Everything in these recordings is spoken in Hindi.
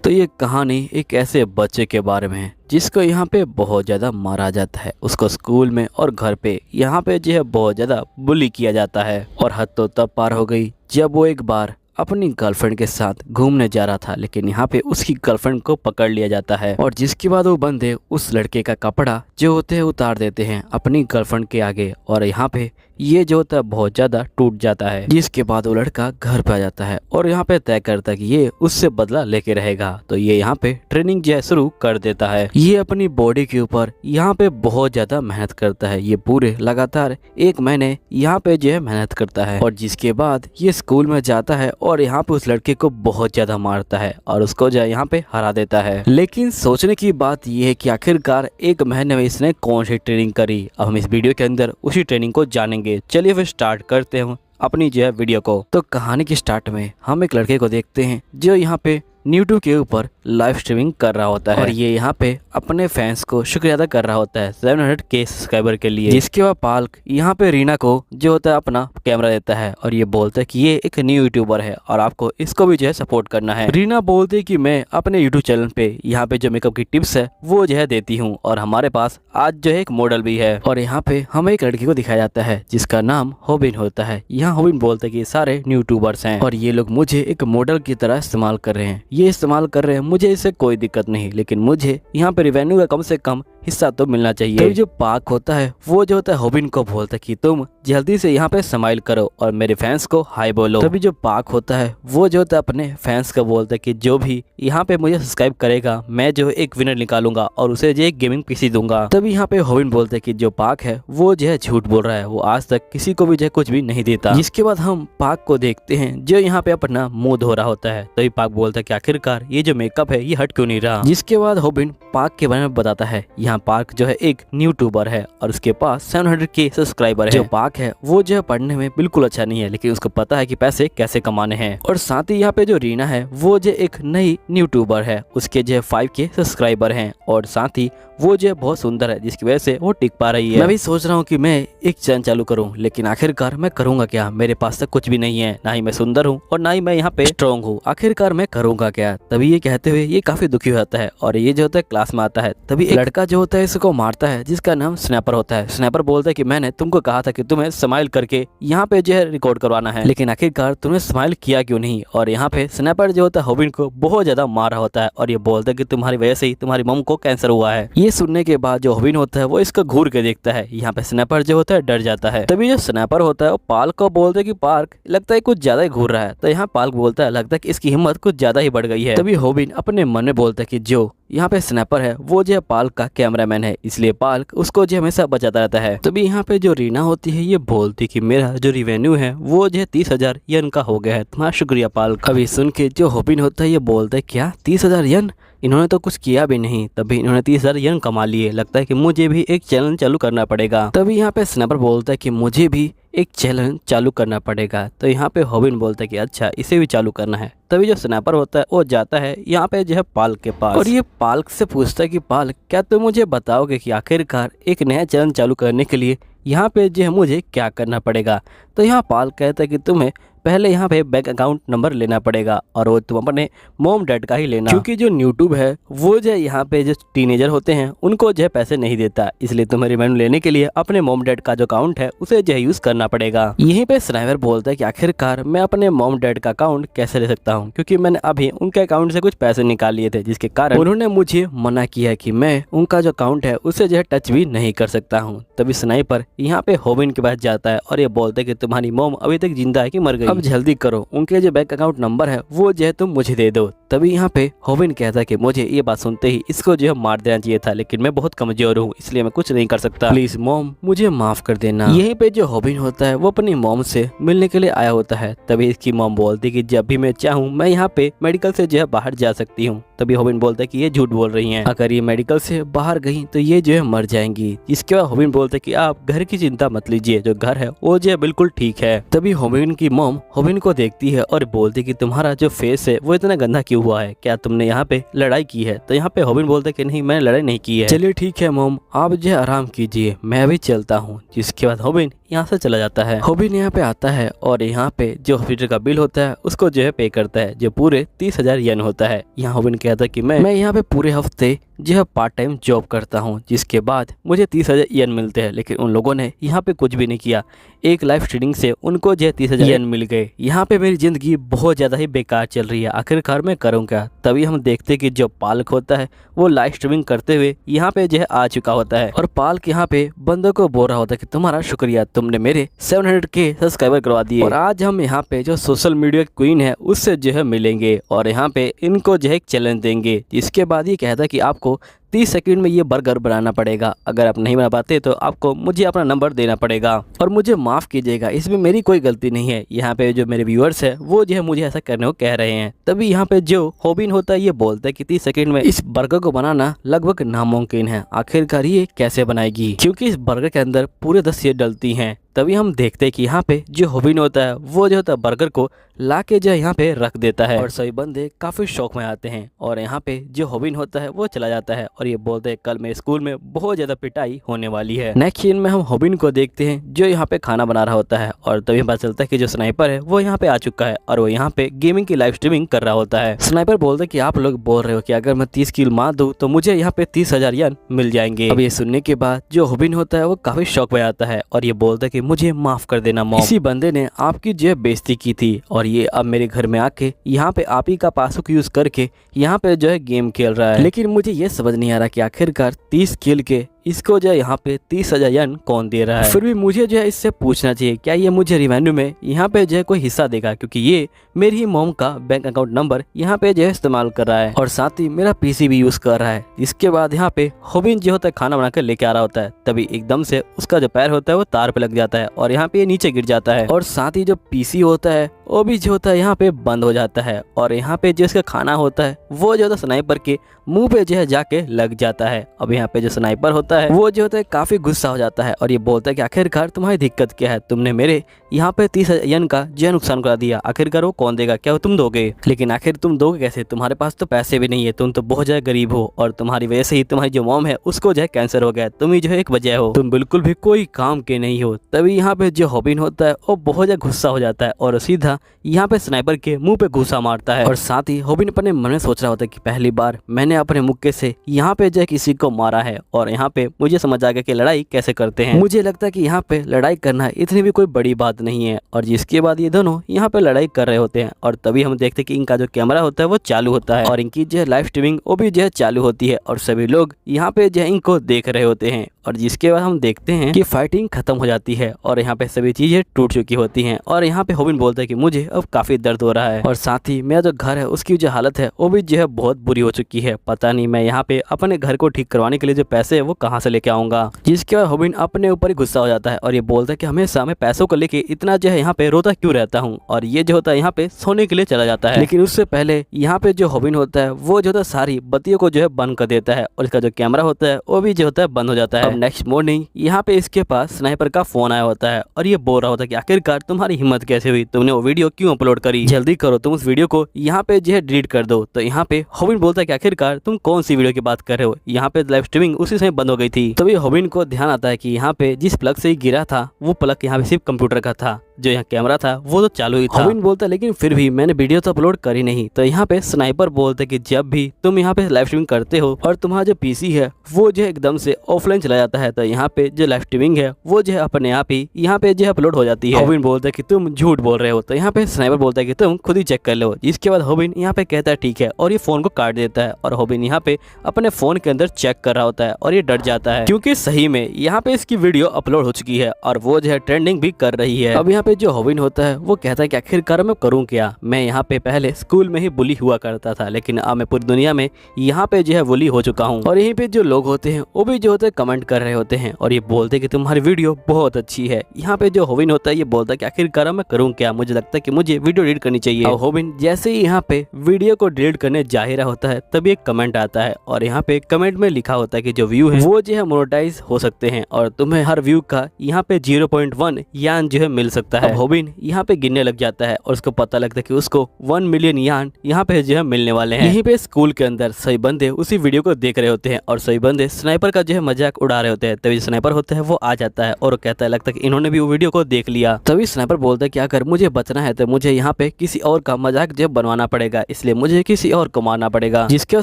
तो ये कहानी एक ऐसे बच्चे के बारे में है जिसको यहाँ पे बहुत ज़्यादा मारा जाता है। उसको स्कूल में और घर पे यहाँ पे जो है बहुत ज़्यादा बुली किया जाता है। और हद तो तब पार हो गई जब वो एक बार अपनी गर्लफ्रेंड के साथ घूमने जा रहा था, लेकिन यहाँ पे उसकी गर्लफ्रेंड को पकड़ लिया जाता है और जिसके बाद वो बंदे उस लड़के का कपड़ा जो होते हैं उतार देते हैं अपनी गर्लफ्रेंड के आगे। और यहाँ पे ये जो होता है बहुत ज़्यादा टूट जाता है, जिसके बाद वो लड़का घर पे आ जाता है और यहाँ पे तय करता है कि ये उससे बदला लेके रहेगा। तो ये यहाँ पे ट्रेनिंग जो है शुरू कर देता है। ये अपनी बॉडी के ऊपर यहाँ पे बहुत ज़्यादा मेहनत करता है। ये पूरे लगातार 1 महीने यहाँ पे जो है मेहनत करता है और जिसके बाद ये स्कूल में जाता है और यहाँ पे उस लड़के को बहुत ज़्यादा मारता है और उसको जो है यहाँ पे हरा देता है। लेकिन सोचने की बात ये है कि आखिरकार 1 महीने में इसने कौन सी ट्रेनिंग करी। अब हम इस वीडियो के अंदर उसी ट्रेनिंग को जानेंगे। चलिए फिर स्टार्ट करते हैं अपनी जो है वीडियो को। तो कहानी के स्टार्ट में हम एक लड़के को देखते हैं जो यहाँ पे यूट्यूब के ऊपर लाइव स्ट्रीमिंग कर रहा होता है और ये यहाँ पे अपने फैंस को शुक्रिया अदा कर रहा होता है 700K सब्सक्राइबर के लिए। जिसके बाद पाल्क यहाँ पे रीना को जो होता है अपना कैमरा देता है और ये बोलता है कि ये एक न्यू यूट्यूबर है और आपको इसको भी जो है सपोर्ट करना है। रीना बोलती है कि मैं अपने यूट्यूब चैनल पे यहाँ पे जो मेकअप की टिप्स है वो जो है देती हूँ और हमारे पास आज जो है एक मॉडल भी है। और यहाँ पे हमें एक लड़की को दिखाया जाता है जिसका नाम होबिन होता है। यहाँ होबिन बोलता है कि सारे यूट्यूबर्स हैं और ये लोग मुझे एक मॉडल की तरह इस्तेमाल कर रहे हैं, ये इस्तेमाल कर रहे हैं, मुझे इससे कोई दिक्कत नहीं, लेकिन मुझे यहाँ पे रेवेन्यू का कम से कम हिस्सा तो मिलना चाहिए। तो जो पाक होता है वो जो होता है होबिन को बोलता है कि तुम जल्दी से यहाँ पे स्माइल करो और मेरे फैंस को हाई बोलो। तभी जो पाक होता है वो जो होता है अपने फैंस को बोलता है कि जो भी यहाँ पे मुझे सब्सक्राइब करेगा मैं जो एक विनर निकालूंगा और उसे जो एक गेमिंग पीसी दूंगा। तभी यहाँ पे होबिन बोलता है कि जो पाक है वो जो है झूठ बोल रहा है, वो आज तक किसी को भी जो है कुछ भी नहीं देता। जिसके बाद हम पाक को देखते हैं जो यहाँ पे अपना मुंह धो रहा होता है। तभी पाक बोलता है कि आखिरकार ये जो मेकअप है ये हट क्यों नहीं रहा। जिसके बाद होबिन पाक के बारे में बताता है। यहाँ पाक जो है एक यूट्यूबर है और उसके पास 700K सब्सक्राइबर है। जो पाक है वो जो है पढ़ने में बिल्कुल अच्छा नहीं है, लेकिन उसको पता है कि पैसे कैसे कमाने हैं। और साथ ही यहाँ पे जो रीना है वो जो एक नई यूट्यूबर है, उसके जो है 5K सब्सक्राइबर हैं और साथ ही वो जो है बहुत सुंदर है जिसकी वजह से वो टिक पा रही है। मैं भी सोच रहा हूँ कि मैं एक चैनल चालू करूँ, लेकिन आखिरकार मैं करूँगा क्या, मेरे पास तक कुछ भी नहीं है, ना ही मैं सुंदर हूँ और ना ही मैं यहाँ पे स्ट्रॉन्ग हूँ, आखिरकार मैं करूँगा क्या। तभी ये कहते हुए ये काफी दुखी होता है और ये जो होता है क्लास में आता है। तभी एक लड़का जो होता है इसको मारता है जिसका नाम स्नैपर होता है। स्नैपर बोलता है कि मैंने तुमको कहा था कि तुम्हें स्माइल करके यहाँ पे जो है रिकॉर्ड करवाना है, लेकिन आखिरकार तुमने स्माइल किया क्यों नहीं। और यहाँ पे स्नैपर जो होता है होबिन को बहुत ज्यादा मार रहा होता है और ये बोलता है कि तुम्हारी वजह से ही तुम्हारी मम को कैंसर हुआ है। ये सुनने के बाद जो होबिन होता है वो इसको घूर के देखता है। यहाँ पे स्नैपर जो होता है डर जाता है। तभी जो स्नैपर होता है वो पार्क को बोलता है कि पार्क लगता है कुछ ज्यादा ही घूर रहा है। तो यहाँ पार्क बोलता है लगता है कि इसकी हिम्मत कुछ ज्यादा ही बढ़ गई है। तभी होबिन अपने मन में बोलता है कि जो यहाँ पे स्नैपर है वो जो है पाल्क का कैमरामैन है, इसलिए पाल्क उसको जो हमेशा बचाता रहता है। तभी यहाँ पे जो रीना होती है ये बोलती कि मेरा जो रिवेन्यू है वो जो है 30,000 यन का हो गया है, तुम्हारा शुक्रिया पाल्क। अभी सुन के जो होबिन होता है ये बोलता है क्या 30,000 यन, इन्होंने तो कुछ किया भी नहीं, तभी इन्होंने 30,000 यन कमा लिए, लगता है कि मुझे भी एक चैनल चालू करना पड़ेगा। तभी यहाँ पे स्नैपर बोलता है कि मुझे भी एक चैनल चालू करना पड़ेगा। तो यहाँ पे होबिन बोलता है कि अच्छा इसे भी चालू करना है। तभी जो स्नैपर होता है वो जाता है यहाँ पे जो है पाल्क के पास और ये पाल्क से पूछता है कि पाल्क क्या तुम मुझे बताओगे कि आखिरकार एक नया चैनल चालू करने के लिए यहाँ पे जो है मुझे क्या करना पड़ेगा। तो यहाँ पाल्क कहता है कि तुम्हें पहले यहाँ पे बैंक अकाउंट नंबर लेना पड़ेगा और वो तुम अपने मॉम डैड का ही लेना, क्योंकि जो यूट्यूब है वो जो यहाँ पे जो टीनेजर होते हैं उनको जो है पैसे नहीं देता, इसलिए तुम्हें रिवेन्यू लेने के लिए अपने मॉम डैड का जो अकाउंट है उसे जो है यूज करना पड़ेगा। यहीं पे स्नाइपर बोलता है कि आखिरकार मैं अपने मॉम डैड का अकाउंट कैसे ले सकता हूँ, क्योंकि मैंने अभी उनके अकाउंट से कुछ पैसे निकाल लिए थे जिसके कारण उन्होंने मुझे मना किया कि मैं उनका जो अकाउंट है उसे जो है टच भी नहीं कर सकता हूँ। तभी स्नाइपर यहाँ पे होबिन के पास जाता है और ये बोलता है कि तुम्हारी मॉम अभी तक जिंदा है कि मर गई, अब जल्दी करो, उनके जो बैंक अकाउंट नंबर है वो जो है तुम मुझे दे दो। तभी यहाँ पे होबिन कहता है कि मुझे ये बात सुनते ही इसको जो है मार देना चाहिए था, लेकिन मैं बहुत कमजोर हूँ इसलिए मैं कुछ नहीं कर सकता, प्लीज मॉम मुझे माफ कर देना। यहीं पे जो होबिन होता है वो अपनी मॉम से मिलने के लिए आया होता है। तभी इसकी मॉम बोलती कि जब भी मैं चाहूँ मैं यहाँ पे मेडिकल से जो है बाहर जा सकती हूँ। तभी होबिन बोलता है कि ये झूठ बोल रही हैं, अगर ये मेडिकल से बाहर गई तो ये जो है मर जाएंगी। इसके बाद होबिन बोलता है कि आप घर की चिंता मत लीजिए, जो घर है वो जो है बिल्कुल ठीक है। तभी होबिन की मॉम होबिन को देखती है और बोलती कि तुम्हारा जो फेस है वो इतना गंदा क्यों हुआ है, क्या तुमने यहाँ पे लड़ाई की है। तो यहाँ पे होबिन बोलता है कि नहीं मैंने लड़ाई नहीं की है। चलिए ठीक है मॉम आप जो है आराम कीजिए, मैं भी चलता हूँ। जिसके बाद होबिन यहाँ से चला जाता है। होबिन यहाँ पे आता है और यहाँ पे जो हॉस्पिटल का बिल होता है उसको जो है पे करता है, जो पूरे 30,000 येन होता है। यहाँ होबिन कहता है कि मैं यहाँ पे पूरे हफ्ते जो है पार्ट टाइम जॉब करता हूँ, जिसके बाद मुझे 30,000 येन मिलते हैं। लेकिन उन लोगों ने यहाँ पे कुछ भी नहीं किया, एक लाइव स्ट्रीमिंग से उनको जो है 30,000 येन मिल गए। यहाँ पे मेरी जिंदगी बहुत ज्यादा ही बेकार चल रही है, आखिरकार मैं करूँ क्या। तभी हम देखते कि जो पालक होता है वो लाइव स्ट्रीमिंग करते हुए यहाँ पे जो है आ चुका होता है और पालक यहाँ पे बंदों को बोल रहा होता है कि तुम्हारा शुक्रिया, तुमने मेरे 700K सब्सक्राइबर करवा दिए। और आज हम यहाँ पे जो सोशल मीडिया क्वीन है उससे जो है मिलेंगे और यहाँ पे इनको जो है एक चैलेंज देंगे, जिसके बाद ये कहता है कि आपको 30 सेकंड में ये बर्गर बनाना पड़ेगा। अगर आप नहीं बना पाते तो आपको मुझे अपना नंबर देना पड़ेगा और मुझे माफ़ कीजिएगा, इसमें मेरी कोई गलती नहीं है। यहाँ पे जो मेरे व्यूअर्स है वो जो है मुझे ऐसा करने को कह रहे हैं। तभी यहाँ पे जो होबिन होता है ये बोलता है कि 30 सेकंड में इस बर्गर को बनाना लगभग नामुमकिन है। आखिरकार ये कैसे बनाएगी, क्योंकि इस बर्गर के अंदर पूरे 10 चीज़ें डलती हैं। तभी हम देखते हैं कि यहाँ पे जो होबिन होता है वो जो होता है बर्गर को ला के जो यहाँ पे रख देता है और सभी बंदे काफी शौक में आते हैं। और यहाँ पे जो होबिन होता है वो चला जाता है और ये बोलते हैं कल मेरे स्कूल में बहुत ज्यादा पिटाई होने वाली है। नेक्स्ट सीन में हम होबिन को देखते हैं जो यहाँ पे खाना बना रहा होता है और तभी पता चलता है कि जो स्नाइपर है वो यहाँ पे आ चुका है और वो यहाँ पे गेमिंग की लाइव स्ट्रीमिंग कर रहा होता है। स्नाइपर बोलता है कि आप लोग बोल रहे हो कि अगर मैं 30 किल मार दूं तो मुझे यहाँ पे 30,000 येन मिल जाएंगे। अब ये सुनने के बाद जो होबिन होता है वो काफी शौक में आता है और ये बोलता है कि मुझे माफ कर देना मॉम, इसी बंदे ने आपकी जो है बेइज्जती की थी और ये अब मेरे घर में आके यहाँ पे आप ही का पासवर्ड यूज करके यहाँ पे जो है गेम खेल रहा है। लेकिन मुझे ये समझ नहीं आ रहा कि आखिरकार 30 किल के इसको जो है यहाँ पे 30,000 येन कौन दे रहा है। फिर भी मुझे जो है इससे पूछना चाहिए क्या ये मुझे रिवेन्यू में यहाँ पे जो है कोई हिस्सा देगा, क्योंकि ये मेरी ही मॉम का बैंक अकाउंट नंबर यहाँ पे जो है इस्तेमाल कर रहा है और साथ ही मेरा पीसी भी यूज कर रहा है। इसके बाद यहाँ पे होबिन जो होता है खाना बनाकर लेके आ रहा होता है, तभी एकदम से उसका जो पैर होता है वो तार पे लग जाता है और यहाँ पे ये नीचे गिर जाता है और साथ ही जो पीसी होता है वो भी जो होता है यहाँ पे बंद हो जाता है और यहाँ पे जो इसका खाना होता है वो जो होता है स्नाइपर के मुंह पे जो है जाके लग जाता है। अब यहाँ पे जो स्नाइपर होता है वो जो होता है काफी गुस्सा हो जाता है और ये बोलता है कि आखिरकार तुम्हारी दिक्कत क्या है, तुमने मेरे यहाँ पे 30,000 येन का जो नुकसान करा दिया, आखिरकार वो कौन देगा, क्या वो तुम दोगे। लेकिन आखिर तुम दोगे कैसे, तुम्हारे पास तो पैसे भी नहीं है, तुम तो बहुत ज्यादा गरीब हो और तुम्हारी वजह से ही तुम्हारी जो मॉम है उसको जो है कैंसर हो गया, तुम ही जो है एक वजह हो, तुम बिल्कुल भी कोई काम के नहीं हो। तभी यहाँ पे जो होबिन होता है वो बहुत ज्यादा गुस्सा हो जाता है और सीधा यहाँ पे स्नाइपर के मुंह पे घुसा मारता है और साथ ही होबिन अपने मन में सोच रहा होता है कि पहली बार मैंने अपने मुक्के से यहाँ पे जो किसी को मारा है और यहाँ पे मुझे समझ आ गया कि लड़ाई कैसे करते हैं। मुझे लगता है कि यहाँ पे लड़ाई करना इतनी भी कोई बड़ी बात नहीं है और जिसके बाद ये दोनों यहाँ पे लड़ाई कर रहे होते हैं और तभी हम देखते हैं कि इनका जो कैमरा होता है वो चालू होता है और इनकी जो है लाइव स्ट्रीमिंग वो भी जो है चालू होती है और सभी लोग यहाँ पे जो है इनको देख रहे होते हैं और जिसके बाद हम देखते हैं कि फाइटिंग खत्म हो जाती है और यहाँ पे सभी चीजें टूट चुकी होती हैं और यहाँ पे होबिन बोलता है कि मुझे अब काफी दर्द हो रहा है और साथ ही मेरा जो घर है उसकी जो हालत है वो भी जो है बहुत बुरी हो चुकी है, पता नहीं मैं यहाँ पे अपने घर को ठीक करवाने के लिए जो पैसे है वो कहाँ से लेके आऊंगा। जिसके बाद होबिन अपने ऊपर ही गुस्सा हो जाता है और ये बोलता है कि हमेशा मैं पैसों को लेके इतना जो है यहाँ पे रोता क्यों रहता हूँ और ये जो होता है यहाँ पे सोने के लिए चला जाता है। लेकिन उससे पहले यहाँ पे जो होबिन होता है वो जो होता है सारी बत्तियों को जो है बंद कर देता है और इसका जो कैमरा होता है वो भी जो होता है बंद हो जाता है। अब नेक्स्ट मॉर्निंग यहाँ पे इसके पास स्नाइपर का फोन आया होता है और ये बोल रहा होता है कि आखिरकार तुम्हारी हिम्मत कैसे हुई, तुमने वो वीडियो क्यों अपलोड करी, जल्दी करो तुम उस वीडियो को यहाँ पे जो है डिलीट कर दो। तो यहाँ पे होबिन बोलता है कि आखिरकार तुम कौन सी वीडियो की बात कर रहे हो, यहाँ पे लाइव स्ट्रीमिंग उसी समय बंद हो गई थी। तभी होबिन को ध्यान आता है कि यहाँ पे जिस प्लग से ही गिरा था वो प्लग यहाँ पे सिर्फ कंप्यूटर का था, जो यहाँ कैमरा था वो तो चालू ही था। होबिन बोलता है लेकिन फिर भी मैंने वीडियो तो अपलोड करी नहीं। तो यहाँ पे स्नाइपर बोलता है कि जब भी तुम यहाँ पे लाइव स्ट्रीमिंग करते हो और तुम्हारा जो पीसी है वो जो है एकदम से ऑफलाइन चला जाता है तो यहाँ पे जो लाइव स्ट्रीमिंग है वो जो है अपने आप ही यहाँ पे जो है अपलोड हो जाती है। होबिन बोलता है कि तुम झूठ बोल रहे हो। तो यहाँ पे स्नाइपर बोलता है कि तुम खुद ही चेक कर लो। जिसके बाद होबिन यहाँ पे कहता है ठीक है और ये फोन को काट देता है और होबिन यहाँ पे अपने फोन के अंदर चेक कर रहा होता है और ये डर जाता है क्योंकि सही में यहाँ पे इसकी वीडियो अपलोड हो चुकी है और वो जो है ट्रेंडिंग भी कर रही है। अब यहाँ पे जो होबिन होता है वो कहता है कि आखिरकार मैं करूँ क्या, मैं यहाँ पे पहले स्कूल में ही बुली हुआ करता था लेकिन अब मैं पूरी दुनिया में यहाँ पे जो है बुली हो चुका हूँ। और यहीं पे जो लोग होते हैं वो भी जो होते हैं कमेंट कर रहे होते हैं और ये बोलते हैं कि तुम्हारी वीडियो बहुत अच्छी है। यहाँ पे जो होबिन होता है ये बोलता है कि आखिरकार मैं करूँ क्या, मुझे लगता है कि मुझे वीडियो डिलीट करनी चाहिए। और होबिन जैसे ही यहाँ पे वीडियो को डिलीट करने जा ही रहा होता है तभी एक कमेंट आता है और यहाँ पे कमेंट में लिखा होता है कि जो व्यू है वो जो है मोनेटाइज हो सकते हैं और तुम्हें हर व्यू का यहाँ पे 0.1 यान जो है मिल सकता लगता है। हॉबिन यहाँ पे गिनने लग जाता है और उसको पता लगता है कि उसको 1 मिलियन यान यहाँ पे जो है मिलने वाले हैं। यहीं पे स्कूल के अंदर सभी बंदे उसी वीडियो को देख रहे होते हैं और सभी बंदे स्नाइपर का जो है मजाक उड़ा रहे होते हैं। तभी स्नाइपर होता है वो आ जाता है और कहता है लगता है कि इन्होंने भी वो वीडियो को देख लिया। तभी स्नाइपर बोलता है कि अगर मुझे बचना है तो मुझे यहाँ पे किसी और का मजाक जो बनवाना पड़ेगा, इसलिए मुझे किसी और को मारना पड़ेगा। जिसके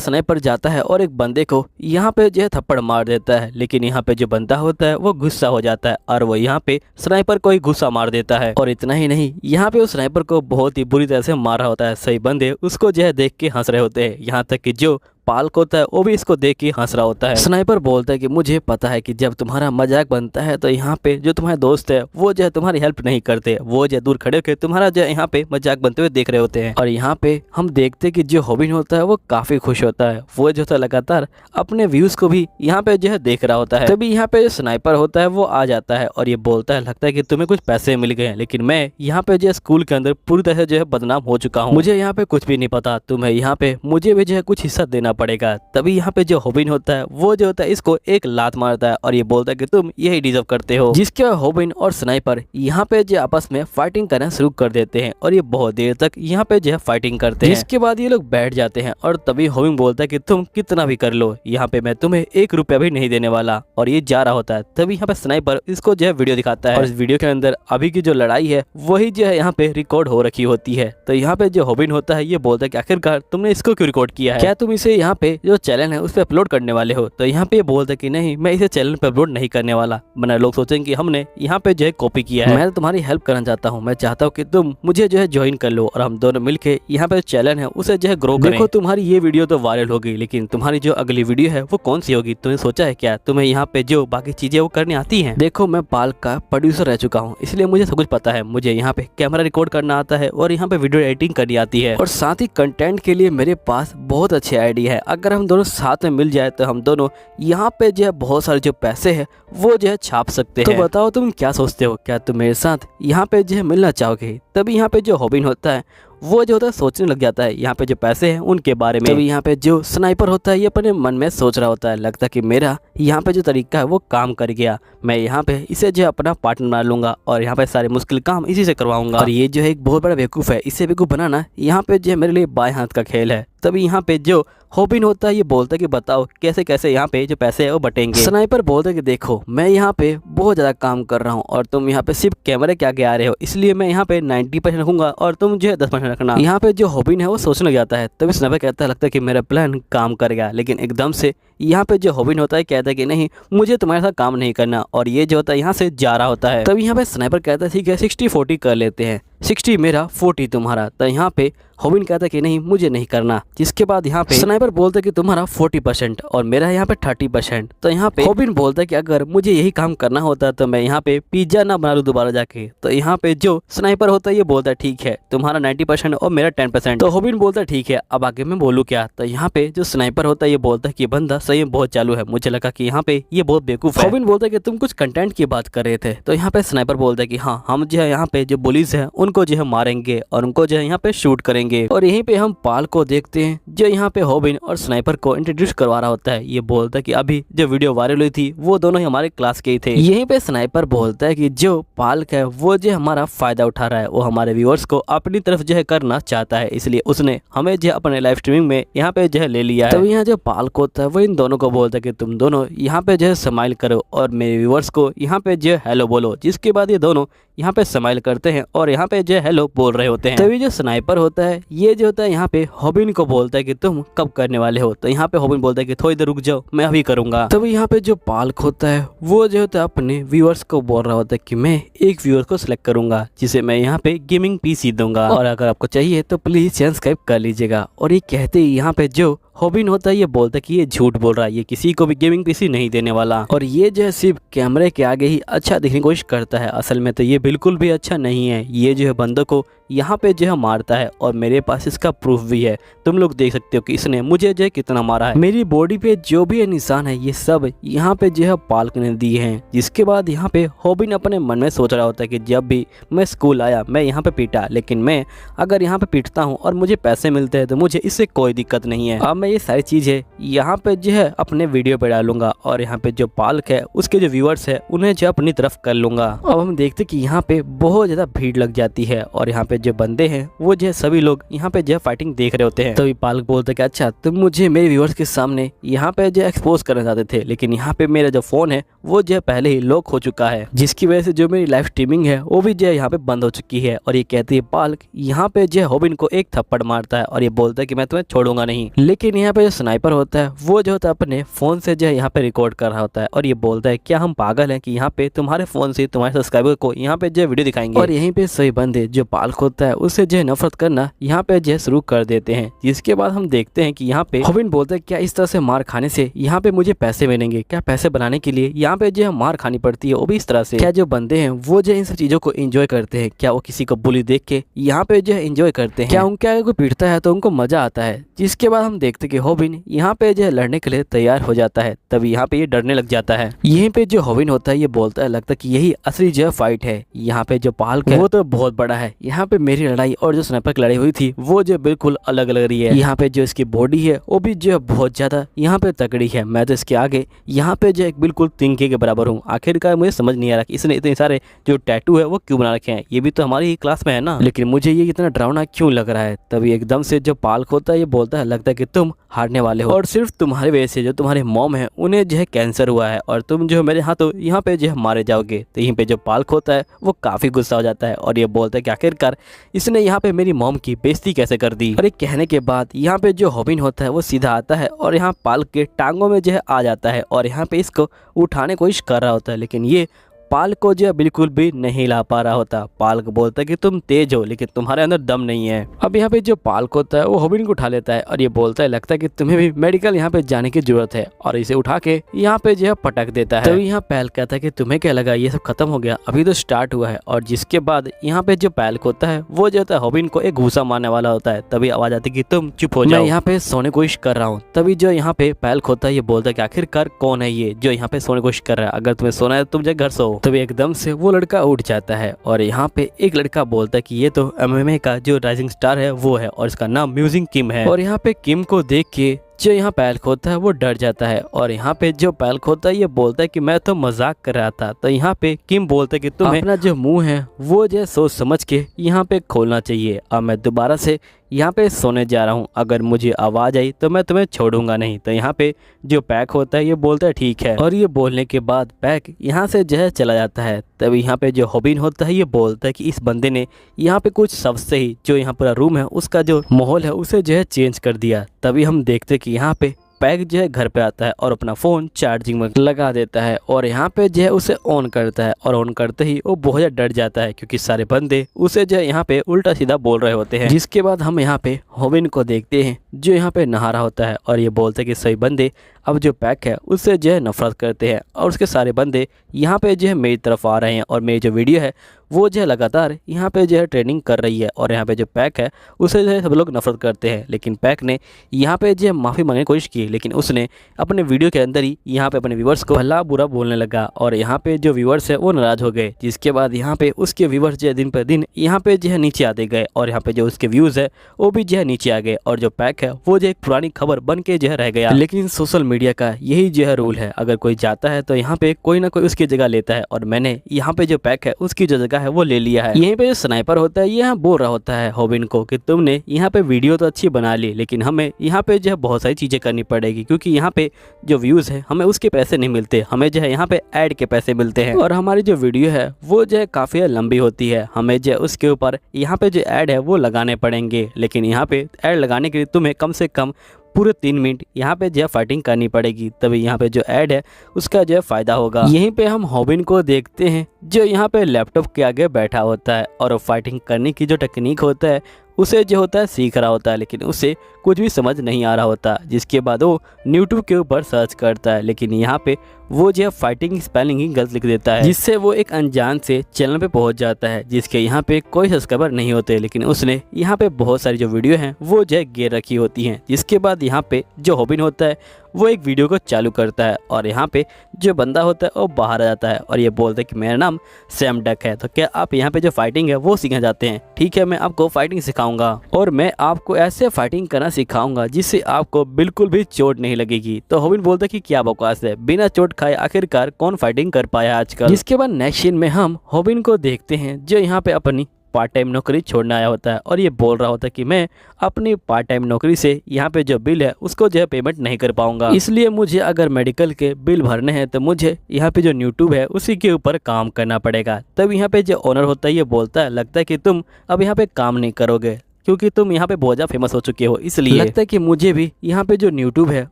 स्नाइपर जाता है और एक बंदे को यहाँ पे जो है थप्पड़ मार देता है, लेकिन यहाँ पे जो बंदा होता है वो गुस्सा हो जाता है और वो यहाँ पे स्नाइपर को ही गुस्सा मार देता है। और इतना ही नहीं, यहाँ पे उस स्नाइपर को बहुत ही बुरी तरह से मारा होता है। सही बंदे उसको जो है देख के हंस रहे होते हैं, यहाँ तक कि जो पाल्क होता है वो भी इसको देख के हंस रहा होता है। स्नाइपर बोलता है कि मुझे पता है कि जब तुम्हारा मजाक बनता है तो यहाँ पे जो तुम्हारे दोस्त है वो जो है तुम्हारी हेल्प नहीं करते, वो जो दूर खड़े होकर तुम्हारा जो यहाँ पे मजाक बनते हुए देख रहे होते हैं। और यहाँ पे हम देखते हैं कि जो हॉबिन होता है वो काफी खुश होता है, वो जो था लगातार अपने व्यूज को भी यहाँ पे जो है देख रहा होता है। तभी यहाँ पे जो स्नाइपर होता है वो आ जाता है और ये बोलता है लगता है कि तुम्हें कुछ पैसे मिल गए, लेकिन मैं यहाँ पे जो स्कूल के अंदर पूरी तरह से जो है बदनाम हो चुका हूँ, मुझे यहाँ पे कुछ भी नहीं पता, तुम्हें यहाँ पे मुझे भी जो है कुछ हिस्सा देना पड़ेगा। तभी यहाँ पे जो हॉबिन होता है वो जो होता है इसको एक लात मारता है और ये बोलता है कि तुम यही डिजर्व करते हो। जिसके बाद हॉबिन और स्नाइपर यहाँ पे जो आपस में फाइटिंग करना शुरू कर देते हैं और ये बहुत देर तक यहाँ पे जो है फाइटिंग करते हैं। इसके बाद ये लोग बैठ जाते हैं और तभी हॉबिन बोलता है कि तुम कितना भी कर लो, यहाँ पे मैं तुम्हें 1 रुपया भी नहीं देने वाला, और ये जा रहा होता है। तभी यहाँ पे स्नाइपर इसको जो है वीडियो दिखाता है और इस वीडियो के अंदर अभी की जो लड़ाई है वही जो है यहाँ पे रिकॉर्ड हो रखी होती है। तो यहाँ पे जो हॉबिन होता है ये बोलता है कि आखिरकार तुमने इसको क्यों रिकॉर्ड किया है, क्या तुम इसे यहाँ पे जो चैनल है उस पर अपलोड करने वाले हो। तो यहाँ पे ये बोलता है कि नहीं, मैं इसे चैनल पे अपलोड नहीं करने वाला, वरना लोग सोचेंगे कि हमने यहाँ पे जो है कॉपी किया है। मैं तुम्हारी हेल्प करना चाहता हूँ, मैं चाहता हूँ कि तुम मुझे जो है ज्वाइन कर लो और हम दोनों मिलके यहाँ पे चैनल है उसे जो है ग्रो करें। देखो तुम्हारी ये वीडियो तो वायरल हो गई, लेकिन तुम्हारी जो अगली वीडियो है वो कौन सी होगी, तुमने सोचा है क्या? तुम्हें यहाँ पे जो बाकी चीजें वो करने आती है? देखो मैं पाल्क का प्रोड्यूसर रह चुका हूँ, इसलिए मुझे सब कुछ पता है। मुझे यहाँ पे कैमरा रिकॉर्ड करना आता है और यहाँ पे वीडियो एडिटिंग करनी आती है, और साथ ही कंटेंट के लिए मेरे पास बहुत अच्छी आइडिया है। अगर हम दोनों साथ में मिल जाए तो हम दोनों यहाँ पे जो है बहुत सारे जो पैसे है वो जो है छाप सकते हैं। तो बताओ तुम क्या सोचते हो, क्या तुम मेरे साथ यहाँ पे जो है मिलना चाहोगे? तभी यहाँ पे जो हॉबिन होता है वो जो होता है सोचने लग जाता है यहाँ पे जो पैसे हैं उनके बारे में। तभी यहाँ पे जो स्नाइपर होता है ये अपने मन में सोच रहा होता है, लगता है कि मेरा यहाँ पे जो तरीका है वो काम कर गया, मैं यहाँ पे इसे जो अपना पार्टनर बना लूंगा और यहाँ पे सारे मुश्किल काम इसी से करवाऊंगा। और ये जो है एक बहुत बड़ा बेवकूफ़ है, इसे बेवकूफ़ बनाना यहाँ पे जो है मेरे लिए बाएं हाथ का खेल है। तभी यहाँ पे जो हॉबिन होता है ये बोलता है कि बताओ कैसे कैसे यहाँ पे जो पैसे है वो बटेंगे। स्नाइपर बोलता है कि देखो मैं यहाँ पे बहुत ज़्यादा काम कर रहा हूँ और तुम यहाँ पे सिर्फ कैमरे के आगे आ रहे हो, इसलिए मैं यहाँ पे 90% रखूंगा और तुम जो है 10% रखना। यहाँ पे जो हॉबिन है वो सोचने लग जाता है। तभी स्नाइपर कहता है लगता है कि मेरा प्लान काम कर गया, लेकिन एकदम से यहाँ पे जो हॉबिन होता है कहता है कि नहीं, मुझे तुम्हारे साथ काम नहीं करना, और ये जो होता है यहाँ से जा रहा होता है। तभी यहाँ पे स्नाइपर कहता है ठीक है 60-40 कर लेते हैं, 60 मेरा 40 तुम्हारा। तो यहाँ पे हॉबिन कहता है कि नहीं मुझे नहीं करना। जिसके बाद यहाँ पे स्नाइपर बोलता है कि तुम्हारा 40% और मेरा यहाँ पे 30%। तो यहाँ पे हॉबिन बोलता है कि अगर मुझे यही काम करना होता तो मैं यहाँ पे पिज्जा ना बना लूं दोबारा जाके। तो यहाँ पे जो स्नाइपर होता है ये बोलता है ठीक है तुम्हारा 90% और मेरा 10%। तो हॉबिन बोलता है ठीक है अब आगे मैं बोलूँ क्या? तो यहाँ पे जो स्नाइपर होता है ये बोलता है कि बंदा सही में बहुत चालू है, मुझे लगा कि यहाँ पे ये बहुत बेवकूफ है। हॉबिन बोलता है कि तुम कुछ कंटेंट की बात कर रहे थे। तो यहाँ पे स्नाइपर बोलता है कि हाँ, हम जो है यहाँ पे जो पुलिस है उनको जो है मारेंगे और उनको जो है यहाँ पे शूट करेंगे। और यहीं पे हम पाल को देखते हैं जो यहाँ पे हॉबिन और स्नाइपर को इंट्रोड्यूस करवा रहा होता है। ये बोलता है कि अभी जो वीडियो वायरल हुई थी वो दोनों ही हमारे क्लास के ही थे। यहीं पे स्नाइपर बोलता है कि जो पाल्क है वो जो हमारा फायदा उठा रहा है, वो हमारे व्यूअर्स को अपनी तरफ जो है करना चाहता है, इसलिए उसने हमें जो अपने लाइव स्ट्रीमिंग में यहाँ पे जो है ले लिया है। तो यहाँ जो पाल्क होता है वो इन दोनों को बोलता है कि तुम दोनों यहाँ पे जो है स्माइल करो और मेरे व्यूअर्स को यहाँ पे जो है हेलो बोलो। जिसके बाद ये दोनों यहाँ पे स्माइल करते हैं और यहाँ पे जो है हेलो बोल रहे होते हैं। तभी जो स्नाइपर होता है ये जो होता है यहाँ पे हॉबिन को बोलता है कि तुम कब करने वाले हो? तो यहाँ पे हॉबिन बोलता है कि थोड़ी देर रुक जाओ, मैं अभी करूंगा। तभी यहाँ पे जो पाल्क होता है वो जो होता है अपने व्यूअर्स को बोल रहा होता है कि मैं एक व्यूअर को सिलेक्ट करूंगा जिसे मैं यहाँ पे गेमिंग पीसी दूंगा, और अगर आपको चाहिए तो प्लीज सब्सक्राइब कर लीजिएगा। और ये कहते ही यहाँ पे जो हॉबिन होता है ये बोलता है कि ये झूठ बोल रहा है, ये किसी को भी गेमिंग पीसी नहीं देने वाला, और ये जो है सिर्फ कैमरे के आगे ही अच्छा दिखने की कोशिश करता है, असल में तो ये बिल्कुल भी अच्छा नहीं है। ये जो है बंदों को यहाँ पे जो है मारता है और मेरे पास इसका प्रूफ भी है, तुम लोग देख सकते हो कि इसने मुझे जो है कितना मारा है। मेरी बॉडी पे जो भी निशान है ये सब यहाँ पे जो है पाल्क ने दिए हैं। जिसके बाद यहाँ पे हॉबिन अपने मन में सोच रहा होता है कि जब भी मैं स्कूल आया मैं यहाँ पे पीटा, लेकिन मैं अगर यहाँ पे पीटता हूँ और मुझे पैसे मिलते हैं तो मुझे इससे कोई दिक्कत नहीं है। अब मैं ये सारी चीज़ें यहाँ पे जो है अपने वीडियो पे डालूंगा और यहाँ पे जो पालक है उसके जो व्यूअर्स है उन्हें जो अपनी तरफ कर लूंगा। अब हम देखते कि यहाँ पे बहुत ज्यादा भीड़ लग जाती है और यहाँ पे जो बंदे हैं वो जो है सभी लोग यहाँ पे जो है फाइटिंग देख रहे होते हैं। तभी पालक बोलते कि अच्छा तुम मुझे मेरे व्यूअर्स के सामने यहाँ पे जो एक्सपोज करना चाहते थे, लेकिन यहाँ पे मेरा जो फोन है वो जो है पहले ही लॉक हो चुका है, जिसकी वजह से जो मेरी लाइव स्ट्रीमिंग है वो भी जो है यहाँ पे बंद हो चुकी है। और ये कहती है पालक यहाँ पे जो है हॉबिन को एक थप्पड़ मारता है और ये बोलता है कि मैं तुम्हें छोड़ूंगा नहीं। लेकिन यहाँ पे जो स्नाइपर होता है वो जो होता है अपने फोन से जो है यहाँ पे रिकॉर्ड कर रहा होता है और ये बोलता है क्या हम पागल हैं कि यहाँ पे तुम्हारे फोन से तुम्हारे सब्सक्राइबर को यहाँ पे जो है वीडियो दिखाएंगे। और यहीं पे सही बंदे जो पालक होता है उससे जो है नफरत करना यहाँ पे जो है शुरू कर देते हैं। जिसके बाद हम देखते हैं कि यहाँ पे हॉबिन बोलता है क्या इस तरह से मार खाने से यहाँ पे मुझे पैसे मिलेंगे, क्या पैसे बनाने के लिए यहाँ पे जो है मार खानी पड़ती है वो भी इस तरह से। क्या जो बंदे हैं वो जो इन सब चीजों को एंजॉय करते हैं, क्या वो किसी को बुली देख के यहाँ पे जो है एंजॉय करते हैं, क्या उनके आगे कोई पीटता है तो उनको मजा आता है। जिसके बाद हम देखते कि हॉबिन यहाँ पे जो है लड़ने के लिए तैयार हो जाता है, तभी यहाँ पे ये डरने लग जाता है। यहीं पे जो हॉबिन होता है ये बोलता है लगता है कि यही असली जो फाइट है। यहाँ पे जो पालक है वो तो बहुत बड़ा है, यहाँ पे मेरी लड़ाई और जो स्नाइपर की लड़ाई हुई थी वो जो बिल्कुल अलग लग रही है। यहाँ पे जो इसकी बॉडी है वो भी जो है बहुत ज्यादा यहाँ पे तगड़ी है, मैं तो इसके आगे यहाँ पे जो एक बिल्कुल तिनके के बराबर हूँ। आखिरकार मुझे समझ नहीं आ रहा कि इसने इतने सारे जो टैटू है वो क्यों बना रखे हैं, ये भी तो हमारी ही क्लास में है ना, लेकिन मुझे ये इतना डरावना क्यों लग रहा है। तभी एकदम से जो पालक होता है ये बोलता है लगता है कि तुम हारने वाले हो और सिर्फ तुम्हारे वजह से जो तुम्हारे मॉम है उन्हें जो है कैंसर हुआ है और तुम जो मेरे हाथों यहाँ पे जो है मारे जाओगे। तो यहीं पे जो पालक होता है वो काफी गुस्सा हो जाता है और ये बोलता है कि आखिरकार इसने यहाँ पे मेरी मॉम की बेइज्जती कैसे कर दी। और ये कहने के बाद यहाँ पे जो हॉबिन होता है वो सीधा आता है और यहाँ पालक के टांगों में जो है आ जाता है और यहाँ पे इसको उठाने की कोशिश कर रहा होता है, लेकिन ये पालक को जो बिल्कुल भी नहीं ला पा रहा होता। पालक बोलता है कि तुम तेज हो लेकिन तुम्हारे अंदर दम नहीं है। अब यहाँ पे जो पालक होता है वो हॉबिन को उठा लेता है और ये बोलता है लगता है कि तुम्हें भी मेडिकल यहाँ पे जाने की जरूरत है और इसे उठा के यहाँ पे जो है पटक देता है। तभी यहाँ पालक कहता है कि तुम्हें क्या लगा ये सब खत्म हो गया, अभी तो स्टार्ट हुआ है। और जिसके बाद यहाँ पे जो पालक होता है वो जो होता है हॉबिन को एक घूसा मारने वाला होता है। तभी आवाज आती है कि तुम चुप हो जाओ, मैं यहाँ पे सोने की कोशिश कर रहा हूँ। तभी जो यहाँ पे पालक होता है ये बोलता है कि आखिरकार कौन है ये जो यहाँ पे सोने की कोशिश कर रहा है, अगर तुम्हें सोना है तुम जो घर सो। तभी एकदम से वो लड़का उठ जाता है और यहाँ पे एक लड़का बोलता है कि ये तो MMA का जो राइजिंग स्टार है वो है और इसका नाम म्यूजिक किम है। और यहाँ पे किम को देख के जो यहाँ पालक होता है वो डर जाता है और यहाँ पे जो पालक होता है ये बोलता है कि मैं तो मजाक कर रहा था। तो यहाँ पे किम बोलता है कि तुम्हें अपना जो मुंह है वो जो सोच समझ के यहाँ पे खोलना चाहिए। अब मैं दोबारा से यहाँ पे सोने जा रहा हूँ, अगर मुझे आवाज आई तो मैं तुम्हें छोड़ूंगा नहीं। तो यहाँ पे जो पैक होता है ये बोलता है ठीक है और ये बोलने के बाद पैक यहाँ से जो है चला जाता है। तभी यहाँ पे जो हॉबिन होता है ये बोलता है कि इस बंदे ने यहाँ पे कुछ शब्द से ही जो यहाँ पूरा रूम है उसका जो माहौल है उसे जो है चेंज कर दिया। तभी हम देखते कि यहाँ पे पैक जो है घर पे आता है और अपना फोन चार्जिंग में लगा देता है और यहाँ पे जो है उसे ऑन करता है और ऑन करते ही वो बहुत ज्यादा डर जाता है क्योंकि सारे बंदे उसे जो है यहाँ पे उल्टा सीधा बोल रहे होते हैं। जिसके बाद हम यहाँ पे हॉबिन को देखते हैं जो यहाँ पे नहा रहा होता है और ये बोलते हैं कि सही बंदे अब जो पैक है उससे जो है नफरत करते हैं और उसके सारे बंदे यहाँ पे जो है मेरी तरफ आ रहे हैं और मेरी जो वीडियो है वो जो है लगातार यहाँ पे जो है ट्रेनिंग कर रही है और यहाँ पे जो पैक है उसे जो है सब लोग नफरत करते हैं। लेकिन पैक ने यहाँ पे जो है माफ़ी मांगने की कोशिश की, लेकिन उसने अपने वीडियो के अंदर ही यहाँ पे अपने व्यूवर्स को भला बुरा बोलने लगा और यहाँ पे जो व्यूवर्स है वो नाराज हो गए। जिसके बाद यहाँ पे उसके व्यूवर्स जो है दिन पर दिन यहाँ पे जो है नीचे आते गए और यहाँ पे जो उसके व्यूज़ है वो भी जो है नीचे आ गए और जो पैक है वो जो एक पुरानी खबर बन के जो है रह गया। लेकिन सोशल मीडिया का यही जो है रूल है, अगर कोई जाता है तो यहाँ पे कोई ना कोई उसकी जगह लेता है और मैंने यहाँ पे जो पैक है उसकी जो जगह है वो ले लिया है। यहीं पे जो स्नाइपर होता है ये यहाँ बोल रहा होता है हॉबिन को कि तुमने यहाँ पे वीडियो तो अच्छी बना ली, लेकिन हमें यहाँ पे जो है बहुत सारी चीजें करनी पड़ेगी क्योंकि यहाँ पे जो व्यूज है हमें उसके पैसे नहीं मिलते, हमें जो है यहाँ पे ऐड के पैसे मिलते हैं और हमारी जो वीडियो है वो जो है काफी लंबी होती है, हमें जो है उसके ऊपर यहाँ पे जो ऐड है वो लगाने पड़ेंगे। लेकिन यहाँ पे ऐड लगाने के लिए तुम्हें कम से कम पूरे 3 मिनट यहाँ पे जो है फाइटिंग करनी पड़ेगी, तभी यहाँ पे जो ऐड है उसका जो है फायदा होगा। यहीं पे हम हॉबिन को देखते हैं जो यहाँ पे लैपटॉप के आगे बैठा होता है और फाइटिंग करने की जो टेक्निक होता है उसे जो होता है सीख रहा होता है, लेकिन उसे कुछ भी समझ नहीं आ रहा होता। जिसके बाद वो यूट्यूब के ऊपर सर्च करता है, लेकिन यहाँ पे वो जो है फाइटिंग स्पेलिंग ही गलत लिख देता है, जिससे वो एक अनजान से चैनल पे पहुंच जाता है जिसके यहाँ पे कोई सब्सक्राइबर नहीं होते, लेकिन उसने यहाँ पे बहुत सारी जो वीडियो हैं वो जो है गिर रखी होती हैं। जिसके बाद यहाँ पे जो हॉबिन होता है वो एक वीडियो को चालू करता है और यहाँ पे जो बंदा होता है वो बाहर आ जाता है और ये बोलता है कि मेरा नाम सैम डक है, तो क्या आप यहाँ पे जो फाइटिंग है वो सीखना चाहते हैं? ठीक है, मैं आपको फाइटिंग सिखाऊंगा और मैं आपको ऐसे फाइटिंग करना सिखाऊंगा जिससे आपको बिल्कुल भी चोट नहीं लगेगी। तो होबिन बोलता है कि क्या बकवास है, बिना चोट खाए आखिरकार कौन फाइटिंग कर पाया आजकल। जिसके बाद नेक्स्ट सीन में हम होबिन को देखते हैं जो यहाँ पे अपनी पार्ट टाइम नौकरी छोड़ने आया होता है और ये बोल रहा होता है कि मैं अपनी पार्ट टाइम नौकरी से यहाँ पे जो बिल है उसको जो है पेमेंट नहीं कर पाऊंगा, इसलिए मुझे अगर मेडिकल के बिल भरने हैं तो मुझे यहाँ पे जो यूट्यूब है उसी के ऊपर काम करना पड़ेगा। तब यहाँ पे जो ओनर होता है ये बोलता है लगता है कि तुम अब यहाँ पे काम नहीं करोगे क्योंकि तुम यहाँ पे बहुत ज़्यादा फेमस हो चुके हो, इसलिए लगता है कि मुझे भी यहाँ पे जो यूट्यूब है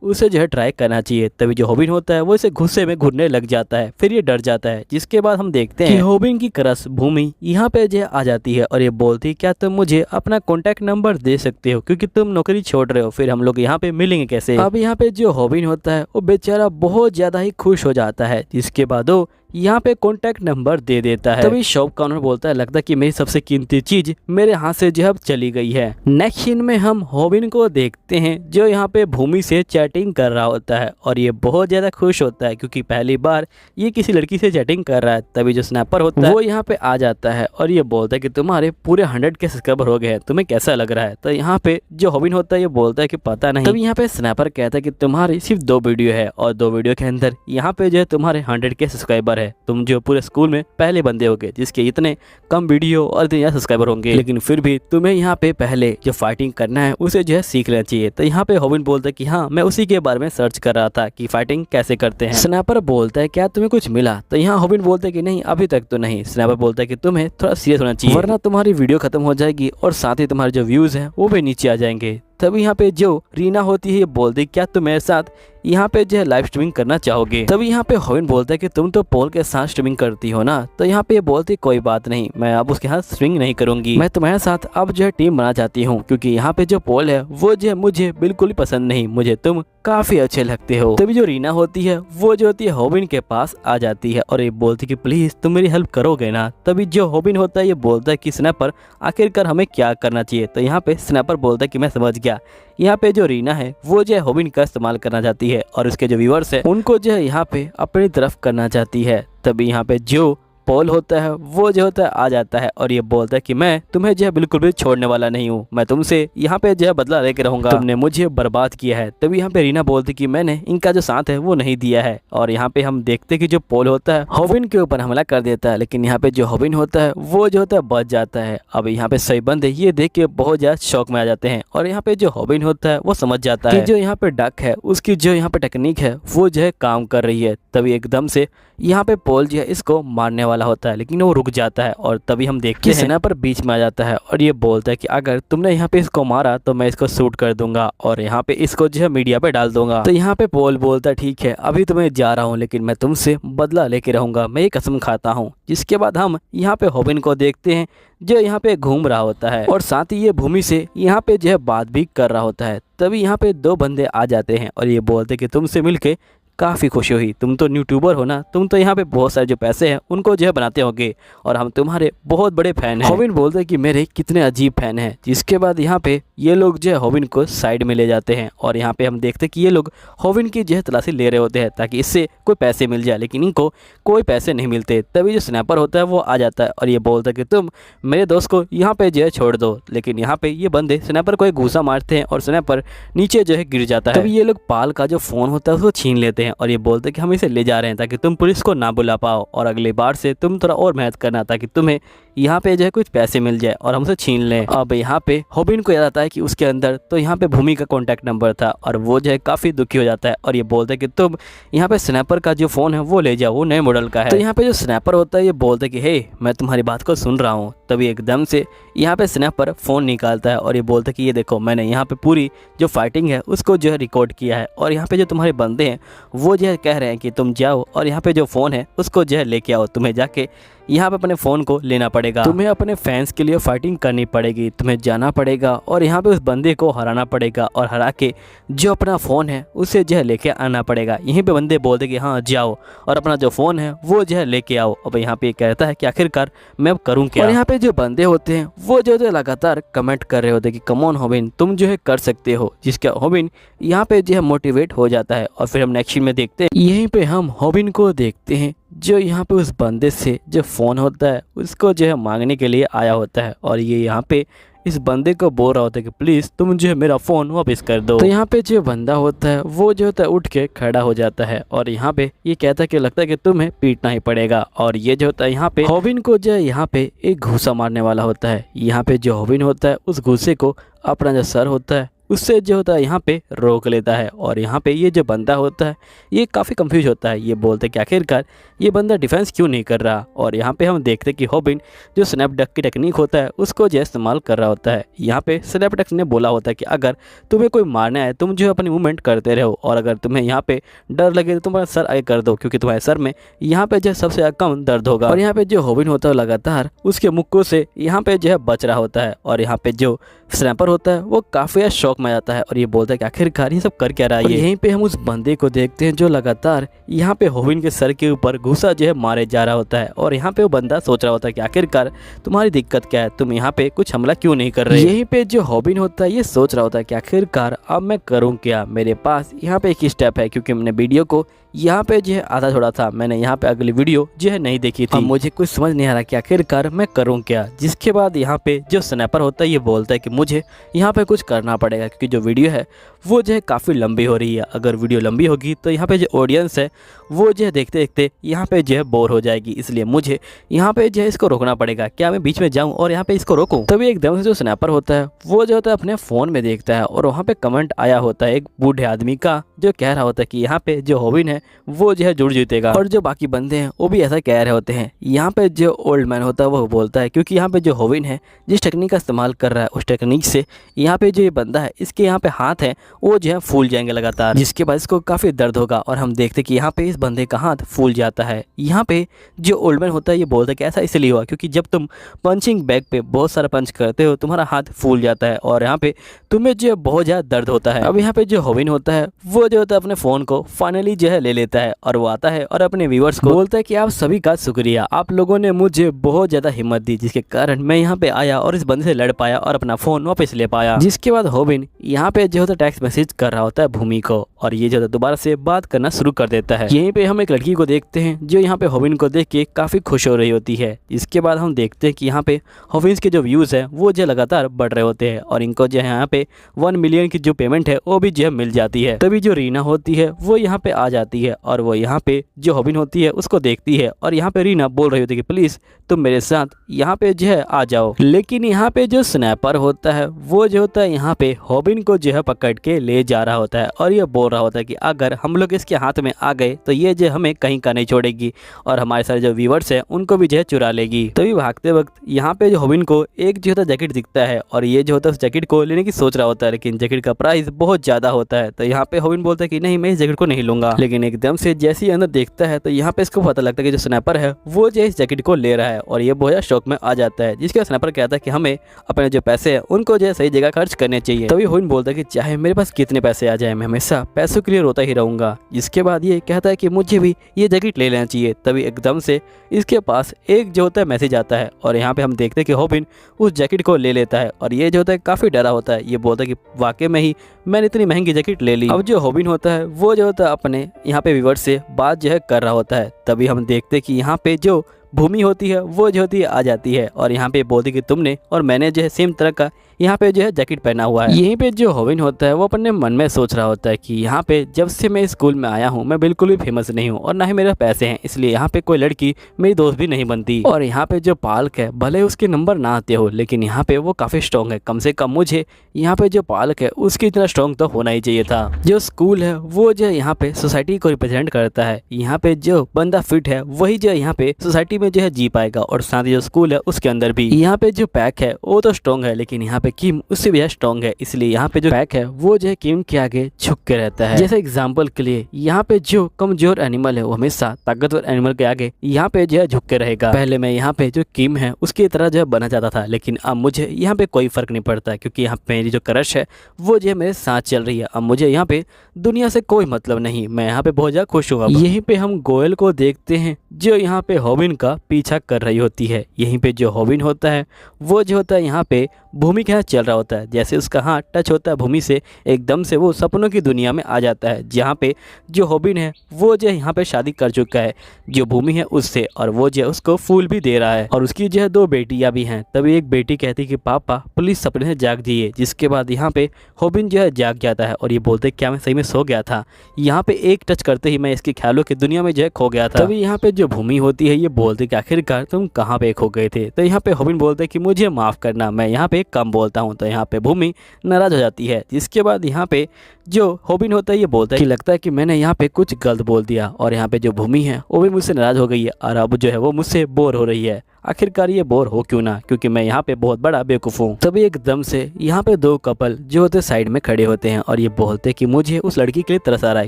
उसे जो है ट्राई करना चाहिए। तभी जो होबिन होता है वो इसे गुस्से में घुरने लग जाता है, फिर ये डर जाता है। जिसके बाद हम देखते हैं कि होबिन की क्रश भूमि यहाँ पे जो आ जाती है और ये बोलती है क्या तुम मुझे अपना कॉन्टैक्ट नंबर दे सकते हो क्योंकि तुम नौकरी छोड़ रहे हो, फिर हम लोग यहाँ पे मिलेंगे कैसे। अब यहाँ पे जो होबिन होता है वो बेचारा बहुत ज्यादा ही खुश हो जाता है, जिसके बाद वो यहाँ पे कॉन्टैक्ट नंबर दे देता है। तभी शॉप का ओनर बोलता है लगता है कि मेरी सबसे कीमती चीज मेरे हाथ से जो अब चली गई है। नेक्स्ट सीन में हम होबिन को देखते हैं जो यहाँ पे भूमि से चैटिंग कर रहा होता है और ये बहुत ज्यादा खुश होता है क्योंकि पहली बार ये किसी लड़की से चैटिंग कर रहा है। तभी जो स्नैपर होता है वो यहाँ पे आ जाता है और ये बोलता है कि तुम्हारे पूरे 100 के सब्सक्राइबर हो गए हैं, तुम्हें कैसा लग रहा है। तो यहाँ पे जो होबिन होता है ये बोलता है कि पता नहीं। तभी यहाँ पे स्नैपर कहता है कि तुम्हारी सिर्फ 2 वीडियो है और 2 वीडियो के अंदर यहाँ पे जो है तुम्हारे 100 के सब्सक्राइबर है, तुम जो पूरे स्कूल में पहले बंदे होगे जिसके इतने कम वीडियो और इतने ज्यादा सब्सक्राइबर होंगे, लेकिन फिर भी तुम्हें यहाँ पे पहले जो फाइटिंग करना है उसे जो है सीख लेना चाहिए। तो यहाँ पे होबिन बोलता है कि हाँ मैं उसी के बारे में सर्च कर रहा था कि फाइटिंग कैसे करते हैं। स्नैपर बोलता है क्या तुम्हें कुछ मिला। तो यहाँ होबिन बोलता है कि नहीं अभी तक तो नहीं। स्नैपर बोलता है कि तुम्हें थोड़ा सीरियस होना चाहिए वरना तुम्हारी वीडियो खत्म हो जाएगी और साथ ही तुम्हारे जो व्यूज हैं वो भी नीचे आ जाएंगे। तभी यहाँ पे जो रीना होती है ये बोलती क्या तुम मेरे साथ यहाँ पे जो है लाइव स्ट्रीमिंग करना चाहोगे। तभी यहाँ पे होबिन बोलता है कि तुम तो पॉल के साथ स्ट्रीमिंग करती हो ना। तो यहाँ पे ये बोलती कोई बात नहीं, मैं अब उसके साथ स्ट्रीमिंग नहीं करूंगी, मैं तुम्हारे साथ अब जो है टीम बना चाहती हूँ क्योंकि यहाँ पे जो पॉल है वो जो है मुझे बिल्कुल पसंद नहीं, मुझे तुम काफी अच्छे लगते हो। तभी जो रीना होती है वो जो होती है होबिन के पास आ जाती है और ये बोलती कि प्लीज तुम मेरी हेल्प करोगे ना। तभी जो होबिन होता है ये बोलता है कि स्नैपर आखिरकार हमें क्या करना चाहिए। तो यहाँ पे स्नैपर बोलता है कि मैं समझ गया, यहाँ पे जो रीना है वो जो है होबिन का इस्तेमाल करना चाहती है और उसके जो व्यूअर्स है उनको जो है यहाँ पे अपनी तरफ करना चाहती है। तभी यहाँ पे जो पॉल होता है वो जो होता है आ जाता है और ये बोलता है कि मैं तुम्हें जो है बिल्कुल भी छोड़ने वाला नहीं हूँ, मैं तुमसे यहाँ पे जो है बदला लेके रहूंगा, तुमने मुझे बर्बाद किया है। तभी यहाँ पे रीना बोलती कि मैंने इनका जो साथ है वो नहीं दिया है और यहाँ पे हम देखते कि जो पॉल होता है होबिन के ऊपर हमला कर देता है, लेकिन यहाँ पे जो होबिन होता है वो जो होता है बच जाता है। अब यहाँ पे सही बंदे ये देख के बहुत ज्यादा शौक में आ जाते हैं और यहाँ पे जो होबिन होता है वो समझ जाता है कि जो यहाँ पे डक है उसकी जो यहाँ पे टेक्निक है वो जो है काम कर रही है। तभी एकदम से यहाँ पे पॉल जो है इसको मारने वाला होता है लेकिन वो रुक जाता है और तभी हम देखते हैं स्नैपर बीच में आ जाता है और ये बोलता है कि अगर तुमने यहाँ पे इसको मारा तो मैं इसको शूट कर दूंगा और यहाँ पे इसको जो है मीडिया पे डाल दूंगा। तो यहाँ पे पॉल बोलता है ठीक है अभी तो मैं जा रहा हूँ लेकिन मैं तुमसे बदला लेके रहूंगा, मैं ये कसम खाता हूँ। जिसके बाद हम यहाँ पे होबिन को देखते हैं जो यहाँ पे घूम रहा होता है और साथ ही ये भूमि से यहाँ पे जो है बात भी कर रहा होता है। तभी यहाँ पे 2 बंदे आ जाते हैं और ये बोलते कि तुमसे मिलके काफ़ी खुशी हुई, तुम तो यूट्यूबर हो ना, तुम तो यहाँ पे बहुत सारे जो पैसे हैं उनको जो है बनाते होंगे और हम तुम्हारे बहुत बड़े फैन हैं। होबिन बोलते हैं कि मेरे कितने अजीब फैन हैं। जिसके बाद यहाँ पे ये लोग जो है होबिन को साइड में ले जाते हैं और यहाँ पे हम देखते हैं कि ये लोग होबिन की जो है तलाशी ले रहे होते हैं ताकि इससे कोई पैसे मिल जाए, लेकिन इनको कोई पैसे नहीं मिलते। तभी जो स्नैपर होता है वो आ जाता है और ये बोलता है कि तुम मेरे दोस्त को यहाँ पे जो है छोड़ दो, लेकिन यहाँ पे ये बंदे स्नैपर को एक घूसा मारते हैं और स्नैपर नीचे जो है गिर जाता है। तभी ये लोग पाल का जो फ़ोन होता है उसको छीन लेते हैं और ये बोलते हैं कि हम इसे ले जा रहे हैं ताकि तुम पुलिस को ना बुला पाओ और अगली बार से तुम थोड़ा और मेहनत करना ताकि तुम्हें यहाँ पे जो है कुछ पैसे मिल जाए और हमसे छीन लें। अब यहाँ पे होबिन को याद आता है कि उसके अंदर तो यहाँ पे भूमि का कॉन्टैक्ट नंबर था और वो जो है काफ़ी दुखी हो जाता है और ये बोलता है कि तुम यहाँ पे स्नैपर का जो फ़ोन है वो ले जाओ, वो नए मॉडल का है। तो यहाँ पे जो स्नैपर होता है ये बोलता है कि हे मैं तुम्हारी बात को सुन रहा हूँ। तभी एकदम से यहाँ पे स्नैपर फ़ोन निकालता है और ये बोलता है कि ये देखो मैंने यहाँ पे पूरी जो फाइटिंग है उसको जो है रिकॉर्ड किया है और यहाँ पे जो तुम्हारे बंदे हैं वो जो है कह रहे हैं कि तुम जाओ और यहाँ पे जो फ़ोन है उसको जो है लेके आओ, तुम्हें जाके यहाँ पे अपने फ़ोन को लेना पड़ेगा, तुम्हें अपने फैंस के लिए फाइटिंग करनी पड़ेगी, तुम्हें जाना पड़ेगा और यहाँ पे उस बंदे को हराना पड़ेगा और हरा के जो अपना फ़ोन है उसे जो है लेके आना पड़ेगा। यहीं पे बंदे बोलते कि हाँ जाओ और अपना जो फ़ोन है वो जो है लेके आओ। अब यहाँ पे कहता है कि आखिरकार मैं अब करूँ क्या। और यहाँ पे जो बंदे होते हैं वो जो है लगातार कमेंट कर रहे होते हैं कि कम ऑन होबिन तुम जो है कर सकते हो, जिसका होबिन यहाँ पे जो है मोटिवेट हो जाता है। और फिर हम नेक्स्ट सीन में देखते हैं, यहीं पे हम होबिन को देखते हैं जो यहाँ पे उस बंदे से जो फ़ोन होता है उसको जो है मांगने के लिए आया होता है और ये यहाँ पे इस बंदे को बोल रहा होता है कि प्लीज तुम जो है मेरा फोन वापस कर दो। तो यहाँ पे जो बंदा होता है वो जो होता है उठ के खड़ा हो जाता है और यहाँ पे ये कहता है कि लगता है कि तुम्हें पीटना ही पड़ेगा। और ये जो होता है यहाँ पे हॉबिन को जो है यहाँ पे एक घूसा मारने वाला होता है। यहाँ पे जो हॉबिन होता है उस घूसे को अपना जो सर होता है उससे जो होता है यहाँ पे रोक लेता है। और यहाँ पे ये जो बंदा होता है ये काफ़ी कंफ्यूज होता है। ये बोलते हैं कि आखिरकार ये बंदा डिफेंस क्यों नहीं कर रहा। और यहाँ पे हम देखते हैं कि हॉबिन जो स्नैपडक की टेक्निक होता है उसको जो इस्तेमाल कर रहा होता है। यहाँ पे स्नैपडक ने बोला होता है कि अगर तुम्हें कोई मारना है तुम जो अपनी मूवमेंट करते रहो और अगर तुम्हें यहाँ पे डर लगे तो तुम्हारा सर आगे कर दो, क्योंकि तुम्हारे सर में यहाँ पे जो सबसे कम दर्द होगा। और यहाँ पे जो हॉबिन होता है लगातार उसके मुक्कों से यहाँ पे जो है बच रहा होता है। और यहाँ पे जो स्नैपर होता है वो काफ़ी शौक में जाता है और ये बोलता है कि आखिरकार ये सब कर क्या रहा है। यहीं पे हम उस बंदे को देखते हैं जो लगातार यहाँ पे हॉबिन के सर के ऊपर घुसा जो है मारे जा रहा होता है। और यहाँ पे वो बंदा सोच रहा होता है कि आखिरकार तुम्हारी दिक्कत क्या है, तुम यहाँ पे कुछ हमला क्यों नहीं कर रहे। यहीं पे जो हॉबिन होता है ये सोच रहा होता है कि आखिरकार अब मैं करूँ क्या, मेरे पास यहाँ पे एक ही स्टेप है, क्योंकि मैंने वीडियो को यहाँ पे जो है आधा छोड़ा था, मैंने यहाँ पे अगली वीडियो जो है नहीं देखी थी। मुझे कुछ समझ नहीं आ रहा कि आखिरकार मैं करूँ क्या। जिसके बाद यहाँ पे जो स्नैपर होता है ये बोलता है कि मुझे यहाँ पे कुछ करना पड़ेगा, क्योंकि जो वीडियो है वो जो है काफ़ी लंबी हो रही है। अगर वीडियो लंबी होगी तो यहाँ पे जो ऑडियंस है वो जो है देखते देखते यहाँ पे जो है बोर हो जाएगी, इसलिए मुझे यहाँ पे जो है इसको रोकना पड़ेगा। क्या मैं बीच में जाऊँ और यहाँ पे इसको रोकूँ? तभी एकदम से जो स्नैपर होता है वो जो होता है अपने फ़ोन में देखता है और वहाँ पे कमेंट आया होता है एक बूढ़े आदमी का, जो कह रहा होता है कि यहाँ पे जो हॉबिन है वो जो है जुड़ जीतेगा। और जो बाकी बंदे हैं वो भी ऐसा कह रहे होते हैं। यहाँ पे जो ओल्ड मैन होता है वो बोलता है क्योंकि यहाँ पे जो हॉबिन है जिस टेक्निक का इस्तेमाल कर रहा है उस टेक्निक से यहाँ पे जो ये बंदा है इसके यहाँ पे हाथ है वो जो है फूल जाएंगे लगातार, जिसके बाद इसको काफ़ी दर्द होगा। और हम देखते कि यहाँ पे इस बंदे का हाथ फूल जाता है। यहाँ पे जो ओल्ड मैन होता है ये बोलता है कि ऐसा इसलिए हुआ क्योंकि जब तुम पंचिंग बैग पे बहुत सारा पंच करते हो तुम्हारा हाथ फूल जाता है और यहाँ पे तुम्हें जो बहुत ज़्यादा दर्द होता है। अब यहाँ पे जो हॉबिन होता है वो जो होता है अपने फ़ोन को फाइनली जो है ले लेता है और वो आता है और अपने व्यूअर्स को बोलता है कि आप सभी का शुक्रिया, आप लोगों ने मुझे बहुत ज़्यादा हिम्मत दी जिसके कारण मैं यहाँ पे आया और इस बंदे से लड़ पाया और अपना फ़ोन वापस ले पाया। जिसके बाद हॉबिन यहाँ पे जो होता है टेक्स्ट मैसेज कर रहा होता है भूमि को और ये जो दोबारा से बात करना शुरू कर देता है। यहीं पे हम एक लड़की को देखते हैं जो यहाँ पे हॉबिन को देख के काफ़ी खुश हो रही होती है। इसके बाद हम देखते हैं कि यहाँ पे हॉबिन्स के जो व्यूज़ है वो जो लगातार बढ़ रहे होते हैं और इनको जो है यहाँ पे 1 मिलियन की जो पेमेंट है वो भी जो है मिल जाती है। तभी जो रीना होती है वो यहाँ पे आ जाती है और वो यहाँ पे जो हॉबिन होती है उसको देखती है और यहाँ पे रीना बोल रही होती है कि प्लीज़ तुम मेरे साथ यहाँ पे जो है आ जाओ। लेकिन यहाँ पे जो स्नैपर होता है वो जो होता है यहाँ पे हॉबिन को जो है पकड़ के ले जा रहा होता है और ये बोल रहा होता है कि अगर हम लोग इसके हाथ में आ गए तो ये जो हमें कहीं का नहीं छोड़ेगी और हमारे सारे जो व्यूअर्स हैं उनको भी जो है चुरा लेगी। तभी भागते वक्त यहाँ पे जो हॉबिन को एक जो होता है जैकेट दिखता है और ये जो होता है उस जैकेट को लेने की सोच रहा होता है, लेकिन जैकेट का प्राइस बहुत ज़्यादा होता है। तो यहाँ पे हॉबिन बोलता है कि नहीं मैं इस जैकेट को नहीं लूंगा। लेकिन एकदम से जैसे ही अंदर देखता है तो यहाँ पे इसको पता लगता है कि जो स्नैपर है वो जो इस जैकेट को ले रहा है और ये बहुत ज़्यादा शौक में आ जाता है। जिसके स्नैपर कहता है कि हमें अपने जो पैसे हैं उनको जो है सही जगह खर्च करने चाहिए। तभी हॉबिन बोलता है कि चाहे मेरे पास कितने पैसे आ जाए मैं हमेशा पैसों के लिए रोता ही रहूंगा। जिसके बाद ये कहता है कि मुझे भी ये जैकेट ले लेना चाहिए। तभी एकदम से इसके पास एक जो होता है मैसेज आता है और यहाँ पे हम देखते हैं कि हॉबिन उस जैकेट को ले लेता है और ये जो होता है काफ़ी डरा होता है। ये बोलता है कि वाकई में ही मैंने इतनी महंगी जैकेट ले ली। अब जो हॉबिन होता है वो जो होता है अपने यहाँ पे व्यूअर्स से बात जो है कर रहा होता है। तभी हम देखते हैं कि यहाँ पे जो भूमि होती है वो जो होती है आ जाती है और यहाँ पे बोलती कि तुमने और मैंने जो है सेम तरह का यहाँ पे जो है जैकेट पहना हुआ है। यहीं पे जो हॉबिन होता है वो अपने मन में सोच रहा होता है कि यहाँ पे जब से मैं स्कूल में आया हूँ मैं बिल्कुल भी फेमस नहीं हूँ और ना ही मेरे पैसे हैं, इसलिए यहाँ पे कोई लड़की मेरी दोस्त भी नहीं बनती। और यहाँ पे जो पालक है भले उसके नंबर ना आते हो लेकिन यहाँ पे वो काफ़ी स्ट्रॉन्ग है। कम से कम मुझे यहाँ पे जो पालक है उसकी इतना स्ट्रॉन्ग तो होना ही चाहिए था। जो स्कूल है वो जो यहाँ पे सोसाइटी को रिप्रेजेंट करता है। यहाँ पे जो बंदा फिट है वही जो यहाँ पे सोसाइटी में जो है जी पाएगा और साथ ही जो स्कूल है उसके अंदर भी। यहाँ पे जो पैक है वो तो स्ट्रॉन्ग है लेकिन यहाँ पे किम उससे भी स्ट्रॉन्ग है, इसलिए यहाँ पे जो पैक है वो जो है किम के आगे झुक के रहता है। जैसे एग्जाम्पल के लिए यहाँ पे जो कमजोर एनिमल है वो हमेशा ताकतवर एनिमल के आगे यहाँ पे जो है झुक के रहेगा। पहले मैं यहाँ पे जो किम है उसकी तरह जो है बना चाहता था लेकिन अब मुझे यहाँ पे कोई फर्क नहीं पड़ता क्योंकि यहाँ पे मेरी जो क्रश है वो जो है मेरे साथ चल रही है। अब मुझे यहाँ पे दुनिया से कोई मतलब नहीं, मैं यहाँ पे बहुत ज्यादा खुश हूँ। यहीं पे हम गोयल को देखते हैं जो यहाँ पे हॉबिन का का पीछा कर रही होती है। यहीं पे जो होबिन होता है वो जो होता है यहाँ पे भूमि के यहाँ चल रहा होता है। जैसे उसका हाथ टच होता है भूमि से, एकदम से वो सपनों की दुनिया में आ जाता है, जहाँ पे जो होबिन है वो जो है यहाँ पे शादी कर चुका है जो भूमि है उससे, और वो जो है उसको फूल भी दे रहा है। और उसकी जो है 2 बेटियां भी हैं। तभी एक बेटी कहती है कि पापा प्लीज सपने से जाग जाइए। जिसके बाद यहाँ पे होबिन जो है जाग जाता है और ये बोलते क्या मैं सही में सो गया था। यहाँ पे एक टच करते ही मैं इसके ख्यालों की दुनिया में जो है खो गया था। तभी यहाँ पे जो भूमि होती है ये बोलते कि आखिरकार तुम कहाँ पे खो गए थे। तो यहाँ पे होबिन बोलते कि मुझे माफ करना, मैं यहाँ पे कम बोलता हूँ। तो यहाँ पे भूमि नाराज हो जाती है। जिसके बाद यहाँ पे जो होबिन होता है ये बोलता है कि लगता है कि मैंने यहाँ पे कुछ गलत बोल दिया, और यहाँ पे जो भूमि है वो भी मुझसे नाराज हो गई है और अब जो है वो मुझसे बोर हो रही है। आखिरकार ये बोर हो क्यों ना, क्योंकि मैं यहाँ पे बहुत बड़ा बेवकूफ़ हूँ। तभी एकदम से यहाँ पे 2 कपल जो होते साइड में खड़े होते हैं और ये बोलते कि मुझे उस लड़की के लिए तरस आ रहा है,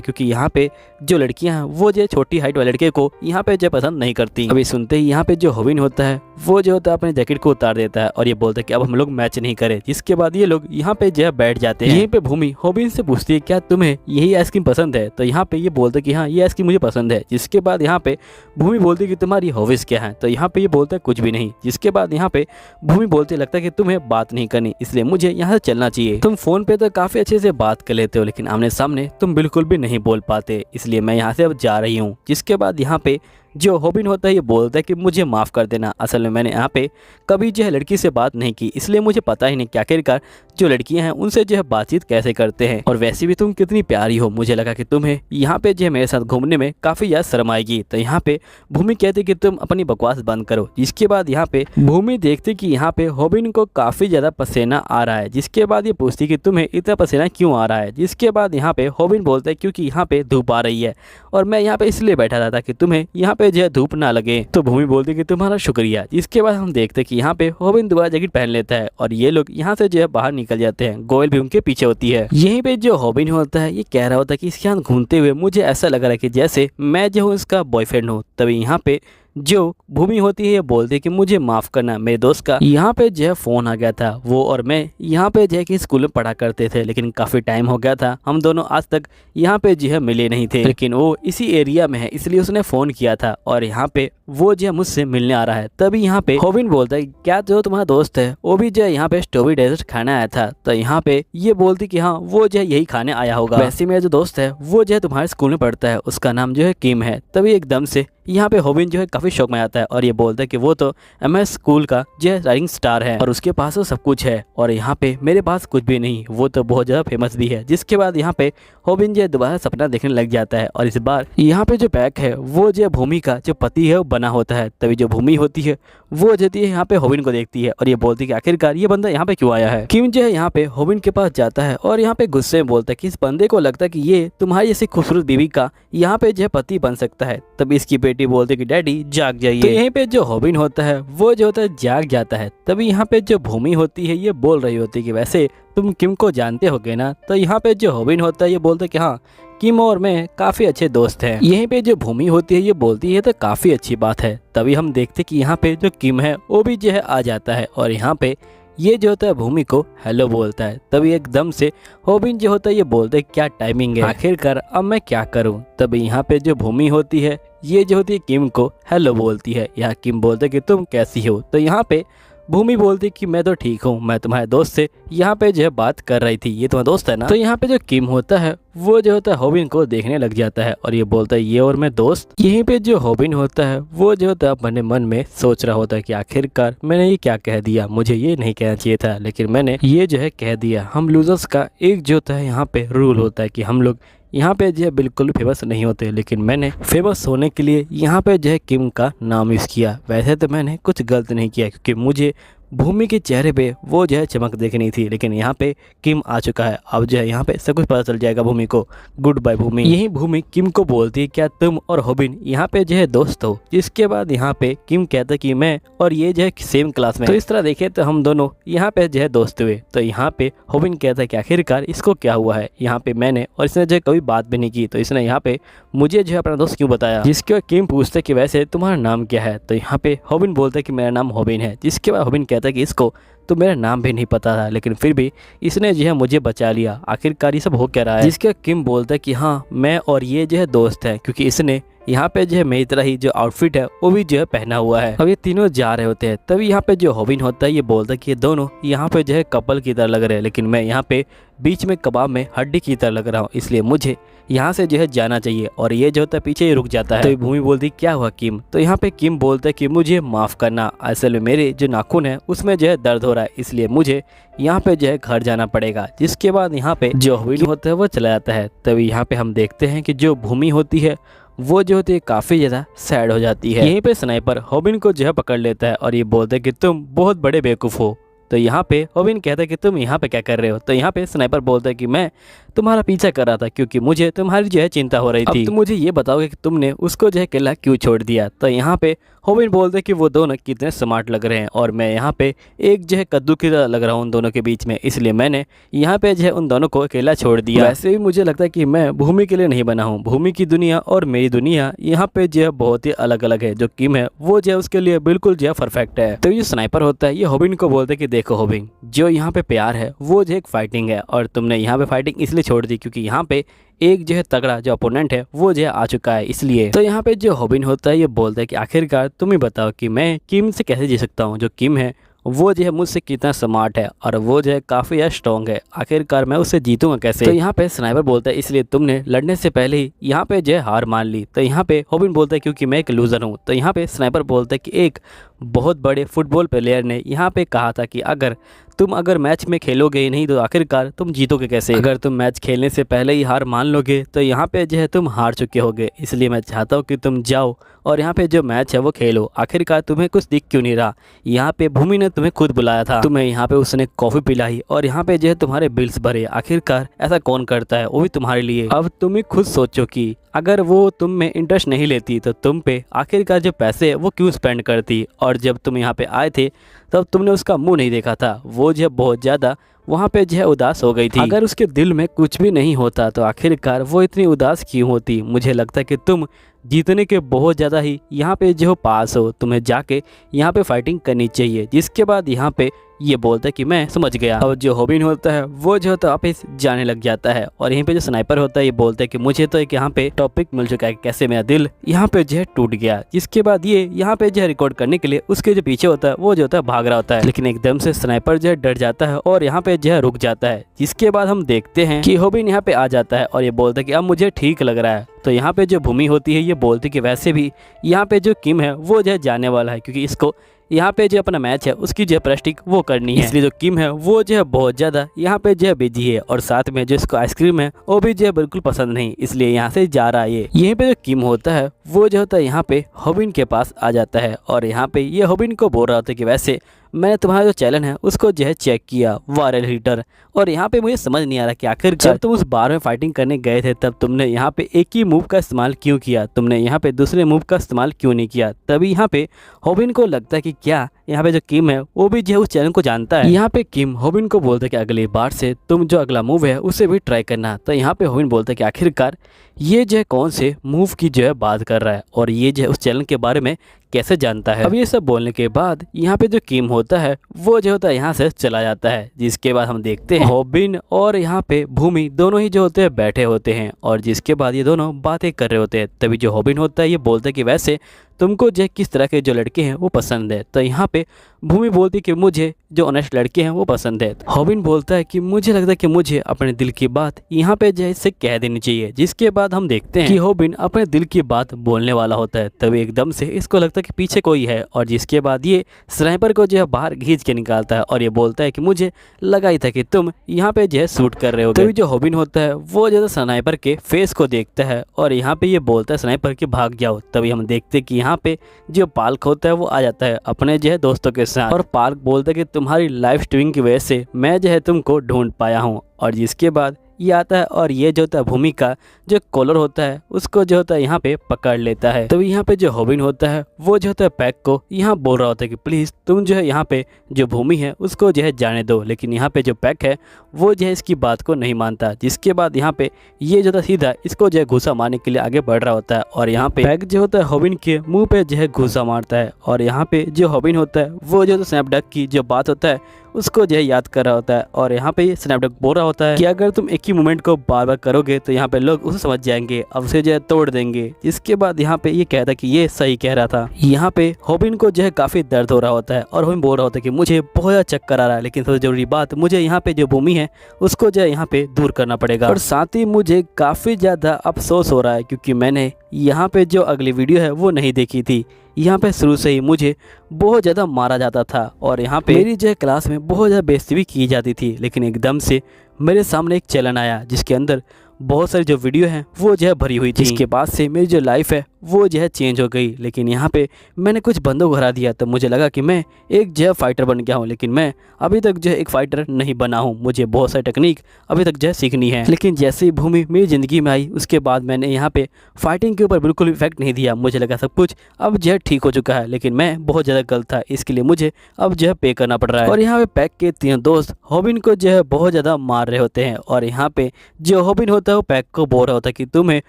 क्योंकि यहाँ पे जो लड़कियाँ हैं वो जो छोटी हाइट वाले लड़के को यहाँ पे जो पसंद नहीं करती। अभी सुनते ही यहाँ पे जो होबिन होता है वो जो होता है अपने जैकेट को उतार देता है और ये बोलता है कि अब हम लोग मैच नहीं करें। जिसके बाद ये लोग यहाँ पे जो है बैठ जाते हैं। यहीं पे भूमि होबिन से पूछती है क्या तुम्हें यही आइसक्रीम पसंद है। तो यहाँ पे ये बोलते कि हाँ ये आइसक्रीम मुझे पसंद है। जिसके बाद यहाँ पे भूमि बोलती कि तुम्हारी हॉबीज क्या है। तो यहाँ पे ये बोलता है कुछ भी नहीं। जिसके बाद यहाँ पे भूमि बोलते लगता है कि तुम्हें बात नहीं करनी, इसलिए मुझे यहाँ से चलना चाहिए। तुम फोन पे तो काफी अच्छे से बात कर लेते हो, लेकिन आमने सामने तुम बिल्कुल भी नहीं बोल पाते, इसलिए मैं यहाँ से अब जा रही हूँ। जिसके बाद यहाँ पे जो होबिन होता है ये बोलता है कि मुझे माफ़ कर देना, असल में मैंने यहाँ पे कभी जो है लड़की से बात नहीं की, इसलिए मुझे पता ही नहीं कि आखिरकार जो लड़कियां हैं उनसे जो है बातचीत कैसे करते हैं। और वैसे भी तुम कितनी प्यारी हो, मुझे लगा कि तुम्हें यहाँ पे जो है मेरे साथ घूमने में काफ़ी ज़्यादा शर्म आएगी। तो यहाँ पे भूमि कहती कि तुम अपनी बकवास बंद करो। जिसके बाद यहाँ पे भूमि देखती कि यहाँ पे होबिन को काफ़ी ज़्यादा पसीना आ रहा है। जिसके बाद ये पूछती कि तुम्हें इतना पसीना क्यों आ रहा है। जिसके बाद यहाँ पे होबिन बोलता है क्योंकि यहाँ पे धूप आ रही है और मैं यहाँ पे इसलिए बैठा था ताकि तुम्हें यहाँ पे जो है धूप ना लगे। तो भूमि बोलती कि तुम्हारा शुक्रिया। जिसके बाद हम देखते कि यहाँ पे होबिन दोबारा जैकेट पहन लेता है और ये लोग यहाँ से जो है बाहर निकल जाते हैं। गोयल भी उनके पीछे होती है। यहीं पे जो होबिन होता है ये कह रहा होता है कि इसके साथ घूमते हुए मुझे ऐसा लग रहा है कि जैसे मैं जो हूँ इसका बॉयफ्रेंड हूँ। तभी यहाँ पे जो भूमि होती है ये बोलती है कि मुझे माफ़ करना, मेरे दोस्त का यहाँ पे जो है फ़ोन आ गया था। वो और मैं यहाँ पे जो है कि स्कूल में पढ़ा करते थे, लेकिन काफ़ी टाइम हो गया था, हम दोनों आज तक यहाँ पे जो है मिले नहीं थे, लेकिन वो इसी एरिया में है इसलिए उसने फ़ोन किया था और यहाँ पे वो जो है मुझसे मिलने आ रहा है। तभी यहाँ पे होबिन बोलता है क्या जो तुम्हारा दोस्त है वो भी जो है यहाँ पे स्ट्रॉबेरी डेजर्ट खाने आया था। तो यहाँ पे ये बोलती कि हाँ वो जो है यही खाने आया होगा। वैसे मेरा जो दोस्त है वो जो है तुम्हारे स्कूल में पढ़ता है, उसका नाम जो है किम है। तभी एकदम से यहाँ पे होबिन जो है काफ़ी शौक में आता है और ये बोलता है कि वो तो MS स्कूल का जो है राइजिंग स्टार है और उसके पास तो सब कुछ है और यहाँ पे मेरे पास कुछ भी नहीं, वो तो बहुत ज़्यादा फेमस भी है। जिसके बाद यहाँ पे होबिन जो है दोबारा सपना देखने लग जाता है और इस बार यहाँ पे जो बैग है वो जो भूमि का जो पति है वो बना होता है। तभी जो भूमि होती है वो जाती है यहाँ पे होबिन को देखती है और ये बोलती है कि आखिरकार ये बंदा यहाँ पे क्यों आया है। किम जो है यहाँ पे होबिन के पास जाता है और यहाँ पे गुस्से में बोलता है कि इस बंदे को लगता है कि ये तुम्हारी जैसी खूबसूरत बीवी का यहाँ पे जो है पति बन सकता है। तब इसकी बेटी बोलती है कि डैडी जाग जाइए। तो यहीं पे जो होबिन होता है वो जो होता है जाग जाता है। तभी यहाँ पे जो भूमि होती है ये बोल रही होती है कि वैसे तुम किम को जानते होगे ना। तो यहाँ पे जो होबिन होता है ये बोलता है कि हाँ किम और मैं काफ़ी अच्छे दोस्त हैं। यहीं पे जो भूमि होती है ये बोलती है तो काफ़ी अच्छी बात है। तभी हम देखते कि यहाँ पे जो किम है वो भी जो है आ जाता है और यहाँ पे ये जो होता है भूमि को हेलो बोलता है। तभी एकदम से होबिन जो होता है ये बोलता है क्या टाइमिंग है, आखिरकार अब मैं क्या करूं। तभी यहाँ पे जो भूमि होती है ये जो होती है किम को हेलो बोलती है। यहाँ किम बोलते है कि तुम कैसी हो। तो यहाँ पे भूमि बोलती कि मैं तो ठीक हूँ, मैं तुम्हारे दोस्त से यहाँ पे जो है बात कर रही थी, ये तुम्हारा दोस्त है ना। तो यहाँ पे जो किम होता है वो जो होता है होबिन को देखने लग जाता है और ये बोलता है ये और मैं दोस्त। यहीं पे जो होबिन होता है वो जो होता है अपने मन में सोच रहा होता है कि आखिरकार मैंने ये क्या कह दिया, मुझे ये नहीं कहना चाहिए था, लेकिन मैंने ये जो है कह दिया। हम लूजर्स का एक जो होता है यहाँ पे रूल होता है कि हम लोग यहाँ पे जो है बिल्कुल फेमस नहीं होते, लेकिन मैंने फेमस होने के लिए यहाँ पे जो है किम का नाम यूज़ किया। वैसे तो मैंने कुछ गलत नहीं किया क्योंकि मुझे भूमि के चेहरे पे वो जो है चमक देखनी थी, लेकिन यहाँ पे किम आ चुका है। अब जो है यहाँ पे सब कुछ पता चल जाएगा भूमि को। गुड बाय भूमि। यही भूमि किम को बोलती है क्या तुम और होबिन यहाँ पे जो है दोस्त हो। जिसके बाद यहाँ पे किम कहता है कि मैं और ये जो है सेम क्लास में। तो इस तरह देखे तो हम दोनों यहाँ पे जो है दोस्त हुए। तो यहाँ पे होबिन कहता है कि आखिरकार इसको क्या हुआ है, यहाँ पे मैंने और इसने जो कभी बात भी नहीं की, तो इसने यहाँ पे मुझे जो है अपना दोस्त क्यों बताया। जिसके बाद किम पूछते कि वैसे तुम्हारा नाम क्या है। तो यहाँ पे होबिन बोलता है कि मेरा नाम होबिन है। जिसके बाद होबिन कहता है कि इसको तो मेरा नाम भी नहीं पता था, लेकिन फिर भी इसने जो है मुझे बचा लिया, आखिरकार ये सब हो क्या रहा है। जिसका किम बोलता है कि हाँ मैं और ये जो है दोस्त है क्योंकि इसने यहाँ पे जो है मेरी तरह ही जो आउटफिट है वो भी जो है पहना हुआ है। अब ये तीनों जा रहे होते हैं, तभी यहाँ पे जो हॉबिन होता है ये बोलता है कि ये दोनों यहाँ पे जो है कपल की तरह लग रहे हैं, लेकिन मैं यहाँ पे बीच में कबाब में हड्डी की तरह लग रहा हूँ, इसलिए मुझे यहाँ से जो है जाना चाहिए। और ये जो होता है पीछे ही रुक जाता है। तो भूमि बोलती क्या हुआ किम? तो यहाँ पे किम बोलता है कि मुझे माफ करना, असल में मेरे जो नाखून है उसमें जो है दर्द हो रहा है, इसलिए मुझे यहाँ पे जो है घर जाना पड़ेगा। जिसके बाद यहाँ पे जो हॉबिन होता है वो चला जाता है। तभी यहाँ पे हम देखते हैं कि जो भूमि होती है वो जो होती है काफ़ी ज़्यादा सैड हो जाती है। यहीं पे स्नाइपर हॉबिन को जो है पकड़ लेता है और ये बोलता है कि तुम बहुत बड़े बेवकूफ़ हो। तो यहाँ पे हॉबिन कहता है कि तुम यहाँ पे क्या कर रहे हो? तो यहाँ पे स्नाइपर बोलता है कि मैं तुम्हारा पीछा कर रहा था क्योंकि मुझे तुम्हारी जो है चिंता हो रही थी। अब तुम मुझे ये बताओगे कि तुमने उसको जो है अकेला क्यों छोड़ दिया? तो यहाँ पे हॉबिन बोलते हैं कि वो दोनों कितने स्मार्ट लग रहे हैं और मैं यहाँ पे एक जो है कद्दू की तरह लग रहा हूँ उन दोनों के बीच में, इसलिए मैंने यहाँ पे जो है उन दोनों को अकेला छोड़ दिया। वैसे भी मुझे लगता है कि मैं भूमि के लिए नहीं बना हूँ। भूमि की दुनिया और मेरी दुनिया यहाँ पे जो है बहुत ही अलग अलग है। जो किम है वो जो है उसके लिए बिल्कुल जो है परफेक्ट है। तो ये स्नाइपर होता है ये हॉबिन को बोलते है कि देखो हॉबिन, जो यहाँ पे प्यार है वो जो एक फाइटिंग है और तुमने यहाँ पे फाइटिंग इसलिए छोड़ दी क्योंकि यहाँ पे एक जो है तगड़ा जो अपोनेंट है वो जो है आ चुका है, इसलिए। तो यहाँ पे जो हॉबिन होता है ये बोलता है कि आखिरकार तुम ही बताओ कि मैं किम से कैसे जी सकता हूँ। जो किम है वो जो है मुझसे कितना स्मार्ट है और वो जो है काफ़ी स्ट्रॉन्ग है, आखिरकार मैं उससे जीतूंगा कैसे? तो यहाँ पे स्नाइपर बोलता है इसलिए तुमने लड़ने से पहले ही यहाँ पे जो है हार मान ली। तो यहाँ पे हॉबिन बोलता है क्योंकि मैं एक लूज़र हूँ। तो यहाँ पे स्नाइपर बोलता है कि एक बहुत बड़े फुटबॉल प्लेयर ने यहाँ पे कहा था कि अगर मैच में खेलोगे ही नहीं तो आखिरकार तुम जीतोगे कैसे? अगर तुम मैच खेलने से पहले ही हार मान लोगे तो यहाँ पे जो है तुम हार चुके होगे, इसलिए मैं चाहता हूँ कि तुम जाओ और यहाँ पे जो मैच है वो खेलो। आखिरकार तुम्हें कुछ दिख क्यों नहीं रहा? यहाँ पे भूमि ने तुम्हें खुद बुलाया था, तुम्हें यहाँ पे उसने कॉफ़ी पिलाई और यहाँ पे जो है तुम्हारे बिल्स भरे। आखिरकार ऐसा कौन करता है, वो भी तुम्हारे लिए। अब तुम ही खुद सोचो कि अगर वो तुम में इंटरेस्ट नहीं लेती तो तुम पे आखिरकार जो पैसे वो क्यों स्पेंड करती? और जब तुम यहाँ पे आए थे तब तुमने उसका मुंह नहीं देखा था, वो जो बहुत ज़्यादा वहाँ पे जो है उदास हो गई थी। अगर उसके दिल में कुछ भी नहीं होता तो आखिरकार वो इतनी उदास क्यों होती? मुझे लगता है कि तुम जीतने के बहुत ज़्यादा ही यहाँ पे जो पास हो, तुम्हें जाके यहाँ पे फाइटिंग करनी चाहिए। जिसके बाद यहाँ पे ये बोलता है कि मैं समझ गया। और जो हॉबिन होता है वो जो होता है वापस जाने लग जाता है और यहीं पे जो स्नाइपर होता है ये बोलता है कि मुझे तो एक यहाँ पे टॉपिक मिल चुका है कैसे मेरा दिल यहाँ पे जो है टूट गया। जिसके बाद ये यहाँ पे जो है रिकॉर्ड करने के लिए उसके जो पीछे होता है वो जो होता है भाग रहा होता है, लेकिन एकदम से स्नाइपर जो है डर जाता है और यहाँ पे जो है रुक जाता है। जिसके बाद हम देखते हैं कि हॉबिन यहाँ पे आ जाता है और ये बोलता है कि अब मुझे ठीक लग रहा है। तो यहाँ पे जो भूमि होती है ये बोलती है कि वैसे भी यहाँ पे जो किम है वो जो है जाने वाला है क्योंकि इसको यहाँ पे जो अपना मैच है उसकी जो प्रैक्टिस वो करनी है, इसलिए जो किम है वो जो है बहुत ज़्यादा यहाँ पे जो है बिजी है और साथ में जो इसको आइसक्रीम है वो भी जो है बिल्कुल पसंद नहीं, इसलिए यहाँ से जा रहा है ये। यहीं पे जो किम होता है वो जो होता है यहाँ पे हॉबिन के पास आ जाता है और यहाँ पे ये हॉबिन को बोल रहा होता है कि वैसे मैंने तुम्हारा जो चैनल है उसको जो है चेक किया, वायरल हीटर, और यहाँ पे मुझे समझ नहीं आ रहा कि आखिर जब तुम उस बार में फाइटिंग करने गए थे तब तुमने यहाँ पे एक ही मूव का इस्तेमाल क्यों किया? तुमने यहाँ पे दूसरे मूव का इस्तेमाल क्यों नहीं किया? तभी यहाँ पे हॉबिन को लगता है कि क्या यहाँ पे जो किम है वो भी जो है उस चैनल को जानता है। यहाँ पे किम हॉबिन को बोलता है कि अगली बार से तुम जो अगला मूव है उसे भी ट्राई करना। तो यहाँ पे हॉबिन बोलता है कि आखिरकार ये जो है कौन से मूव की जो है बात कर रहा है और ये जो है उस चैनल के बारे में कैसे जानता है। अब ये सब बोलने के बाद यहाँ पे जो किम होता है वो जो होता है यहाँ से चला जाता है। जिसके बाद हम देखते हैं हॉबिन और यहाँ पे भूमि दोनों ही जो होते हैं बैठे होते हैं और जिसके बाद ये दोनों बातें कर रहे होते हैं। तभी जो हॉबिन होता है ये बोलता है कि वैसे तुमको जो किस तरह के जो लड़के हैं वो पसंद है? तो यहाँ पे भूमि बोलती कि मुझे जो ऑनेस्ट लड़के हैं वो पसंद है। हॉबिन बोलता है कि मुझे लगता है कि मुझे अपने दिल की बात यहाँ पे जो है इससे कह देनी चाहिए। जिसके बाद हम देखते हैं कि हॉबिन अपने दिल की बात बोलने वाला होता है, तभी एकदम से इसको लगता है कि पीछे कोई है और जिसके बाद ये स्नाइपर को जो है बाहर खींच के निकालता है और ये बोलता है कि मुझे लगा ही था कि तुम यहाँ पे जो है शूट कर रहे हो। तभी जो हॉबिन होता है वो जो स्नाइपर के फेस को देखता है और यहाँ पे ये बोलता है स्नाइपर कि भाग जाओ। तभी हम देखते हैं कि यहाँ पे जो पार्क होता है वो आ जाता है अपने जो है दोस्तों के साथ और पार्क बोलता है कि तुम्हारी लाइव स्ट्रीमिंग की वजह से मैं जो है तुमको ढूंढ पाया हूँ। और जिसके बाद ये आता है और ये जो होता है भूमि का जो कॉलर होता है उसको जो होता है यहाँ पे पकड़ लेता है। तो यहाँ पे जो हॉबिन होता है वो जो होता है पैक को यहाँ बोल रहा होता है कि प्लीज़ तुम जो है यहाँ पे जो भूमि है उसको जो है जाने दो, लेकिन यहाँ पे जो पैक है वो जो है इसकी बात को नहीं मानता। जिसके बाद यहाँ पे ये जो था सीधा इसको जो है घूसा मारने के लिए आगे बढ़ रहा होता है और यहाँ पे पैक जो होता है हॉबिन के मुँह पे जो है घूसा मारता है और यहाँ पे जो हॉबिन होता है वो जो स्नैपडैग की जो बात होता है उसको जो है याद कर रहा होता है। और यहाँ पे स्नैपडॉग बोल रहा होता है कि अगर तुम एक ही मूवमेंट को बार बार करोगे तो यहाँ पे लोग उसे समझ जाएंगे, अब उसे जो है तोड़ देंगे। इसके बाद यहाँ पे ये कहता है कि ये सही कह रहा था। यहाँ पे हॉबिन को जो है काफी दर्द हो रहा होता है और हॉबिन बोल रहा होता है कि मुझे बहुत ज्यादा चक्कर आ रहा है, लेकिन सबसे जरूरी बात मुझे यहाँ पे जो भूमि है उसको जो है यहाँ पे दूर करना पड़ेगा। और साथ ही मुझे काफी ज्यादा अफसोस हो रहा है क्योंकि मैंने यहाँ पे जो अगली वीडियो है वो नहीं देखी थी। यहाँ पे शुरू से ही मुझे बहुत ज़्यादा मारा जाता था और यहाँ पे मेरी जो है क्लास में बहुत ज़्यादा बेइज्जती भी की जाती थी, लेकिन एकदम से मेरे सामने एक चैलेंज आया जिसके अंदर बहुत सारी जो वीडियो हैं वो जो है भरी हुई थी। इसके बाद से मेरी जो लाइफ है वो जो है चेंज हो गई। लेकिन यहाँ पे मैंने कुछ बंदों को हरा दिया तो मुझे लगा कि मैं एक जो है फाइटर बन गया हूँ, लेकिन मैं अभी तक जो है एक फाइटर नहीं बना हूँ। मुझे बहुत सारी टेक्निक अभी तक जो है सीखनी है। लेकिन जैसे ही भूमि मेरी ज़िंदगी में आई उसके बाद मैंने यहाँ पे फाइटिंग के ऊपर बिल्कुल इफेक्ट नहीं दिया। मुझे लगा सब कुछ अब जो है ठीक हो चुका है, लेकिन मैं बहुत ज़्यादा गलत था, इसके लिए मुझे अब जो है पे करना पड़ रहा है। और यहाँ पे पैक के तीनों दोस्त हॉबिन को जो है बहुत ज़्यादा मार रहे होते हैं और यहाँ पे जो हॉबिन होता है वो पैक को बोल रहा होता है कि तुम्हें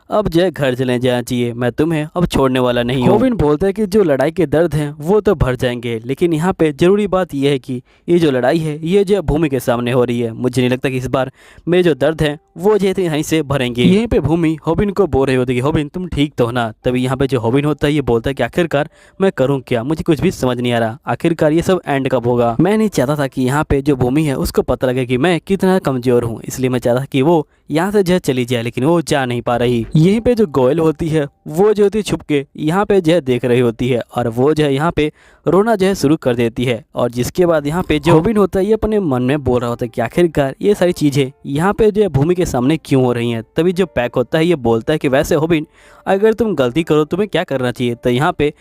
अब जो है घर चले जाना चाहिए, मैं तुम्हें अब छोड़ने वाला नहीं हूँ। हॉबिन बोलता है कि जो लड़ाई के दर्द हैं वो तो भर जाएंगे, लेकिन यहाँ पे जरूरी बात यह है कि ये जो लड़ाई है ये जो भूमि के सामने हो रही है। मुझे नहीं लगता कि इस बार मेरे जो दर्द हैं वो जो है यहीं से भरेंगे। यहीं पे भूमि हॉबिन को बोल रही होती है कि हॉबिन तुम ठीक तो हो ना। तभी यहाँ पे जो हॉबिन होता है ये बोलता है कि आखिरकार मैं करूँ क्या, मुझे कुछ भी समझ नहीं आ रहा, आखिरकार ये सब एंड कब होगा। मैं नहीं चाहता था कि यहाँ पे जो भूमि है उसको पता लगे कि मैं कितना कमजोर हूँ, इसलिए मैं चाहता था कि वो यहाँ से जो है चली जाए, लेकिन वो जा नहीं पा रही। यहीं पे जो गोयल होती है वो जो होती है छुप के यहाँ पे जो है देख रही होती है और वो जो है यहाँ पे रोना जो है शुरू कर देती है। और जिसके बाद यहाँ पे जो हॉबिन होता है ये अपने मन में बोल रहा होता है कि आखिरकार ये सारी चीजें यहाँ पे जो है भूमि के सामने क्यों हो रही हैं। तभी जो पैक होता है ये बोलता है कि वैसे हॉबिन अगर तुम गलती करो तुम्हें क्या करना चाहिए। तो यहाँ पे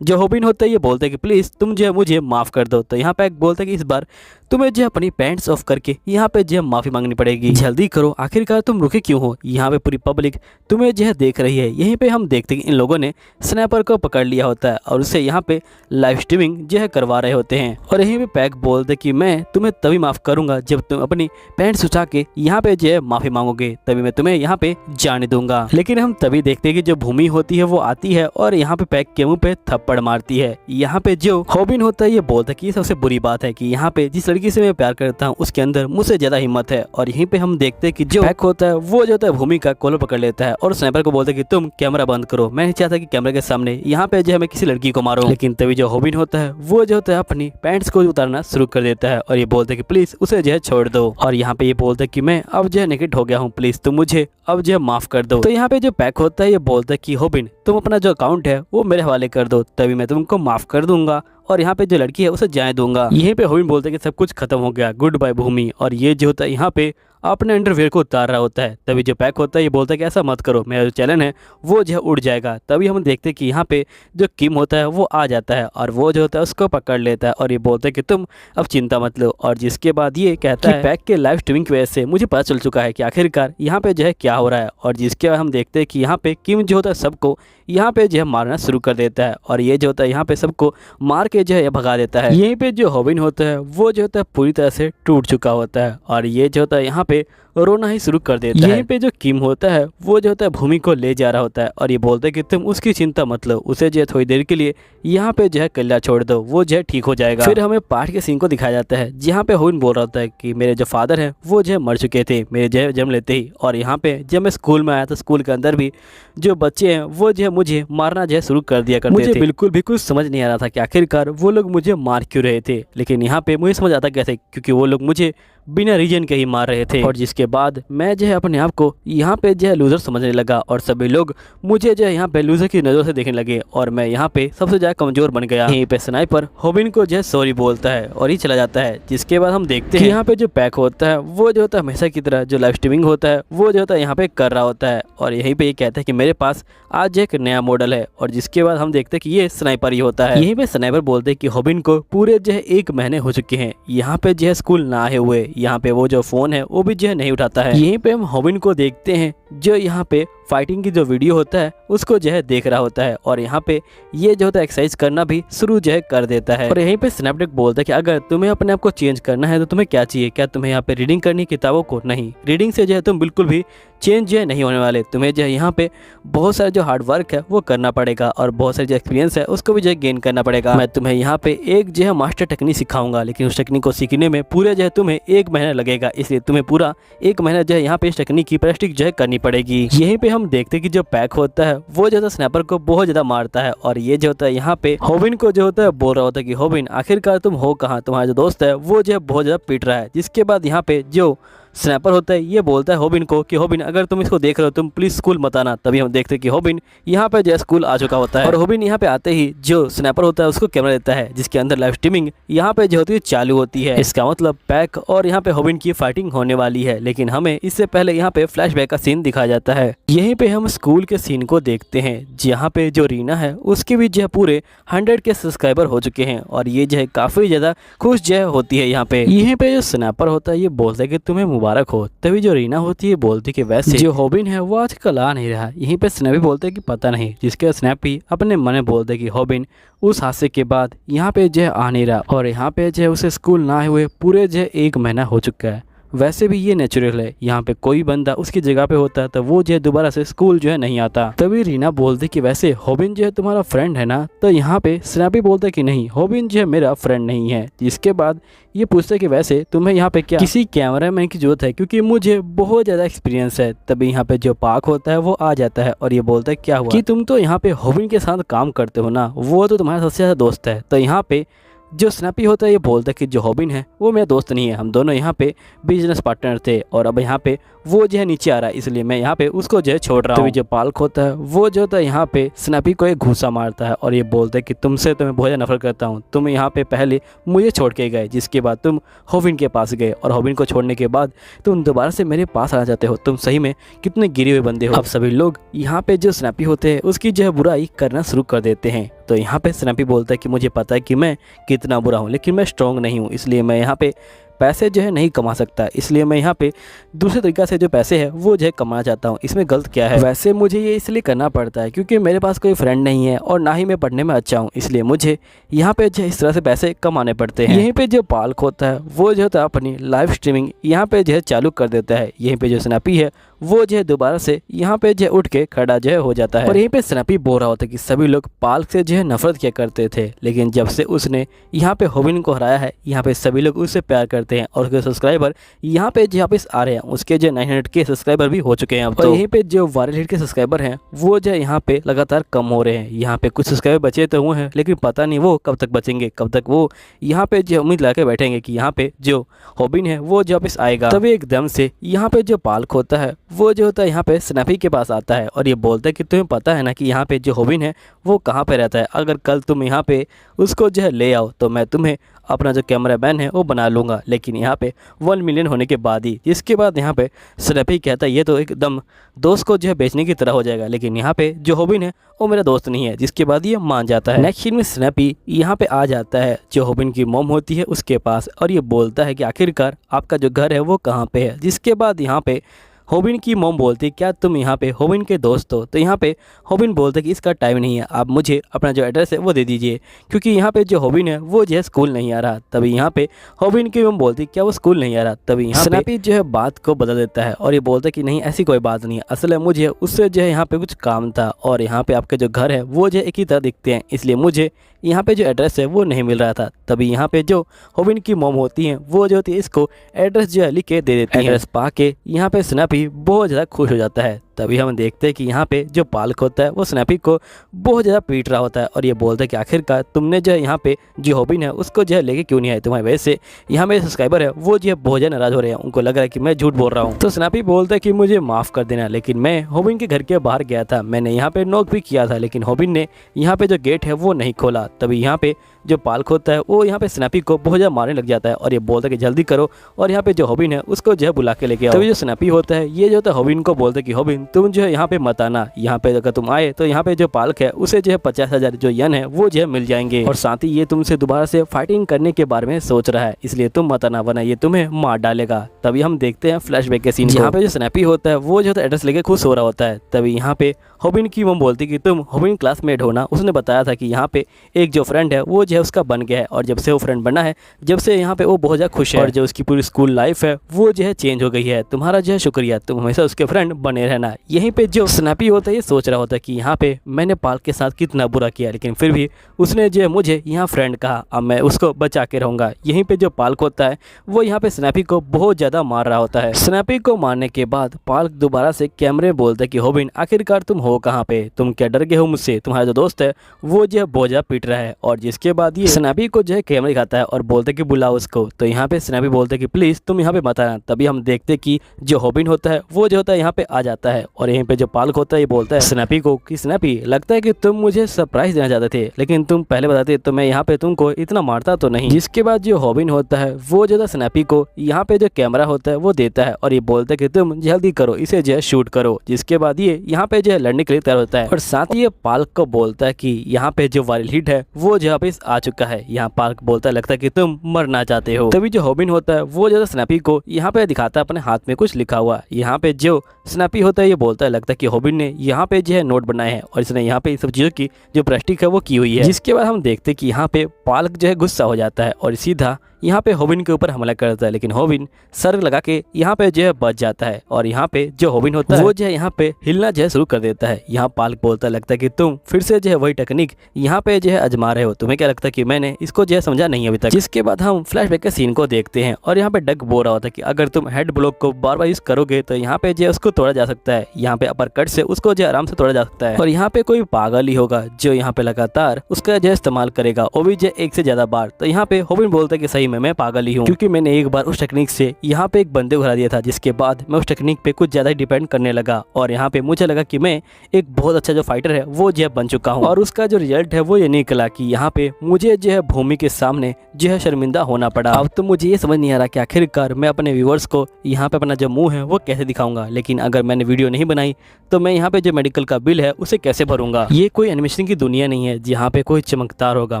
जो हॉबिन होता है ये बोलता है कि प्लीज़ तुम जो है मुझे माफ़ कर दो। तो यहाँ पे एक बोलता है कि इस बार तुम्हें जो है अपनी पैंट्स ऑफ करके यहाँ पे जो है माफ़ी मांगनी पड़ेगी, जल्दी करो, आखिरकार तुम रुके क्यों हो। यहाँ पे पूरी पब्लिक तुम्हें जो है देख रही है। यहीं पे हम देखते हैं कि इन लोगों ने स्नैपर को पकड़ लिया होता है और उसे यहाँ पे लाइव स्ट्रीमिंग जो है करवा रहे होते हैं। और यहीं पे पैक बोलते कि मैं तुम्हें तभी माफ़ करूँगा जब तुम अपनी पैंट्स उठा के यहाँ पे जो है माफ़ी मांगोगे, तभी मैं तुम्हें यहाँ पे जाने दूंगा। लेकिन हम तभी देखते हैं कि जो भूमि होती है वो आती है और यहाँ पे पैक के मुँह पे थप्पड़ मारती है। यहाँ पे जो हॉबिन होता है ये बोलता है कि ये सबसे बुरी बात है कि यहाँ पे जिस लड़की से मैं प्यार करता हूँ उसके अंदर मुझसे ज्यादा हिम्मत है। और यहीं पे हम देखते हैं कि जो पैक होता है वो जो होता है भूमि का कॉलर पकड़ लेता है और स्नाइपर को बोलता है कि तुम कैमरा बंद करो, मैं नहीं चाहता कि कैमरे के सामने यहाँ पे जो है मैं किसी लड़की को मारूं। लेकिन तभी जो हॉबिन होता है वो जो होता है अपनी पैंट्स को उतारना शुरू कर देता है और ये बोलता है कि प्लीज उसे जो है छोड़ दो। और यहाँ पे ये बोलता है कि मैं अब जो है नेकेड हो गया हूँ, प्लीज तुम मुझे अब जो है माफ कर दो। तो यहाँ पे जो पैक होता है ये बोलता है कि हॉबिन तुम अपना जो अकाउंट है वो मेरे हवाले कर दो, तभी मैं तुमको माफ कर दूंगा और यहाँ पे जो लड़की है उसे जाने दूंगा। यहीं पे हॉबिन बोलता है कि सब कुछ खत्म हो गया, गुड बाय भूमि। और ये जो होता है यहाँ पे अपने अंडरवेयर को उतार रहा होता है। तभी जो पैक होता है ये बोलता है कि ऐसा मत करो, मेरा जो चैलेंज है वो जो है उड़ जाएगा। तभी हम देखते हैं कि यहाँ पे जो किम होता है वो आ जाता है और वो जो होता है उसको पकड़ लेता है और ये बोलता है कि तुम अब चिंता मत लो। और जिसके बाद ये कहता है पैक के लाइव स्ट्रीमिंग की वजह से मुझे पता चल चुका है कि आखिरकार यहाँ पे जो है क्या हो रहा है। और जिसके बाद हम देखते हैं कि यहाँ पे किम जो होता है सबको यहाँ पे जो है मारना शुरू कर देता है और ये जो होता है यहाँ पे सबको मार के जो है भगा देता है। यहीं पे जो हॉबिन होता है वो जो होता है पूरी तरह से टूट चुका होता है और ये जो होता है यहाँ पे रोना ही शुरू कर देता है। यहीं पे जो किम होता है वो जो होता है भूमि को ले जा रहा होता है और ये बोलता है कि तुम उसकी चिंता मत लो, उसे जो है थोड़ी देर के लिए यहाँ पे जो है कल्ला छोड़ दो, वो जो है ठीक हो जाएगा। फिर हमें पाठ के सीन को दिखाया जाता है जहाँ पे हॉबिन बोल रहा होता है कि मेरे जो फादर है वो जो है मर चुके थे मेरे जो है जन्म लेते ही। और यहाँ पे जब मैं स्कूल में आया तो स्कूल के अंदर भी जो बच्चे हैं वो जो है मुझे मारना जो है शुरू कर दिया करते थे। मुझे बिल्कुल भी कुछ समझ नहीं आ रहा था कि आखिरकार वो लोग मुझे मार क्यों रहे थे, लेकिन यहाँ पे मुझे समझ आता कैसे, क्योंकि वो लोग मुझे बिना रीजन के ही मार रहे थे। और जिसके बाद मैं जो है अपने आप को यहाँ पे जो है लूजर समझने लगा और सभी लोग मुझे जो है यहाँ पे लूजर की नज़र से देखने लगे और मैं यहाँ पे सबसे ज़्यादा कमजोर बन गया। यहीं पे स्नाइपर हॉबिन को जो है सॉरी बोलता है और ही चला जाता है। जिसके बाद हम देखते हैं यहाँ पे जो पैक होता है वो जो होता है हमेशा की तरह जो लाइव स्ट्रीमिंग होता है वो जो होता है यहाँ पे कर रहा होता है और यहीं पे ये कहता है कि मेरे पास आज एक नया मॉडल है। और जिसके बाद हम देखते हैं कि ये स्नाइपर ही होता है। यहीं पे स्नाइपर बोलते हैं कि हॉबिन को पूरे जो है 1 महीने हो चुके हैं यहाँ पे जो है स्कूल ना आए हुए, यहाँ पे वो जो फोन है वो भी जो है नहीं उठाता है। यहीं पे हम हॉबिन को देखते हैं जो यहाँ पे फाइटिंग की जो वीडियो होता है उसको जो है देख रहा होता है और यहाँ पे ये जो होता है एक्सरसाइज करना भी शुरू जो है कर देता है। और यहीं पे स्नैपड्रैगन बोलता है कि अगर तुम्हें अपने आप को चेंज करना है तो तुम्हें क्या चाहिए, क्या तुम्हें यहाँ पे रीडिंग करनी किताबों को? नहीं, रीडिंग से जो है तुम बिल्कुल भी चेंज जो है नहीं होने वाले। तुम्हें जो है यहाँ पे बहुत सारा जो हार्ड वर्क है वो करना पड़ेगा और बहुत सारे जो एक्सपीरियंस है उसको भी जो है गेन करना पड़ेगा। मैं तुम्हें यहाँ पे एक जो है मास्टर टेक्निक सिखाऊंगा, लेकिन उस टेक्निक को सीखने में पूरे जो है तुम्हें 1 महीना लगेगा, इसलिए तुम्हें पूरा 1 महीना जो है यहाँ पे इस टेक्निक की प्रैक्टिस जो है करनी पड़ेगी। यहीं पे हम देखते हैं कि जो पैक होता है वो जो है स्नैपर को बहुत ज्यादा मारता है और ये जो होता है यहाँ पे होबिन को जो होता है बोल रहा होता है कि होबिन आखिरकार तुम हो कहाँ, तुम्हारा जो दोस्त है वो जो है बहुत ज्यादा पीट रहा है। जिसके बाद यहाँ पे जो स्नैपर होता है ये बोलता है होबिन को कि होबिन अगर तुम इसको देख रहे हो तुम प्लीज स्कूल मत आना। तभी हम देखते हैं कि होबिन यहाँ पे जो स्कूल आ चुका होता है और होबिन यहाँ पे आते ही जो स्नैपर होता है उसको कैमरा देता है जिसके अंदर लाइव स्ट्रीमिंग यहाँ पे जो होती है चालू होती है। इसका मतलब पैक और यहाँ पे होबिन की फाइटिंग होने वाली है, लेकिन हमें इससे पहले यहाँ पे फ्लैशबैक का सीन दिखाया जाता है। यहीं पे हम स्कूल के सीन को देखते हैं जहाँ पे जो रीना है उसके भी जो है पूरे 100 के सब्सक्राइबर हो चुके हैं और ये जो है काफी ज्यादा खुश जो है होती है। यहाँ पे यहीं पे जो स्नैपर होता है ये बोलता है कि तुम्हें मुबारक हो। तभी जो रीना होती है बोलती कि वैसे जो होबिन है वो आजकल आ नहीं रहा। यहीं पे स्नैपी बोलते कि पता नहीं, जिसके स्नैपी अपने मन में बोलते कि होबिन उस हादसे के बाद यहाँ पे जो है आ नहीं रहा और यहाँ पे जो है उसे स्कूल ना आए हुए पूरे जो है 1 महीना हो चुका है। वैसे भी ये नेचुरल है, यहाँ पे कोई बंदा उसकी जगह पे होता तो वो जो है दोबारा से स्कूल जो है नहीं आता। तभी रीना बोलती कि वैसे होबिन जो है तुम्हारा फ्रेंड है ना? तो यहाँ पे स्नैपी बोलता कि नहीं, होबिन जो है मेरा फ्रेंड नहीं है। इसके बाद ये पूछते कि वैसे तुम्हें यहाँ पे क्या किसी कैमरामैन की जरूरत है, क्योंकि मुझे बहुत ज़्यादा एक्सपीरियंस है। तभी यहाँ पे जो पाक होता है वो आ जाता है और ये बोलता है क्या हुआ कि तुम तो यहाँ पे होबिन के साथ काम करते हो ना, वो तो तुम्हारा सबसे ज़्यादा दोस्त है। तो यहाँ पे जो स्नैपी होता है ये बोलता है कि जो होबिन है वो मेरा दोस्त नहीं है, हम दोनों यहाँ पे बिजनेस पार्टनर थे और अब यहाँ पे वो जो है नीचे आ रहा है इसलिए मैं यहाँ पे उसको जो है छोड़ रहा हूँ। तो जो पाल्क होता है वो जो होता है यहाँ पे स्नैपी को एक घूसा मारता है और ये बोलता है कि तुमसे तो मैं बहुत ज़्यादा नफरत करता हूँ। तुम यहाँ पे पहले मुझे छोड़ के गए, जिसके बाद तुम होबिन के पास गए और होबिन को छोड़ने के बाद तुम दोबारा से मेरे पास आ जाते हो। तुम सही में कितने गिरे हुए बंदे हो। अब सभी लोग यहाँ पे जो स्नैपी होते हैं उसकी जो है बुराई करना शुरू कर देते हैं। तो यहाँ पे स्नैपी बोलता है कि मुझे पता है कि मैं कितना बुरा हूँ, लेकिन मैं स्ट्रॉन्ग नहीं हूँ, इसलिए मैं यहाँ पे पैसे जो है नहीं कमा सकता, इसलिए मैं यहाँ पे दूसरे तरीक़ा से जो पैसे है वो जो है कमाना चाहता हूँ। इसमें गलत क्या है? वैसे मुझे ये इसलिए करना पड़ता है क्योंकि मेरे पास कोई फ्रेंड नहीं है और ना ही मैं पढ़ने में अच्छा हूँ, इसलिए मुझे यहाँ पे जो इस तरह से पैसे कमाने पड़ते हैं। यहीं पे जो पाल्क होता है वो जो है अपनी लाइव स्ट्रीमिंग यहाँ पे जो है चालू कर देता है। यहीं पे जो स्नैपी है वो जो है दोबारा से यहाँ पे जो उठ के खड़ा जो है हो जाता है और यहीं पे स्नैपी बोल रहा होता है कि सभी लोग पाल्क से जो है नफरत किया करते थे, लेकिन जब से उसने यहाँ पे होबिन को हराया है यहाँ पे सभी लोग उससे प्यार करते हैं और उसके सब्सक्राइबर यहाँ पे जो वापस आ रहे हैं। उसके जो 900 के सब्सक्राइबर भी हो चुके हैं अब। तो यहीं पे जो वायरल हिट के सब्सक्राइबर हैं वो जो यहाँ पे लगातार कम हो रहे हैं। यहाँ पे कुछ सब्सक्राइबर बचे तो हुए हैं, लेकिन पता नहीं वो कब तक बचेंगे, कब तक वो यहाँ पे जो उम्मीद लगा के बैठेंगे कि यहाँ पे जो होबिन है वो जो वापस आएगा। तभी एकदम से यहाँ पे जो पाल्क होता है वो जो होता है यहाँ पे स्नैपी के पास आता है और ये बोलता है कि तुम्हें पता है ना कि यहाँ पे जो होबिन है वो कहाँ पे रहता है। अगर कल तुम यहाँ पे उसको जो है ले आओ तो मैं तुम्हें अपना जो कैमरामैन है वो बना लूँगा, लेकिन यहाँ पे 1 मिलियन होने के बाद ही। जिसके बाद यहाँ पे स्नैपी कहता है ये तो एकदम दोस्त को जो है बेचने की तरह हो जाएगा, लेकिन यहाँ पे जो होबिन है वो मेरा दोस्त नहीं है। जिसके बाद ये मान जाता है। नेक्स्ट सीन में स्नैपी यहाँ पे आ जाता है जो होबिन की मॉम होती है उसके पास और ये बोलता है कि आखिरकार आपका जो घर है वो कहाँ पे है। जिसके बाद यहाँ पे होबिन की मॉम बोलती क्या तुम यहाँ पे होबिन के दोस्त हो? तो यहाँ पे होबिन बोलते कि इसका टाइम नहीं है, आप मुझे अपना जो एड्रेस है वो दे दीजिए, क्योंकि यहाँ पे जो होबिन है वो जो है स्कूल नहीं आ रहा। तभी यहाँ पे होबिन की मॉम बोलती क्या वो स्कूल नहीं आ रहा? तभी यहाँ स्नैपी जो है बात को बदल देता है और ये बोलता कि नहीं ऐसी कोई बात नहीं है, असल में मुझे उससे जो है यहाँ पे कुछ काम था और यहाँ पे आपके जो घर है वो जो एक ही तरह दिखते हैं, इसलिए मुझे यहाँ पे जो एड्रेस है वो नहीं मिल रहा था। तभी यहाँ पे जो होबिन की मॉम होती हैं वो जो होती है इसको एड्रेस जो है लिख के दे देती है। एड्रेस पा के यहाँ पे स्नैपी बहुत ज़्यादा खुश हो जाता है। तभी हम देखते हैं कि यहाँ पे जो पाल्क होता है वो स्नैपी को बहुत ज़्यादा पीट रहा होता है और ये बोलता है कि आखिरकार तुमने जो है यहाँ पे जो होबिन है उसको जो है लेके क्यों नहीं आए? तुम्हारी वजह से यहाँ मेरे सब्सक्राइबर है वो जो है बहुत ज़्यादा नाराज़ हो रहे हैं, उनको लग रहा है कि मैं झूठ बोल रहा हूँ। तो स्नैपी बोलता है कि मुझे माफ़ कर देना, लेकिन मैं होबिन के घर के बाहर गया था, मैंने यहाँ पे नॉक भी किया था, लेकिन होबिन ने यहाँ पे जो गेट है वो नहीं खोला। तभी यहाँ पे जो पाल्क होता है वो यहाँ पे स्नैपी को बहुत ज़्यादा मारने लग जाता है और ये बोलता है कि जल्दी करो और यहाँ पे जो होबिन है उसको जो है बुला के लेके आओ। तभी जो स्नैपी होता है ये जो है होबिन को बोलते कि होबिन तुम जो है यहाँ पे मत आना, यहाँ पे अगर तुम आए तो यहाँ पे जो पालक है उसे जो है 50,000 जो यन है वो जो है मिल जाएंगे, और साथ ही ये तुमसे दोबारा से फाइटिंग करने के बारे में सोच रहा है, इसलिए तुम मत आना वरना ये तुम्हें मार डालेगा। तभी हम देखते हैं फ्लैशबैक के सीन, यहाँ पे जो स्नैपी होता है वो जो है एड्रेस लेके खुश हो रहा होता है। तभी यहाँ पे होबिन की मम बोलती कि तुम होबिन क्लासमेट हो ना, उसने बताया था कि यहाँ पे एक जो फ्रेंड है वो जो है उसका बन गया है, और जब से वो फ्रेंड बना है जब से यहाँ पे वो बहुत ज़्यादा खुश है, और जो उसकी पूरी स्कूल लाइफ है वो जो है चेंज हो गई है। तुम्हारा जो है शुक्रिया, तुम हमेशा उसके फ्रेंड बने रहना। यहीं पे जो स्नैपी होता है ये सोच रहा होता है कि यहाँ पे मैंने पालक के साथ कितना बुरा किया, लेकिन फिर भी उसने जो है मुझे यहाँ फ्रेंड कहा, अब मैं उसको बचा के रहूँगा। यहीं पे जो पालक होता है वो यहाँ पे स्नैपी को बहुत ज़्यादा मार रहा होता है। स्नैपी को मारने के बाद पालक दोबारा से कैमरे में बोलता है कि होबिन आखिरकार तुम हो कहाँ पे, तुम क्या डर गए हो मुझसे, तुम्हारा जो दोस्त है वो जो है बहुत ज़्यादा पीट रहा है। और जिसके बाद ये स्नैपी को जो है कैमरा दिखाता है और बोलते कि बुलाओ उसको, तो यहाँ पे स्नैपी बोलते कि प्लीज़ तुम यहाँ पे मत आना। तभी हम देखते कि जो होबिन होता है वो जो होता है यहाँ पे आ जाता है, और यहीं पे जो पालक होता है ये बोलता है स्नैपी को कि स्नैपी लगता है कि तुम मुझे सरप्राइज देना चाहते थे, लेकिन तुम पहले बताते तो मैं यहाँ पे तुमको इतना मारता तो नहीं। जिसके बाद जो होबिन होता है वो जो स्नैपी को यहाँ पे जो कैमरा होता है वो देता है, और ये बोलता है कि तुम जल्दी करो, इसे जो है शूट करो। जिसके बाद ये यहाँ पे जो है लड़ने के लिए तैयार होता है, और साथ ही ये पालक को बोलता है कि यहाँ पे जो वायरल हिट है वो जो वापस आ चुका है। यहाँ पालक बोलता है लगता है कि तुम मरना चाहते हो। तभी जो होबिन होता है वो जो स्नैपी को यहाँ पे दिखाता है अपने हाथ में कुछ लिखा हुआ। यहाँ पे जो स्नैपी होता है ये बोलता है लगता है कि होबिन ने यहाँ पे जो है नोट बनाए हैं, और इसने यहाँ पे इन सब चीजों की जो प्रैक्टिस है वो की हुई है। जिसके बाद हम देखते कि यहाँ पे पालक जो है गुस्सा हो जाता है और सीधा यहाँ पे होबिन के ऊपर हमला करता है, लेकिन होबिन सर लगा के यहाँ पे जो है बच जाता है, और यहाँ पे जो होबिन होता है वो जो है यहाँ पे हिलना जो है शुरू कर देता है। यहाँ पालक बोलता है लगता है कि तुम फिर से जो है वही टेक्निक यहाँ पे जो है आजमा रहे हो, तुम्हें क्या लगता है कि मैंने इसको जो है समझा नहीं अभी तक। जिसके बाद हम फ्लैशबैक के सीन को देखते हैं, और यहाँ पे डक बोल रहा होता है कि अगर तुम हेड ब्लॉक को बार बार यूज करोगे तो यहाँ पे जो है उसको तोड़ा जा सकता है, यहाँ पे अपर कट से उसको जो आराम से तोड़ा जा सकता है, और यहाँ पे कोई पागल ही होगा जो यहाँ पे लगातार उसका जो इस्तेमाल करेगा, वो भी जो एक से ज्यादा बार। तो यहाँ पे होबिन बोलता है कि सही में मैं पागल ही हूँ, क्योंकि मैंने एक बार उस टेक्निक से यहाँ पे एक बंदे को हरा दिया था, जिसके बाद मैं उस टेक्निक पे कुछ ज्यादा डिपेंड करने लगा, और यहाँ पे मुझे लगा कि मैं एक बहुत अच्छा जो फाइटर है वो जो है बन चुका हूँ। और उसका जो रिजल्ट है वो ये निकला कि यहाँ पे मुझे जो है भूमि के सामने जो है शर्मिंदा होना पड़ा। अब तो मुझे ये समझ नहीं आ रहा कि आखिरकार मैं अपने व्यूअर्स को यहाँ पे अपना जो मुंह है वो कैसे दिखाऊंगा, लेकिन अगर मैंने वीडियो नहीं बनाई तो मैं यहाँ पे जो मेडिकल का बिल है उसे कैसे भरूंगा। ये कोई एनिमेशन की दुनिया नहीं है जहाँ पे कोई चमकदार होगा,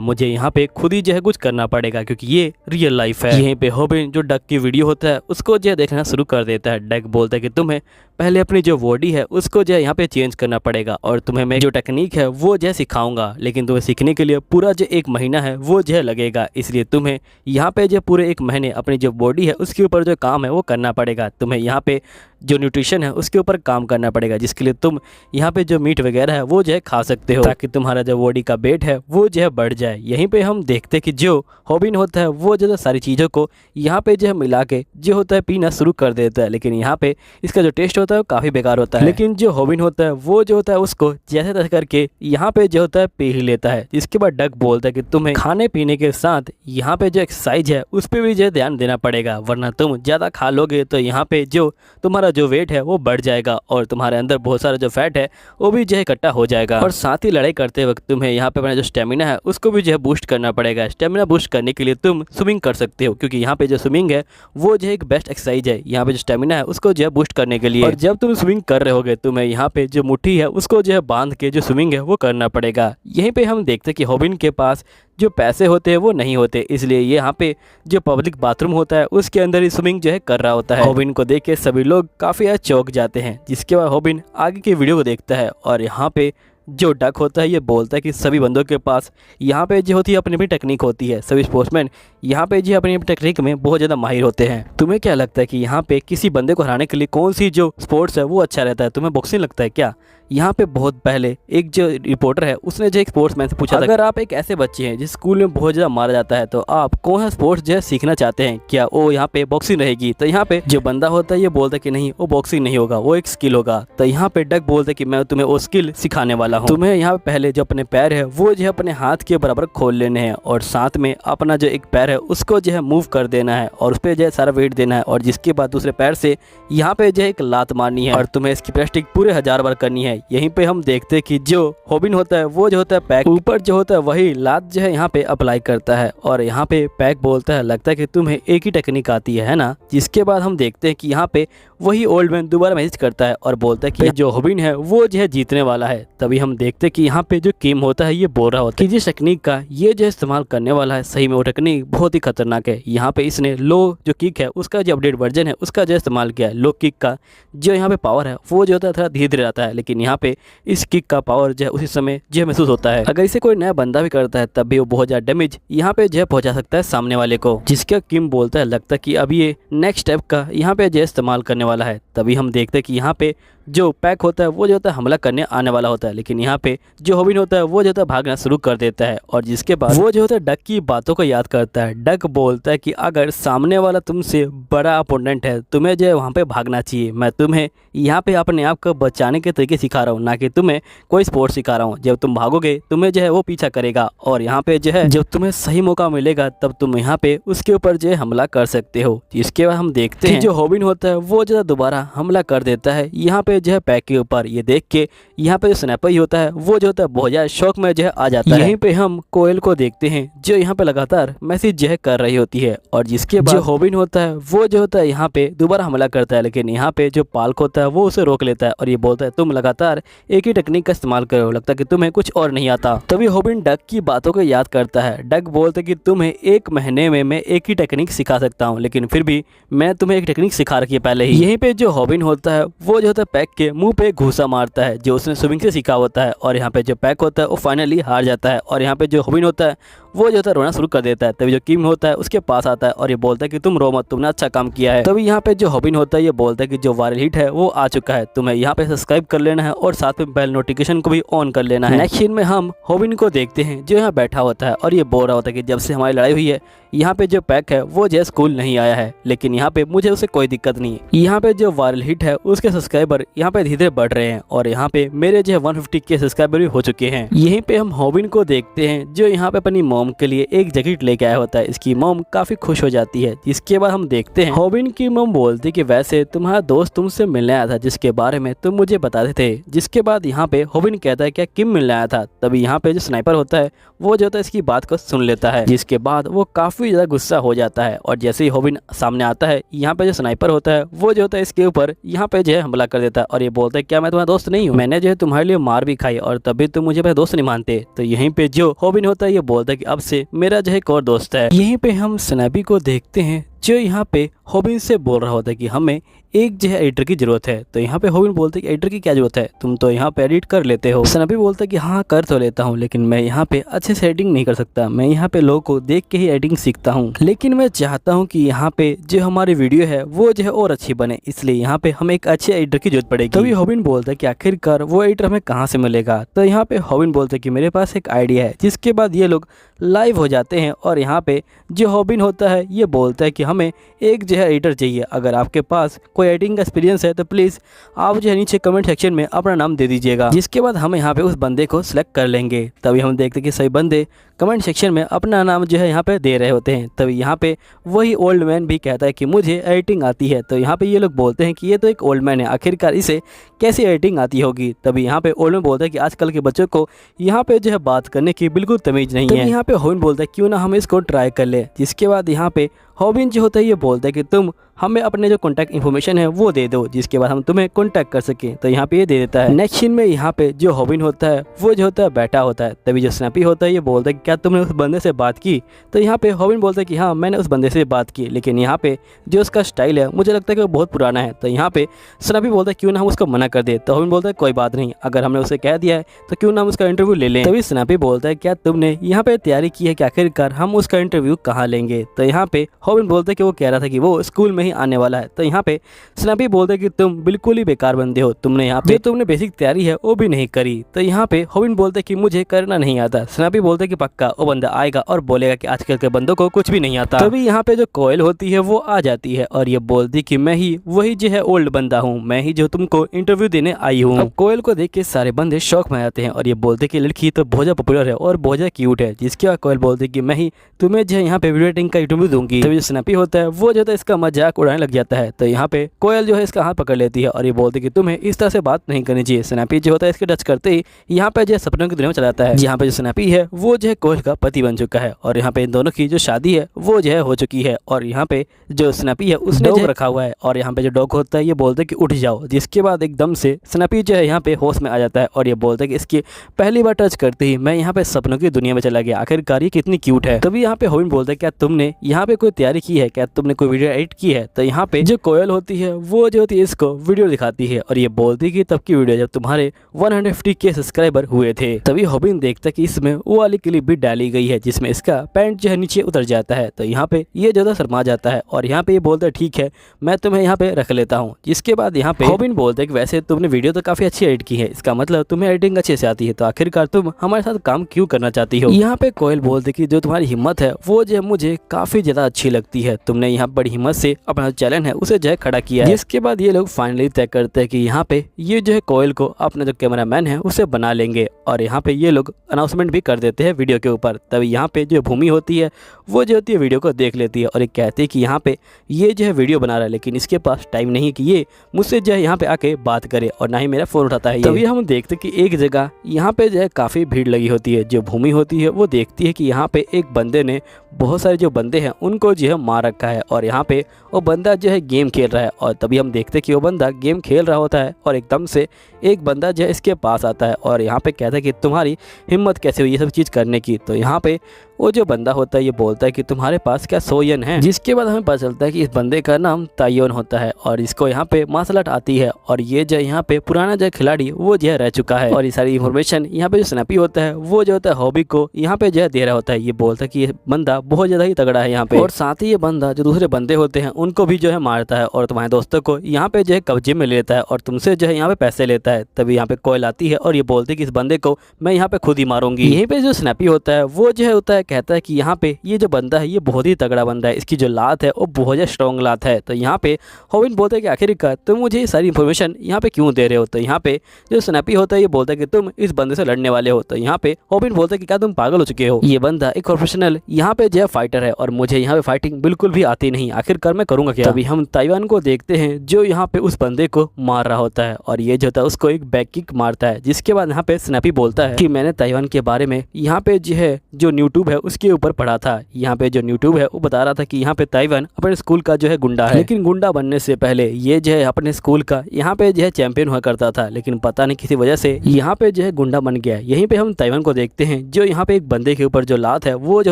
मुझे यहाँ पे खुद ही जो है कुछ करना पड़ेगा, क्योंकि ये रियल लाइफ है। यहीं पे होबिन जो डक की वीडियो होता है उसको जो है देखना शुरू कर देता है। डक बोलता है कि तुम्हें पहले अपनी जो बॉडी है उसको जो है यहाँ पे चेंज करना पड़ेगा, और तुम्हें मैं जो टेक्निक है वो जो है सिखाऊंगा, लेकिन तुम्हें सीखने के लिए पूरा जो 1 महीना है वो जो है लगेगा, इसलिए तुम्हें यहाँ पे जो पूरे 1 महीने अपनी जो बॉडी है उसके ऊपर जो काम है वो करना पड़ेगा। तुम्हें यहाँ पे जो न्यूट्रिशन है उसके ऊपर काम करना पड़ेगा, जिसके लिए तुम यहाँ पे जो मीट वगैरह है वो जो है खा सकते हो, ताकि तुम्हारा जो बॉडी का वेट है वो जो है बढ़ जाए। यहीं पे हम देखते कि जो होबिन होता है वो जो सारी चीज़ों को यहाँ पे जो है मिला के जो होता है पीना शुरू कर देता है, लेकिन यहाँ पे इसका जो टेस्ट होता है वो काफ़ी बेकार होता है। लेकिन जो होबिन होता है वो जो होता है उसको जैसे तैसे करके यहाँ पे जो होता है पी ही लेता है। इसके बाद डक बोलता है कि तुम्हें खाने पीने के साथ यहाँ पे जो एक्सरसाइज है उस पर भी जो है ध्यान देना पड़ेगा, वरना तुम ज़्यादा खा लोगे तो यहाँ पे जो तुम्हारा जो वेट है वो बढ़ जाएगा, और तुम्हारे अंदर बहुत सारा जो फैट है वो भी जो है इकट्ठा हो जाएगा। और साथ ही लड़ाई करते वक्त तुम्हें यहाँ पे अपना जो स्टेमिना है उसको भी जो है बूस्ट करना पड़ेगा। स्टेमिना बूस्ट करने के लिए तुम स्विमिंग कर सकते हो, क्योंकि यहाँ पे जो स्विमिंग है वो जो है एक बेस्ट एक्सरसाइज है यहाँ पे जो स्टेमिना है उसको जो है बूस्ट करने के लिए। और जब तुम स्विमिंग कर रहे होगे तुम्हें यहाँ पे जो मुट्ठी है उसको जो है बांध के जो स्विमिंग है वो करना पड़ेगा। यहीं पे हम देखते कि होबिन के पास जो पैसे होते हैं वो नहीं होते, इसलिए ये यहाँ पे जो पब्लिक बाथरूम होता है उसके अंदर ही स्विमिंग जो है कर रहा होता है। होबिन को देख के सभी लोग काफ़ी चौंक जाते हैं। जिसके बाद होबिन आगे की वीडियो को देखता है, और यहाँ पे जो डक होता है ये बोलता है कि सभी बंदों के पास यहाँ पे जो होती है अपनी अपनी टेक्निक होती है, सभी स्पोर्ट्समैन यहाँ पे जो अपनी अपनी टेक्निक में बहुत ज़्यादा माहिर होते हैं। तुम्हें क्या लगता है कि यहाँ पे किसी बंदे को हराने के लिए कौन सी जो स्पोर्ट्स है वो अच्छा रहता है? तुम्हें बॉक्सिंग लगता है क्या? यहाँ पे बहुत पहले एक जो रिपोर्टर है उसने जो एक स्पोर्ट्समैन से पूछा था, अगर आप एक ऐसे बच्चे हैं जिस स्कूल में बहुत ज़्यादा मारा जाता है तो आप कौन सा स्पोर्ट्स जो है सीखना चाहते हैं, क्या वो यहाँ पे बॉक्सिंग रहेगी? तो यहाँ पे जो बंदा होता है ये बोलता है कि नहीं, वो बॉक्सिंग नहीं होगा, वो एक स्किल होगा। तो यहाँ पे डक बोलता है कि मैं तुम्हें वो स्किल सिखाने वाला हूँ। तुम्हें यहाँ पे पहले जो अपने पैर है वो जो है अपने हाथ के बराबर खोल लेने हैं, और साथ में अपना जो एक पैर है उसको जो है मूव कर देना है, और उस पर जो है सारा वेट देना है, और जिसके बाद दूसरे पैर से यहाँ पे जो है एक लात मारनी है, और तुम्हें इसकी प्रैक्टिस पूरे 1000 बार करनी है। यहीं पे हम देखते कि जो होबिन होता है वो जो होता है पैक ऊपर जो होता है वही लात जो है यहाँ पे अप्लाई करता है, और यहाँ पे पैक बोलता है लगता है कि तुम्हें एक ही टेक्निक आती है ना। जिसके बाद हम देखते हैं कि यहाँ पे वही ओल्ड मैन दोबारा मैसेज करता है और बोलता है कि जो होबिन है वो जो है जीतने वाला है। तभी हम देखते हैं कि यहाँ पे जो किम होता है ये बोल रहा होता है कि जिस टेक्निक का ये जो इस्तेमाल करने वाला है सही में वो टेक्निक बहुत ही खतरनाक है। यहाँ पे इसने लो जो किक है उसका जो अपडेट वर्जन है उसका जो इस्तेमाल किया है। लो किक का जो यहाँ पे पावर है वो जो होता है थोड़ा धीरे धीरे आता है, लेकिन यहाँ पे इस किक का पावर जो है उसी समय जो महसूस होता है। अगर इसे कोई नया बंदा भी करता है तब भी वो बहुत ज्यादा डैमेज यहाँ पे जो है पहुंचा सकता है सामने वाले को, जिसका किम बोलता है लगता है कि अब ये नेक्स्ट स्टेप का यहाँ पे जो इस्तेमाल करने वाला है। तभी हम देखते हैं कि यहाँ पे जो पैक होता है वो जो होता है हमला करने आने वाला होता है, लेकिन यहाँ पे जो होबिन होता है वो जो होता है भागना शुरू कर देता है और जिसके बाद वो जो होता है डक की बातों को याद करता है। डक बोलता है कि अगर सामने वाला तुमसे बड़ा अपोनेंट है तुम्हें जो है वहाँ पे भागना चाहिए। मैं तुम्हें यहाँ पे अपने आप को बचाने के तरीके सिखा रहा हूँ, ना कि तुम्हें कोई स्पोर्ट सिखा रहा हूँ। जब तुम भागोगे तुम्हें जो है वो पीछा करेगा और यहाँ पे जो है जब तुम्हें सही मौका मिलेगा तब तुम यहाँ पे उसके ऊपर जो है हमला कर सकते हो। इसके बाद हम देखते हैं जो होबिन होता है वो जो है दोबारा हमला कर देता है यहाँ पे जो है पैक के ऊपर। ये देख के यहाँ पे जो स्नैपर ही होता है वो जो होता है बहुत ज्यादा शौक में जो है आ जाता है। यहीं पे हम कोयल को देखते हैं जो यहाँ पे लगातार मैसेज जो है कर रही होती है और जिसके बाद जो होबिन होता है वो जो होता है यहाँ पे दोबारा हमला करता है, लेकिन यहाँ पे जो पाल्क होता है वो उसे रोक लेता है और ये बोलता है तुम लगातार एक ही टेक्निक का इस्तेमाल करो, लगता है कि तुम्हें कुछ और नहीं आता। तभी होबिन डक की बातों को याद करता है। डक बोलता है कि तुम्हें 1 महीने में मैं एक ही टेक्निक सिखा सकता हूँ, लेकिन फिर भी मैं तुम्हें एक टेक्निक सिखा रखी है पहले ही। यहीं पे जो होबिन होता है वो जो होता है पैक के मुंह पे घूसा मारता है जो उसने स्विमिंग से सीखा होता है और यहाँ पे जो पैक होता है वो फाइनली हार जाता है और यहाँ पे जो होबिन होता है वो जो होता है रोना शुरू कर देता है। तभी जो किम होता है उसके पास आता है और ये बोलता है कि तुम रो मत, तुमने अच्छा काम किया है। तभी यहाँ पे जो होबिन होता है ये बोलता है कि जो वायरल हिट है वो आ चुका है, तुम्हें यहाँ पे सब्सक्राइब कर लेना है और साथ में बेल नोटिफिकेशन को भी ऑन कर लेना है। नेक्स्ट सीन में हम होबिन को देखते हैं जो यहाँ बैठा होता है और ये बोल रहा होता है कि जब से हमारी लड़ाई हुई है यहाँ पे जो पैक है वो जो स्कूल नहीं आया है, लेकिन यहाँ पे मुझे उसे कोई दिक्कत नहीं है। यहाँ पे जो वायरल हिट है उसके सब्सक्राइबर यहाँ पे धीरे धीरे बढ़ रहे हैं और यहाँ पे मेरे जो है 150 के सब्सक्राइबर भी हो चुके हैं। यहीं पे हम होबिन को देखते हैं जो यहाँ पे अपनी मॉम के लिए एक जैकेट लेके आया होता है। इसकी मॉम काफी खुश हो जाती है। जिसके बाद हम देखते हैं होबिन की मॉम बोलती कि वैसे तुम्हारा दोस्त तुमसे मिलने आया था जिसके बारे में तुम मुझे बताते थे। जिसके बाद यहाँ पे होबिन कहता है क्या किम मिलने आया था। तभी यहाँ पे जो स्नाइपर होता है वो जो होता है इसकी बात को सुन लेता है, जिसके बाद वो काफी ज्यादा गुस्सा हो जाता है और जैसे ही होबिन सामने आता है यहाँ पे जो स्नाइपर होता है वो जो होता है इसके ऊपर यहाँ पे जो है हमला कर देता है और ये बोलता है क्या मैं तुम्हारा दोस्त नहीं हूँ, मैंने जो है तुम्हारे लिए मार भी खाई और तभी तुम मुझे अपना दोस्त नहीं मानते। तो यहीं पे जो होबिन होता है ये बोलता है कि अब से मेरा जो है एक और दोस्त है। यहीं पे हम स्नैपी को देखते हैं जो यहाँ पे होबिन से बोल रहा होता है कि हमें एक जो है एडिटर की जरूरत है। तो यहाँ पे होबिन बोलते हैं कि एडिटर की क्या जरूरत है, तुम तो यहाँ पे एडिट कर लेते हो। स्नैपी बोलता है कि हाँ कर तो लेता हूँ, लेकिन मैं यहाँ पे अच्छे से एडिटिंग नहीं कर सकता, मैं यहाँ पे लोगों को देख के ही एडिटिंग सीखता हूँ, लेकिन मैं चाहता हूँ कि यहाँ पे जो हमारी वीडियो है वो जो है और अच्छी बने, इसलिए यहाँ पे हमें एक अच्छे एडिटर की जरूरत पड़ेगी। तभी होबिन बोलता है कि आखिरकार वो एडिटर हमें कहाँ से मिलेगा। तो यहाँ पे होबिन बोलता है कि मेरे पास एक आइडिया है। जिसके बाद ये लोग लाइव हो जाते हैं और यहाँ पे जो होबिन होता है ये बोलता है कि हमें एक जो है एडिटर चाहिए, अगर आपके पास कोई एडिटिंग का एक्सपीरियंस है तो प्लीज़ आप जो है नीचे कमेंट सेक्शन में अपना नाम दे दीजिएगा। जिसके बाद हम यहाँ पे उस बंदे को सिलेक्ट कर लेंगे। तभी हम देखते हैं कि सभी बंदे कमेंट सेक्शन में अपना नाम जो है यहाँ पे दे रहे होते हैं। तभी यहाँ पे वही ओल्ड मैन भी कहता है कि मुझे एडिटिंग आती है। तो यहाँ पे ये लोग बोलते हैं कि ये तो एक ओल्ड मैन है, आखिरकार इसे कैसी एडिटिंग आती होगी। तभी यहाँ पे ओल्ड मैन बोलता है कि आजकल के बच्चों को यहाँ पे जो है बात करने की बिल्कुल तमीज नहीं है। यहाँ पे होबिन बोलता है क्यों ना हम इसको ट्राई कर ले। जिसके बाद यहाँ पे होबिन जो होता है ये बोलता है कि तुम हमें अपने जो कॉन्टैक्ट इन्फॉर्मेशन है वो दे दो, जिसके बाद हम तुम्हें कॉन्टैक्ट कर सकें। तो यहाँ पे ये दे देता है। नेक्स्ट सीन में यहाँ पे जो होबिन होता है वो जो होता है बैठा होता है। तभी जो स्नैपी होता है ये बोलता है कि क्या तुमने उस बंदे से बात की। तो यहाँ पे होबिन बोलता है कि हाँ मैंने उस बंदे से बात की, लेकिन यहाँ पे जो उसका स्टाइल है मुझे लगता है कि वो बहुत पुराना है। तो यहाँ पे स्नैपी बोलता है क्यों ना हम उसको मना कर दे। तो होबिन बोलता है कोई बात नहीं, अगर हमने उसे कह दिया है तो क्यों ना हम उसका इंटरव्यू ले लें। तभी स्नैपी बोलता है क्या तुमने यहाँ पे तैयारी की है कि आखिरकार हम उसका इंटरव्यू कहाँ लेंगे। तो यहाँ पे होबिन बोलता है कि वो कह रहा था कि वो स्कूल में ही आने वाला है। तो यहाँ पे स्नैपी बोलता है कि तुम बिल्कुल ही बेकार बंदे हो, तुमने यहाँ पे तुमने बेसिक तैयारी है वो भी नहीं करी। तो यहाँ पे होबिन बोलता है कि मुझे करना नहीं आता। स्नैपी बोलता है कि पक्का वो बंदा आएगा और बोलेगा कि आजकल के बंदों को कुछ भी नहीं आता। तभी यहाँ पे जो कोयल होती है वो आ जाती है और ये बोलती कि मैं ही वही जो है ओल्ड बंदा हूँ, मैं ही जो तुमको इंटरव्यू देने आई हूँ। अब कोयल को देख के सारे बंदे शौक में आते हैं और ये बोलते कि लड़की तो बहुत ज्यादा पॉपुलर है और बहुत ज्यादा क्यूट है। जिसके बाद कोयल बोलती कि मैं ही तुम्हें जो है यहाँ पे वीडियो एडिटिंग का इंटरव्यू दूंगी। तभी जो स्नैपी होता है वो जो होता है इसका मजाक उड़ाने लग जाता है। तो यहाँ पे कोयल जो है इसका हाथ पकड़ लेती है और ये बोलती है कि तुम्हें इस तरह से बात नहीं करनी चाहिए। स्नैपी जो होता है इसके टच करते ही यहाँ पे जो सपनों की दुनिया में चला जाता है। यहाँ पे जो स्नैपी है वो जो है कोयल का पति बन चुका है और यहाँ पे इन दोनों की जो शादी है वो जो है हो चुकी है। और यहाँ पे जो स्नैपी है उसने डॉग रखा हुआ है और यहाँ पे जो डॉग होता है ये बोलते है कि उठ जाओ, जिसके बाद एकदम से स्नैपी जो है यहाँ पे होश में आ जाता है और ये बोलता है कि इसकी पहली बार टच करते ही मैं यहाँ पे सपनों की दुनिया में चला गया, आखिरकार ये कितनी क्यूट है। तभी यहाँ पे होबिन बोलता है क्या तुमने यहाँ पे कोई तैयारी की है, क्या तुमने कोई वीडियो एडिट की है। तो यहाँ पे जो कोयल होती है वो जो होती है इसको वीडियो दिखाती है और ये बोलती है कि तब की वीडियो जब तुम्हारे 150K सब्सक्राइबर हुए थे। तभी होबिन देखता है कि इसमें वो वाली क्लिप भी डाली गई है जिसमें इसका पैंट जो है नीचे उतर जाता है। तो यहाँ पे ये ज्यादा शर्मा जाता है और यहाँ पे ये बोलता है ठीक है मैं तुम्हें यहाँ पे रख लेता हूँ। जिसके बाद यहाँ पे होबिन बोलते है कि वैसे तुमने वीडियो तो काफी अच्छी एडिट की है, इसका मतलब तुम्हें एडिटिंग अच्छे से आती है, तो आखिरकार तुम हमारे साथ काम क्यों करना चाहती हो। यहाँ पे कोयल बोलते कि जो तुम्हारी हिम्मत है वो जो है मुझे काफी ज्यादा अच्छी लगती है, तुमने यहाँ बड़ी हिम्मत से अपना चैलेंज है उसे जो है खड़ा किया है। जिसके बाद ये लोग फाइनली तय करते हैं कि यहाँ पे ये जो है कोयल को अपना जो कैमरा मैन है उसे बना लेंगे और यहाँ पे ये लोग अनाउंसमेंट भी कर देते हैं वीडियो के ऊपर। तभी यहाँ पे जो भूमि होती है वो जो होती है वीडियो को देख लेती है और ये कहती है कि यहाँ पे ये जो है वीडियो बना रहा है लेकिन इसके पास टाइम नहीं कि ये मुझसे जो है यहाँ पे आके बात करे और ना ही मेरा फोन उठाता है। तभी हम देखते कि एक जगह यहाँ पे जो है काफी भीड़ लगी होती है। जो भूमि होती है वो देखती है कि यहाँ पे एक बंदे ने बहुत सारे जो बंदे हैं उनको जो है मार रखा है और यहाँ पे वो बंदा जो है गेम खेल रहा है। और तभी हम देखते हैं कि वो बंदा गेम खेल रहा होता है और एकदम से एक बंदा जो है इसके पास आता है और यहाँ पे कहता है कि तुम्हारी हिम्मत कैसे हुई ये सब चीज़ करने की। तो यहाँ पे वो जो बंदा होता है ये बोलता है कि तुम्हारे पास क्या सोयन है। जिसके बाद हमें पता चलता है कि इस बंदे का नाम तायोन होता है और इसको यहाँ पे मार्शल आर्ट आती है और ये जो यहाँ पे पुराना जो खिलाड़ी वो जो है रह चुका है। और ये सारी इन्फॉर्मेशन यहाँ पे जो स्नैपी होता है वो जो होता है हॉबी को यहाँ पे जो है दे रहा होता है। ये बोलता है कि ये बंदा बहुत ज्यादा ही तगड़ा है यहाँ पे और साथ ही ये बंदा जो दूसरे बंदे होते हैं उनको भी जो है मारता है और तुम्हारे दोस्तों को यहाँ पे जो है कब्जे में ले लेता है और तुमसे जो है यहाँ पे पैसे लेता है। तभी यहाँ पे कोयल आती है और ये बोलती है कि इस बंदे को मैं यहाँ पे खुद ही मारूंगी। यहीं पे जो स्नैपी होता है वो जो है होता है कहता है कि यहाँ पे ये जो बंदा है ये बहुत ही तगड़ा बंदा है, इसकी जो लात है वो बहुत ज्यादा स्ट्रॉन्ग लात है। तो यहाँ पे होबिन बोलता है कि आखिरकार तुम मुझे ये सारी इन्फॉर्मेशन यहाँ पे क्यों दे रहे हो। तो यहाँ पे जो स्नैपी होता है ये बोलता है कि तुम इस बंदे से लड़ने वाले हो। तो यहाँ पे होबिन बोलता है कि क्या तुम पागल हो चुके हो, ये बंदा एक प्रोफेशनल यहाँ पे जो है फाइटर है और मुझे यहाँ पे फाइटिंग बिल्कुल भी आती नहीं, आखिरकार मैं करूंगा क्या। तभी हम ताइवान को देखते हैं जो यहाँ पे उस बंदे को मार रहा होता है और ये जो होता है उसको एक बैक किक मारता है। जिसके बाद यहाँ पे स्नैपी बोलता है कि मैंने ताइवान के बारे में यहाँ पे जो है जो यूट्यूब है उसके ऊपर पढ़ा था। यहाँ पे जो यूट्यूब है वो बता रहा था कि यहाँ पे ताइवान अपने स्कूल का जो है गुंडा है, लेकिन गुंडा बनने से पहले ये जो है अपने स्कूल का यहाँ पे जो है चैंपियन हुआ करता था, लेकिन पता नहीं किसी वजह से यहाँ पे जो है गुंडा बन गया। यहीं पे हम ताइवान को देखते हैं जो यहाँ पे एक बंदे के ऊपर जो लात है वो जो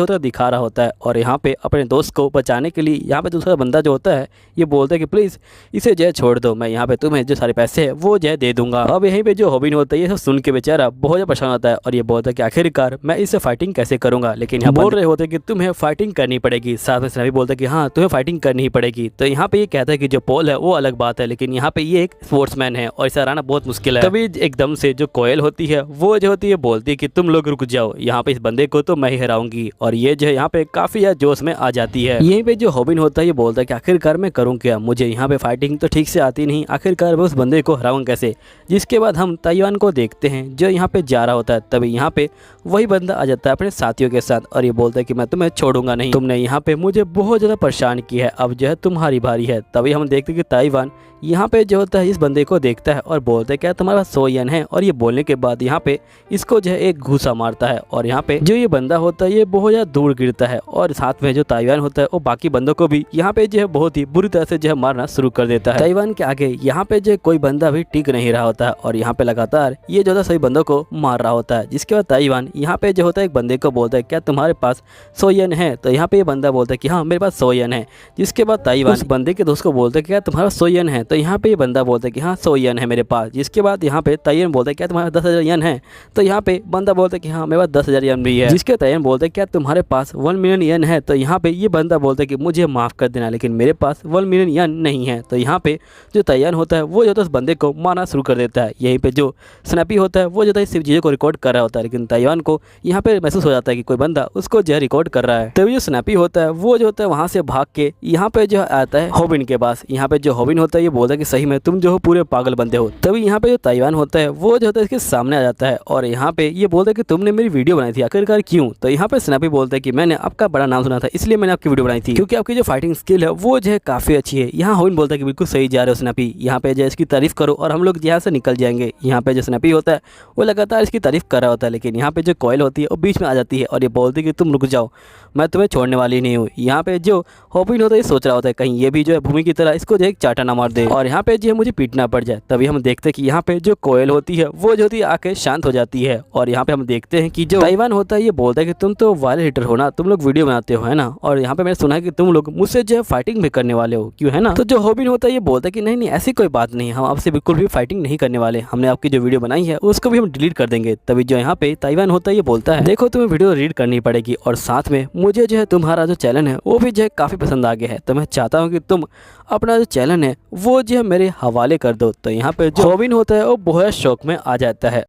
होता है दिखा रहा होता है और यहाँ पे अपने दोस्त को बचाने के लिए यहाँ पे दूसरा बंदा जो होता है ये बोलता है कि प्लीज इसे जो है छोड़ दो, मैं यहाँ पे तुम्हें जो सारे पैसे है वो जो है दे दूंगा। अब यहीं पे जो होबिन होता है ये सब सुन के बेचारा बहुत ज्यादा परेशान होता है और ये बोलता है कि आखिरकार मैं इससे फाइटिंग कैसे करूंगा, लेकिन यहाँ बोल रहे होते हैं कि तुम्हें फाइटिंग करनी पड़ेगी। साथ में स्नैपी बोलता है कि हाँ तुम्हें फाइटिंग करनी ही पड़ेगी। तो यहाँ पे ये कहता है कि जो पोल है वो अलग बात है, लेकिन यहाँ पे ये एक स्पोर्ट्समैन है और इसे हराना बहुत मुश्किल है। तभी एकदम से जो कोयल होती है वो जो होती है बोलती है कि तुम लोग रुक जाओ, यहाँ पे इस बंदे को तो मैं ही हराऊंगी और ये जो है यहाँ पे काफी ज्यादा जोश में आ जाती है। यहीं पे जो होबिन होता है ये बोलता है कि आखिरकार मैं करूँ क्या, मुझे यहाँ पे फाइटिंग तो ठीक से आती नहीं, आखिरकार मैं उस बंदे को हराऊं कैसे। जिसके बाद हम ताइवान को देखते हैं जो यहाँ पे जा रहा होता है। तभी यहाँ पे वही बंदा आ जाता है अपने साथियों के साथ और ये बोलता है कि मैं तुम्हें छोड़ूंगा नहीं, तुमने यहाँ पे मुझे बहुत ज़्यादा परेशान किया है, अब जो है तुम्हारी बारी है। तभी हम देखते हैं कि ताइवान यहाँ पे जो होता है इस बंदे को देखता है और बोलता है क्या तुम्हारे पास 100 येन है, और ये बोलने के बाद यहाँ पे इसको जो है एक घूसा मारता है और यहाँ पे जो ये बंदा होता है ये बहुत ज़्यादा दूर गिरता है और साथ में जो ताइवान होता है वो बाकी बंदों को भी यहाँ पे जो है बहुत ही बुरी तरह से जो है मारना शुरू कर देता है। ताइवान के आगे यहाँ पे जो कोई बंदा भी टिक नहीं रहा होता है और यहाँ पे लगातार ये जो सभी बंदों को मार रहा होता है। जिसके बाद ताइवान यहाँ पे जो होता है एक बंदे को बोलता है क्या तुम्हारे पास 100 येन है, तो यहाँ पे ये बंदा बोलता है कि हाँ मेरे पास 100 येन है। जिसके बाद ताइवान उस बंदे के दोस्त को बोलता है क्या तुम्हारा 100 येन है, तो यहाँ पे ये बंदा बोलता है कि हाँ 100 येन है मेरे पास। जिसके बाद यहाँ पे ताइवान बोलता है क्या तुम्हारे 10,000 येन है, तो यहाँ पे बंदा बोलता है कि हाँ मेरे पास 10,000 येन भी है। जिसके ताइवान बोलता है क्या तुम्हारे पास 1 मिलियन येन है, तो यहाँ पे ये बंदा बोलता है कि मुझे माफ कर देना लेकिन मेरे पास 1 मिलियन येन नहीं है। तो यहाँ पे जो ताइवान होता है वो जो है उस बंदे को मारना शुरू कर देता है। यहीं पे जो स्नैपी होता है वो जो है सिर्फ चीज़ों को रिकॉर्ड कर रहा होता है, लेकिन ताइवान को यहाँ पे महसूस हो जाता है कि कोई बंदा उसको जो है रिकॉर्ड कर रहा है। तभी जो स्नैपी होता है वो जो होता है वहाँ से भाग के यहाँ पे जो आता है होबिन के पास। यहाँ पे जो होबिन होता है ये बोलता है कि सही में तुम जो हो पूरे पागल बंदे हो। तभी यहाँ पे जो ताइवान होता है वो जो होता है इसके सामने आ जाता है और यहाँ पे ये बोलता है कि तुमने मेरी वीडियो बनाई थी, आखिरकार क्यों? तो यहाँ पे स्नैपी बोलता है कि मैंने आपका बड़ा नाम सुना था इसलिए मैंने आपकी वीडियो बनाई थी, क्योंकि आपकी जो फाइटिंग स्किल है वो जो है काफी अच्छी है। यहाँ होविन बोलता है कि बिल्कुल सही जा रहे हो स्नैपी, यहाँ पे जो इसकी तारीफ करो और हम लोग यहाँ से निकल जाएंगे। यहाँ पे जो स्नैपी होता है वो लगातार इसकी तारीफ कर रहा होता है, लेकिन यहाँ पे जो कोयल होती है वो बीच में आ जाती है और ये बोलती है कि तुम रुक जाओ, मैं तुम्हें छोड़ने वाली नहीं हूँ। यहाँ पे जो होविन होता है ये सोच रहा होता है कहीं ये भी जो है भूमि की तरह इसको जो एक चाटा ना मार दे और यहाँ पे जो है मुझे पीटना पड़ जाए। तभी हम देखते हैं कि यहाँ पे जो कोयल होती है वो जो होती है आके शांत हो जाती है और यहाँ पे हम देखते हैं कि जो ताइवान होता है ये बोलता है कि तुम तो वायरल हिटर हो ना, तुम लोग वीडियो बनाते हो है ना, और यहाँ पे मैंने सुना है कि तुम लोग मुझसे जो है फाइटिंग भी करने वाले हो, क्यों है ना? तो जो होविन होता है ये बोलता है कि नहीं नहीं ऐसी कोई बात नहीं, हम आपसे बिल्कुल भी फाइटिंग नहीं करने वाले, हमने आपकी जो वीडियो बनाई है उसको भी हम डिलीट कर देंगे। तभी जो यहाँ पे ताइवान होता है ये बोलता है देखो तुम्हें वीडियो रीड करनी पड़ेगी और साथ में मुझे जो है तुम्हारा जो चैनल है वो भी जो है काफी पसंद आ गया है, तो मैं चाहता हूँ कि तुम अपना जो चैनल है वो जो है मेरे हवाले कर दो। तो यहाँ पे जो होविन होता है वो बहुत शौक में आ जाता है।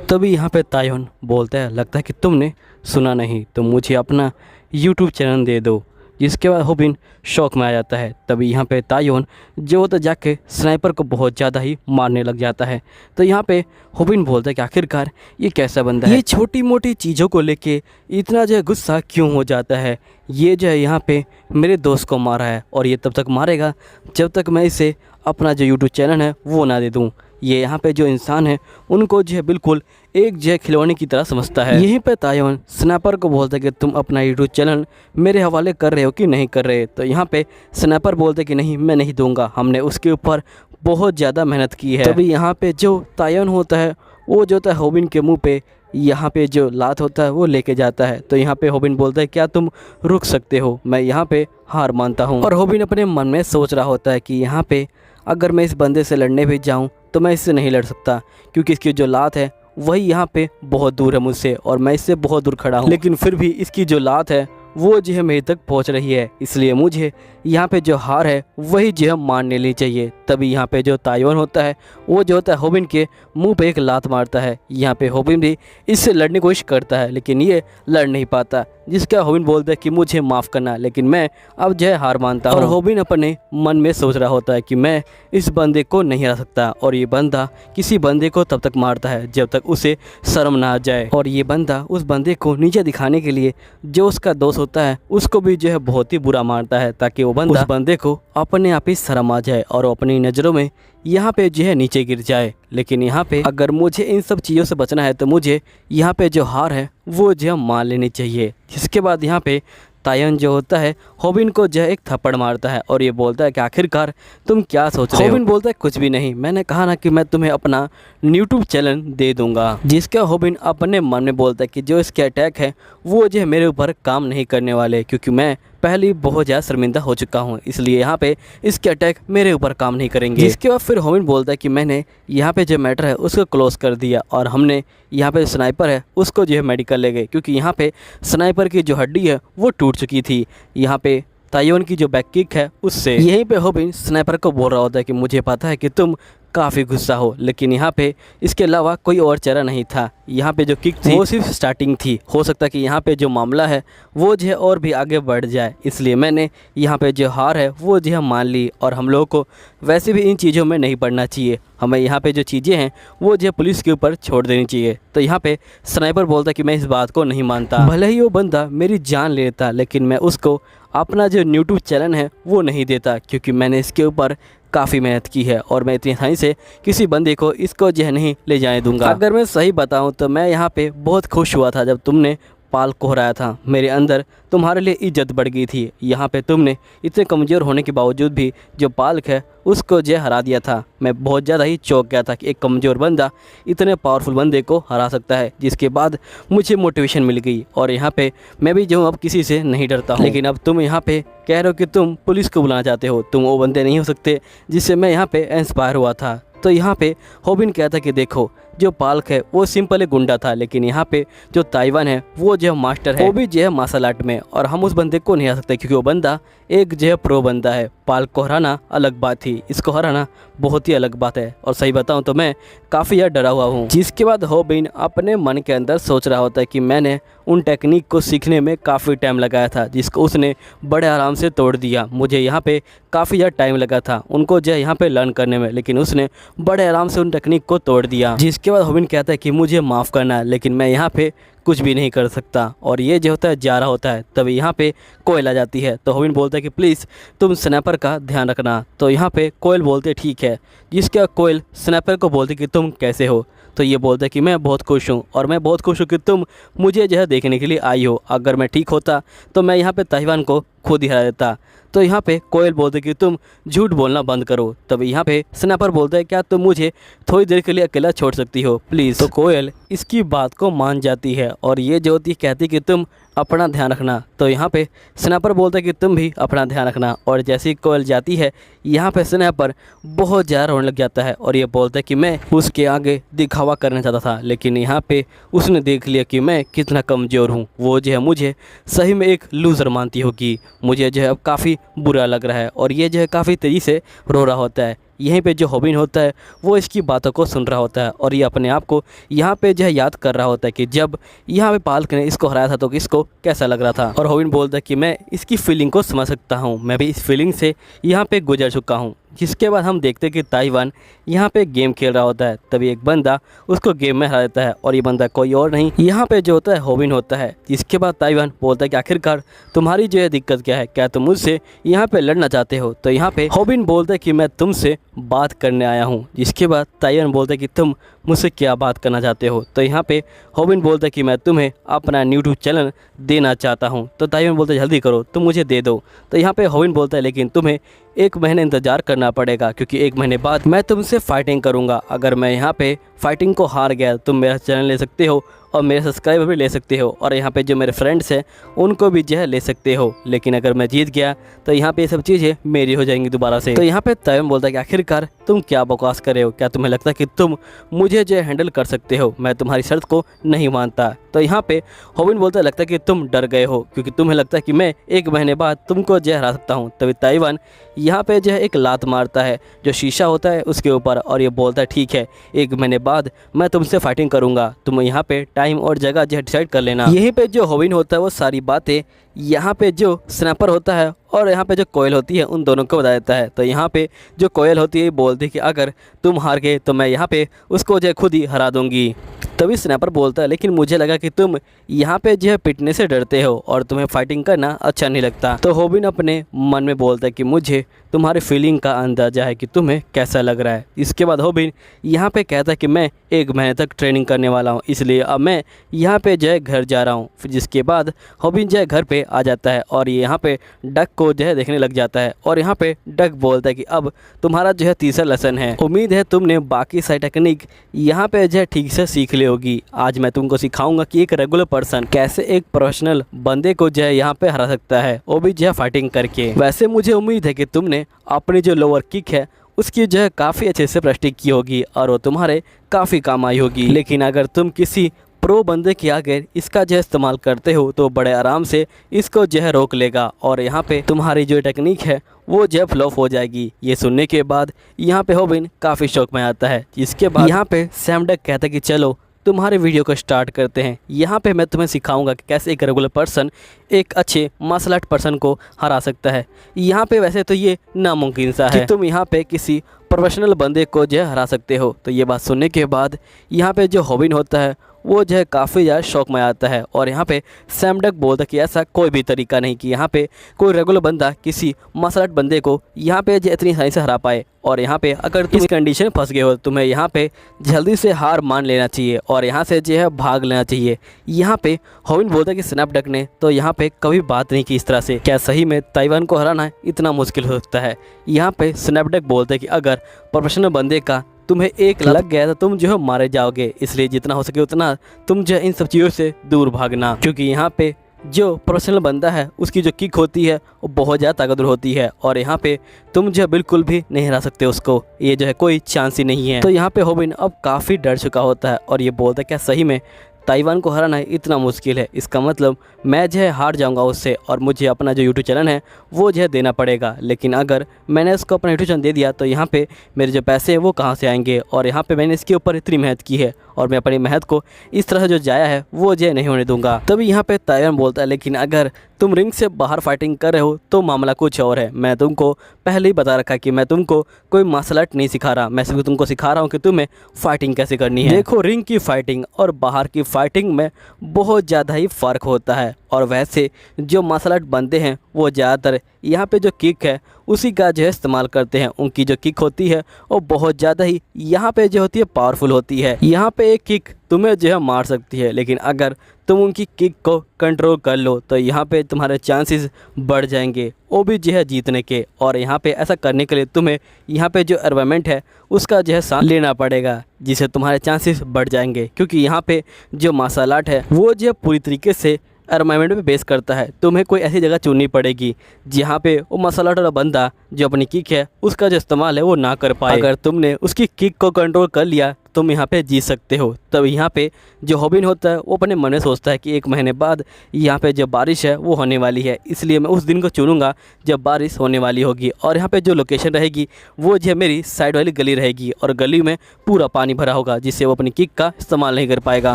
तभी यहाँ पे ताइवान बोलता है लगता है कि तुमने सुना नहीं, तो मुझे अपना यूट्यूब चैनल दे दो, जिसके बाद होविन शौक में आ जाता है। तभी यहाँ पे ताइवान जो होता जाके स्नाइपर को बहुत ज़्यादा ही मारने लग जाता है। तो यहाँ पे होविन बोलता है कि आखिरकार ये कैसा बंदा है, ये छोटी मोटी चीज़ों को लेके इतना जो है गुस्सा क्यों हो जाता है, ये जो है यहाँ पे मेरे दोस्त को मारा है और ये तब तक मारेगा जब तक मैं इसे अपना जो यूट्यूब चैनल है वो ना दे दूँ। ये यहाँ पे जो इंसान है उनको जो है बिल्कुल एक जो है खिलौने की तरह समझता है। यहीं पे ताइवान स्नैपर को बोलता है कि तुम अपना यूट्यूब चैनल मेरे हवाले कर रहे हो कि नहीं कर रहे। तो यहाँ पे स्नैपर बोलते कि नहीं मैं नहीं दूंगा, हमने उसके ऊपर बहुत ज़्यादा मेहनत की है। तभी यहाँ पे जो ताइवान होता है वो जो होता है होविन के मुँह पे यहाँ पे जो लात होता है वो लेके जाता है। तो यहाँ पे होविन बोलता है क्या तुम रुक सकते हो, मैं यहाँ पे हार मानता हूँ। और होविन अपने मन में सोच रहा होता है कि यहाँ पे अगर मैं इस बंदे से लड़ने भी जाऊँ तो मैं इससे नहीं लड़ सकता, क्योंकि इसकी जो लात है वही यहाँ पे बहुत दूर है मुझसे और मैं इससे बहुत दूर खड़ा हूँ, लेकिन फिर भी इसकी जो लात है वो जो है मेरे तक पहुँच रही है, इसलिए मुझे यहाँ पे जो हार है वही जो है मान लेनी चाहिए। तभी यहाँ पे जो ताइवान होता है वो जो होता है होविन के मुंह पे एक लात मारता है। यहाँ पे होविन भी इससे लड़ने की कोशिश करता है लेकिन ये लड़ नहीं पाता, जिसका होविन बोलता है कि मुझे माफ़ करना, लेकिन मैं अब जो है हार मानता हूँ। और होविन अपने मन में सोच रहा होता है कि मैं इस बंदे को नहीं हरा सकता और ये बंदा किसी बंदे को तब तक मारता है जब तक उसे शर्म ना आ जाए, और ये बंदा उस बंदे को नीचे दिखाने के लिए जो उसका दोस्त होता है उसको भी जो है बहुत ही बुरा मारता है, ताकि वो बंदा उस बंदे को अपने आप ही शर्म आ जाए और अपनी नज़रों में यहाँ पे जो है नीचे गिर जाए। लेकिन यहाँ पे अगर मुझे इन सब चीज़ों से बचना है तो मुझे यहाँ पे जो हार है वो जो है मान लेनी चाहिए। जिसके बाद यहाँ पे ताइवान जो होता है होविन को जो है एक थप्पड़ मारता है और ये बोलता है कि आखिरकार तुम क्या सोच रहे हो? होविन बोलता है कुछ भी नहीं, मैंने कहा ना कि मैं तुम्हें अपना यूट्यूब चैनल दे दूंगा। जिसका होविन अपने मन में बोलता है कि जो इसके अटैक है वो जो है मेरे ऊपर काम नहीं करने वाले, क्योंकि मैं पहले ही बहुत ज़्यादा शर्मिंदा हो चुका हूँ, इसलिए यहाँ पे इसके अटैक मेरे ऊपर काम नहीं करेंगे। इसके बाद फिर होविन बोलता है कि मैंने यहाँ पे जो मैटर है उसको क्लोज कर दिया और हमने यहाँ पे स्नाइपर है उसको जो है मेडिकल ले गए, क्योंकि यहाँ पे स्नाइपर की जो हड्डी है वो टूट चुकी थी। यहाँ पे ताइवान की जो बैक किक है उससे। यहीं पे होविन स्नाइपर को बोल रहा होता है कि मुझे पता है कि तुम काफ़ी गुस्सा हो, लेकिन यहाँ पे इसके अलावा कोई और चारा नहीं था। यहाँ पे जो किक थी वो सिर्फ स्टार्टिंग थी, हो सकता है कि यहाँ पे जो मामला है वो जो है और भी आगे बढ़ जाए, इसलिए मैंने यहाँ पे जो हार है वो जो है मान ली। और हम लोगों को वैसे भी इन चीज़ों में नहीं पड़ना चाहिए, हमें यहाँ पे जो चीज़ें हैं वो जो है पुलिस के ऊपर छोड़ देनी चाहिए। तो यहाँ पे स्नाइपर बोलता है कि मैं इस बात को नहीं मानता, भले ही वो बंदा मेरी जान लेता लेकिन मैं उसको अपना जो यूट्यूब चैनल है वो नहीं देता, क्योंकि मैंने इसके ऊपर काफ़ी मेहनत की है और मैं इतनी आसानी से किसी बंदे को इसको जो है नहीं ले जाने दूंगा। अगर मैं सही बताऊं तो मैं यहाँ पे बहुत खुश हुआ था जब तुमने पाल को हराया था, मेरे अंदर तुम्हारे लिए इज्जत बढ़ गई थी। यहाँ पे तुमने इतने कमज़ोर होने के बावजूद भी जो पालक है उसको जो हरा दिया था। मैं बहुत ज़्यादा ही चौंक गया था कि एक कमज़ोर बंदा इतने पावरफुल बंदे को हरा सकता है, जिसके बाद मुझे मोटिवेशन मिल गई और यहाँ पे मैं भी जो अब किसी से नहीं डरता हूँ। लेकिन अब तुम यहाँ पे कह रहे हो कि तुम पुलिस को बुलाना चाहते हो, तुम वो बंदे नहीं हो सकते जिससे मैं यहाँ पे इंस्पायर हुआ था। तो यहाँ पे होबिन कहता है कि देखो जो पाल्क है वो सिंपल एक गुंडा था, लेकिन यहाँ पे जो ताइवान है वो जो मास्टर है, वो भी जो है मार्शल आर्ट में, और हम उस बंदे को नहीं हरा सकते क्योंकि वो बंदा एक जो है प्रो बंदा है। पाल्क को हराना अलग बात थी, इसको हराना बहुत ही अलग बात है। और सही बताऊं तो मैं काफ़ी ज़्यादा डरा हुआ हूँ। जिसके बाद होबिन अपने मन के अंदर सोच रहा होता है कि मैंने उन टेक्निक को सीखने में काफ़ी टाइम लगाया था जिसको उसने बड़े आराम से तोड़ दिया। मुझे यहाँ पे काफ़ी ज़्यादा टाइम लगा था उनको जो है यहाँ पे लर्न करने में, लेकिन उसने बड़े आराम से उन टेक्निक को तोड़ दिया। जिसके बाद होबिन कहता है कि मुझे माफ़ करना है, लेकिन मैं यहाँ पे कुछ भी नहीं कर सकता। और ये जो होता है जा रहा होता है, तभी यहाँ पे कोयल आ जाती है। तो होबिन बोलता है कि प्लीज़ तुम स्नैपर का ध्यान रखना। तो यहाँ पे कोयल बोलते ठीक है। जिसका कोयल स्नैपर को बोलती कि तुम कैसे हो। तो ये बोलता है कि मैं बहुत खुश हूँ, और मैं बहुत खुश हूँ कि तुम मुझे जो है देखने के लिए आई हो। अगर मैं ठीक होता तो मैं यहाँ पे ताइवान को खुद ही हरा देता। तो यहाँ पे कोयल बोलते कि तुम झूठ बोलना बंद करो। तब यहाँ पे स्नैपर बोलता है क्या तुम मुझे थोड़ी देर के लिए अकेला छोड़ सकती हो प्लीज़। तो कोयल इसकी बात को मान जाती है, और ये जो होती है कहती कि तुम अपना ध्यान रखना। तो यहाँ पे स्नैपर बोलता है कि तुम भी अपना ध्यान रखना। और जैसे ही कोयल जाती है, यहाँ पे स्नैपर बहुत ज़्यादा रोने लग जाता है, और ये बोलता है कि मैं उसके आगे दिखावा करना चाहता था, लेकिन यहाँ पे उसने देख लिया कि मैं कितना कमज़ोर हूँ। वो जो है मुझे सही में एक लूज़र मानती होगी। मुझे जो है अब काफ़ी बुरा लग रहा है, और ये जो है काफ़ी तेज़ी से रो रहा होता है। यहीं पे जो होबिन होता है वो इसकी बातों को सुन रहा होता है, और ये अपने आप को यहाँ पे जो है याद कर रहा होता है कि जब यहाँ पे पाल्क ने इसको हराया था तो इसको कैसा लग रहा था। और होबिन बोलता है कि मैं इसकी फीलिंग को समझ सकता हूँ, मैं भी इस फीलिंग से यहाँ पे गुजर चुका हूँ। जिसके बाद हम देखते हैं कि ताइवान यहाँ पे गेम खेल रहा होता है, तभी एक बंदा उसको गेम में हरा देता है, और ये बंदा कोई और नहीं यहाँ पे जो होता है होबिन होता है। जिसके बाद ताइवान बोलता है कि आखिरकार तुम्हारी जो है दिक्कत क्या है, क्या तुम मुझसे यहाँ पे लड़ना चाहते हो। तो यहाँ पे होबिन बोलता है कि मैं तुमसे बात करने आया हूँ। जिसके बाद ताइवान बोलता है कि तुम मुझसे क्या बात करना चाहते हो। तो यहाँ पे होबिन बोलता है कि मैं तुम्हें अपना यूट्यूब चैनल देना चाहता हूँ। तो ताइवान बोलता है जल्दी करो, तुम मुझे दे दो। तो यहाँ पे होबिन बोलता है लेकिन तुम्हें 1 महीने इंतज़ार करना पड़ेगा, क्योंकि 1 महीने बाद मैं तुमसे फाइटिंग करूँगा। अगर मैं यहाँ पे फाइटिंग को हार गया तुम मेरा चैनल ले सकते हो, और मेरे सब्सक्राइबर भी ले सकते हो, और यहाँ पे जो मेरे फ्रेंड्स हैं उनको भी जो है ले सकते हो। लेकिन अगर मैं जीत गया तो यहाँ पे ये सब चीज़ें मेरी हो जाएंगी दोबारा से। तो यहाँ पे ताइवान बोलता है कि आखिरकार तुम क्या बकवास कर रहे हो, क्या तुम्हें लगता है कि तुम मुझे जो हैंडल कर सकते हो। मैं तुम्हारी शर्त को नहीं मानता। तो यहाँ पे होबिन बोलता है लगता है कि तुम डर गए हो, क्योंकि तुम्हें लगता है कि मैं 1 महीने बाद तुमको जो हरा सकता हूँ। तभी ताइवान यहाँ पे जो है एक लात मारता है जो शीशा होता है उसके ऊपर, और ये बोलता है ठीक है 1 महीने बाद मैं तुमसे फाइटिंग करूँगा, तुम यहाँ पे टाइम और जगह जो डिसाइड कर लेना। यहीं पे जो होबिन होता है वो सारी बातें यहाँ पे जो स्नैपर होता है और यहाँ पे जो कोयल होती है उन दोनों को बता देता है। तो यहाँ पे जो कोयल होती है बोलती है कि अगर तुम हार गए तो मैं यहाँ पे उसको जो खुद ही हरा दूँगी। तभी स्नैपर बोलता है लेकिन मुझे लगा कि तुम यहाँ पे जो है पिटने से डरते हो और तुम्हें फाइटिंग करना अच्छा नहीं लगता। तो होबिन अपने मन में बोलता है कि मुझे तुम्हारी फीलिंग का अंदाज़ा है कि तुम्हें कैसा लग रहा है। इसके बाद होबिन यहाँ पे कहता है कि मैं 1 महीने तक ट्रेनिंग करने वाला हूँ, इसलिए अब मैं यहाँ पे जो है घर जा रहा हूँ। फिर जिसके बाद होबिन जो है घर पे आ जाता है और ये यहाँ पे डक को जो है देखने लग जाता है, और यहाँ पे डक बोलता है कि अब तुम्हारा जो है तीसरा लेसन है, उम्मीद है तुमने बाकी सारी टेक्निक यहाँ पे जो है ठीक से सीख ली होगी। आज मैं तुमको सिखाऊंगा कि एक रेगुलर पर्सन कैसे एक प्रोफेशनल बंदे को जो है यहाँ पे हरा सकता है, वो भी जो है फाइटिंग करके। वैसे मुझे उम्मीद है कि तुमने अपनी जो लोअर किक है उसकी जो है काफ़ी अच्छे से प्रैक्टिस की होगी और वो तुम्हारे काफ़ी काम आई होगी। लेकिन अगर तुम किसी प्रो बंदे के आगे इसका जो इस्तेमाल करते हो तो बड़े आराम से इसको जो है रोक लेगा और यहाँ पे तुम्हारी जो टेक्निक है वो जो फ्लॉप हो जाएगी। ये सुनने के बाद यहाँ पे होबिन काफ़ी शौक में आता है। इसके बाद यहाँ पे सैम डक कहता है कि चलो तुम्हारे वीडियो को स्टार्ट करते हैं। यहाँ पे मैं तुम्हें सिखाऊंगा कि कैसे एक रेगुलर पर्सन एक अच्छे मार्शल आर्ट पर्सन को हरा सकता है। यहाँ पे वैसे तो ये नामुमकिन सा है कि तुम यहाँ पे किसी प्रोफेशनल बंदे को जो है हरा सकते हो। तो ये बात सुनने के बाद यहाँ पे जो होबिन होता है वो जो है काफ़ी ज़्यादा शौक में आता है और यहाँ पे सैम डक बोलता है कि ऐसा कोई भी तरीका नहीं कि यहाँ पे कोई रेगुलर बंदा किसी मार्शल आर्ट बंदे को यहाँ पे जो इतनी आसानी से हरा पाए। और यहाँ पे अगर तुम इस कंडीशन फंस गए हो तुम्हें यहाँ पे जल्दी से हार मान लेना चाहिए और यहाँ से जो है भाग लेना चाहिए। यहाँ पे होबिन बोलता है कि स्नैप डक ने तो यहाँ पे कभी बात नहीं की इस तरह से, क्या सही में ताइवान को हराना इतना मुश्किल हो सकता है। यहाँ पे स्नैप डक बोलता है कि अगर प्रोफेशनल बंदे का तुम्हें एक लग गया तो तुम जो है मारे जाओगे, इसलिए जितना हो सके उतना तुम जो इन सब चीज़ों से दूर भागना, क्योंकि यहाँ पे जो प्रोफेशनल बंदा है उसकी जो किक होती है वो बहुत ज़्यादा ताकतवर होती है और यहाँ पे तुम जो बिल्कुल भी नहीं हरा सकते उसको, ये जो है कोई चांस ही नहीं है। तो यहाँ पे होबिन अब काफ़ी डर चुका होता है और ये बोलता है क्या सही में ताइवान को हराना इतना मुश्किल है, इसका मतलब मैं जो है हार जाऊंगा उससे और मुझे अपना जो यूट्यूब चैनल है वो जो है देना पड़ेगा। लेकिन अगर मैंने इसको अपना यूट्यूब चैनल दे दिया तो यहाँ पे मेरे जो पैसे हैं वो कहाँ से आएंगे, और यहाँ पे मैंने इसके ऊपर इतनी मेहनत की है और मैं अपनी मेहनत को इस तरह जो जाया है वो जो है नहीं होने दूंगा। तभी यहाँ पे ताइवान बोलता है लेकिन अगर तुम रिंग से बाहर फाइटिंग कर रहे हो तो मामला कुछ और है। मैं तुमको पहले ही बता रखा कि मैं तुमको कोई मार्शल आर्ट नहीं सिखा रहा, मैं सिर्फ तुमको सिखा रहा हूँ कि तुम्हें फाइटिंग कैसे करनी है। देखो रिंग की फाइटिंग और बाहर की फाइटिंग में बहुत ज़्यादा ही फ़र्क होता है और वैसे जो मार्शल आर्ट बनते हैं वो ज़्यादातर यहाँ पे जो किक है उसी का जो है इस्तेमाल करते हैं। उनकी जो किक होती है वो बहुत ज़्यादा ही यहाँ पे जो होती है पावरफुल होती है। यहाँ पे एक किक तुम्हें जो है मार सकती है, लेकिन अगर तुम उनकी किक को कंट्रोल कर लो तो यहाँ पे तुम्हारे चांसेस बढ़ जाएंगे वो भी जो है जीतने के। और यहाँ पे ऐसा करने के लिए तुम्हें यहाँ पे जो एनवायरनमेंट है उसका जो है साथ लेना पड़ेगा जिससे तुम्हारे चांसेस बढ़ जाएंगे, क्योंकि यहाँ पे जो मार्शल आर्ट है वो जो पूरी तरीके से एनवायरनमेंट पे बेस करता है। तुम्हें कोई ऐसी जगह चुननी पड़ेगी जहाँ पे वो मार्शल आर्ट वाला बंदा जो अपनी किक है उसका जो इस्तेमाल है वो ना कर पाए। अगर तुमने उसकी किक को कंट्रोल कर लिया तुम यहाँ पे जीत सकते हो। तब यहाँ पे जो होबिन होता है वो अपने मन में सोचता है कि 1 महीने बाद यहाँ पे जब बारिश है वो होने वाली है, इसलिए मैं उस दिन को चुनूंगा जब बारिश होने वाली होगी और यहाँ पे जो लोकेशन रहेगी वो जो है मेरी साइड वाली गली रहेगी और गली में पूरा पानी भरा होगा जिससे वो अपनी किक का इस्तेमाल नहीं कर पाएगा।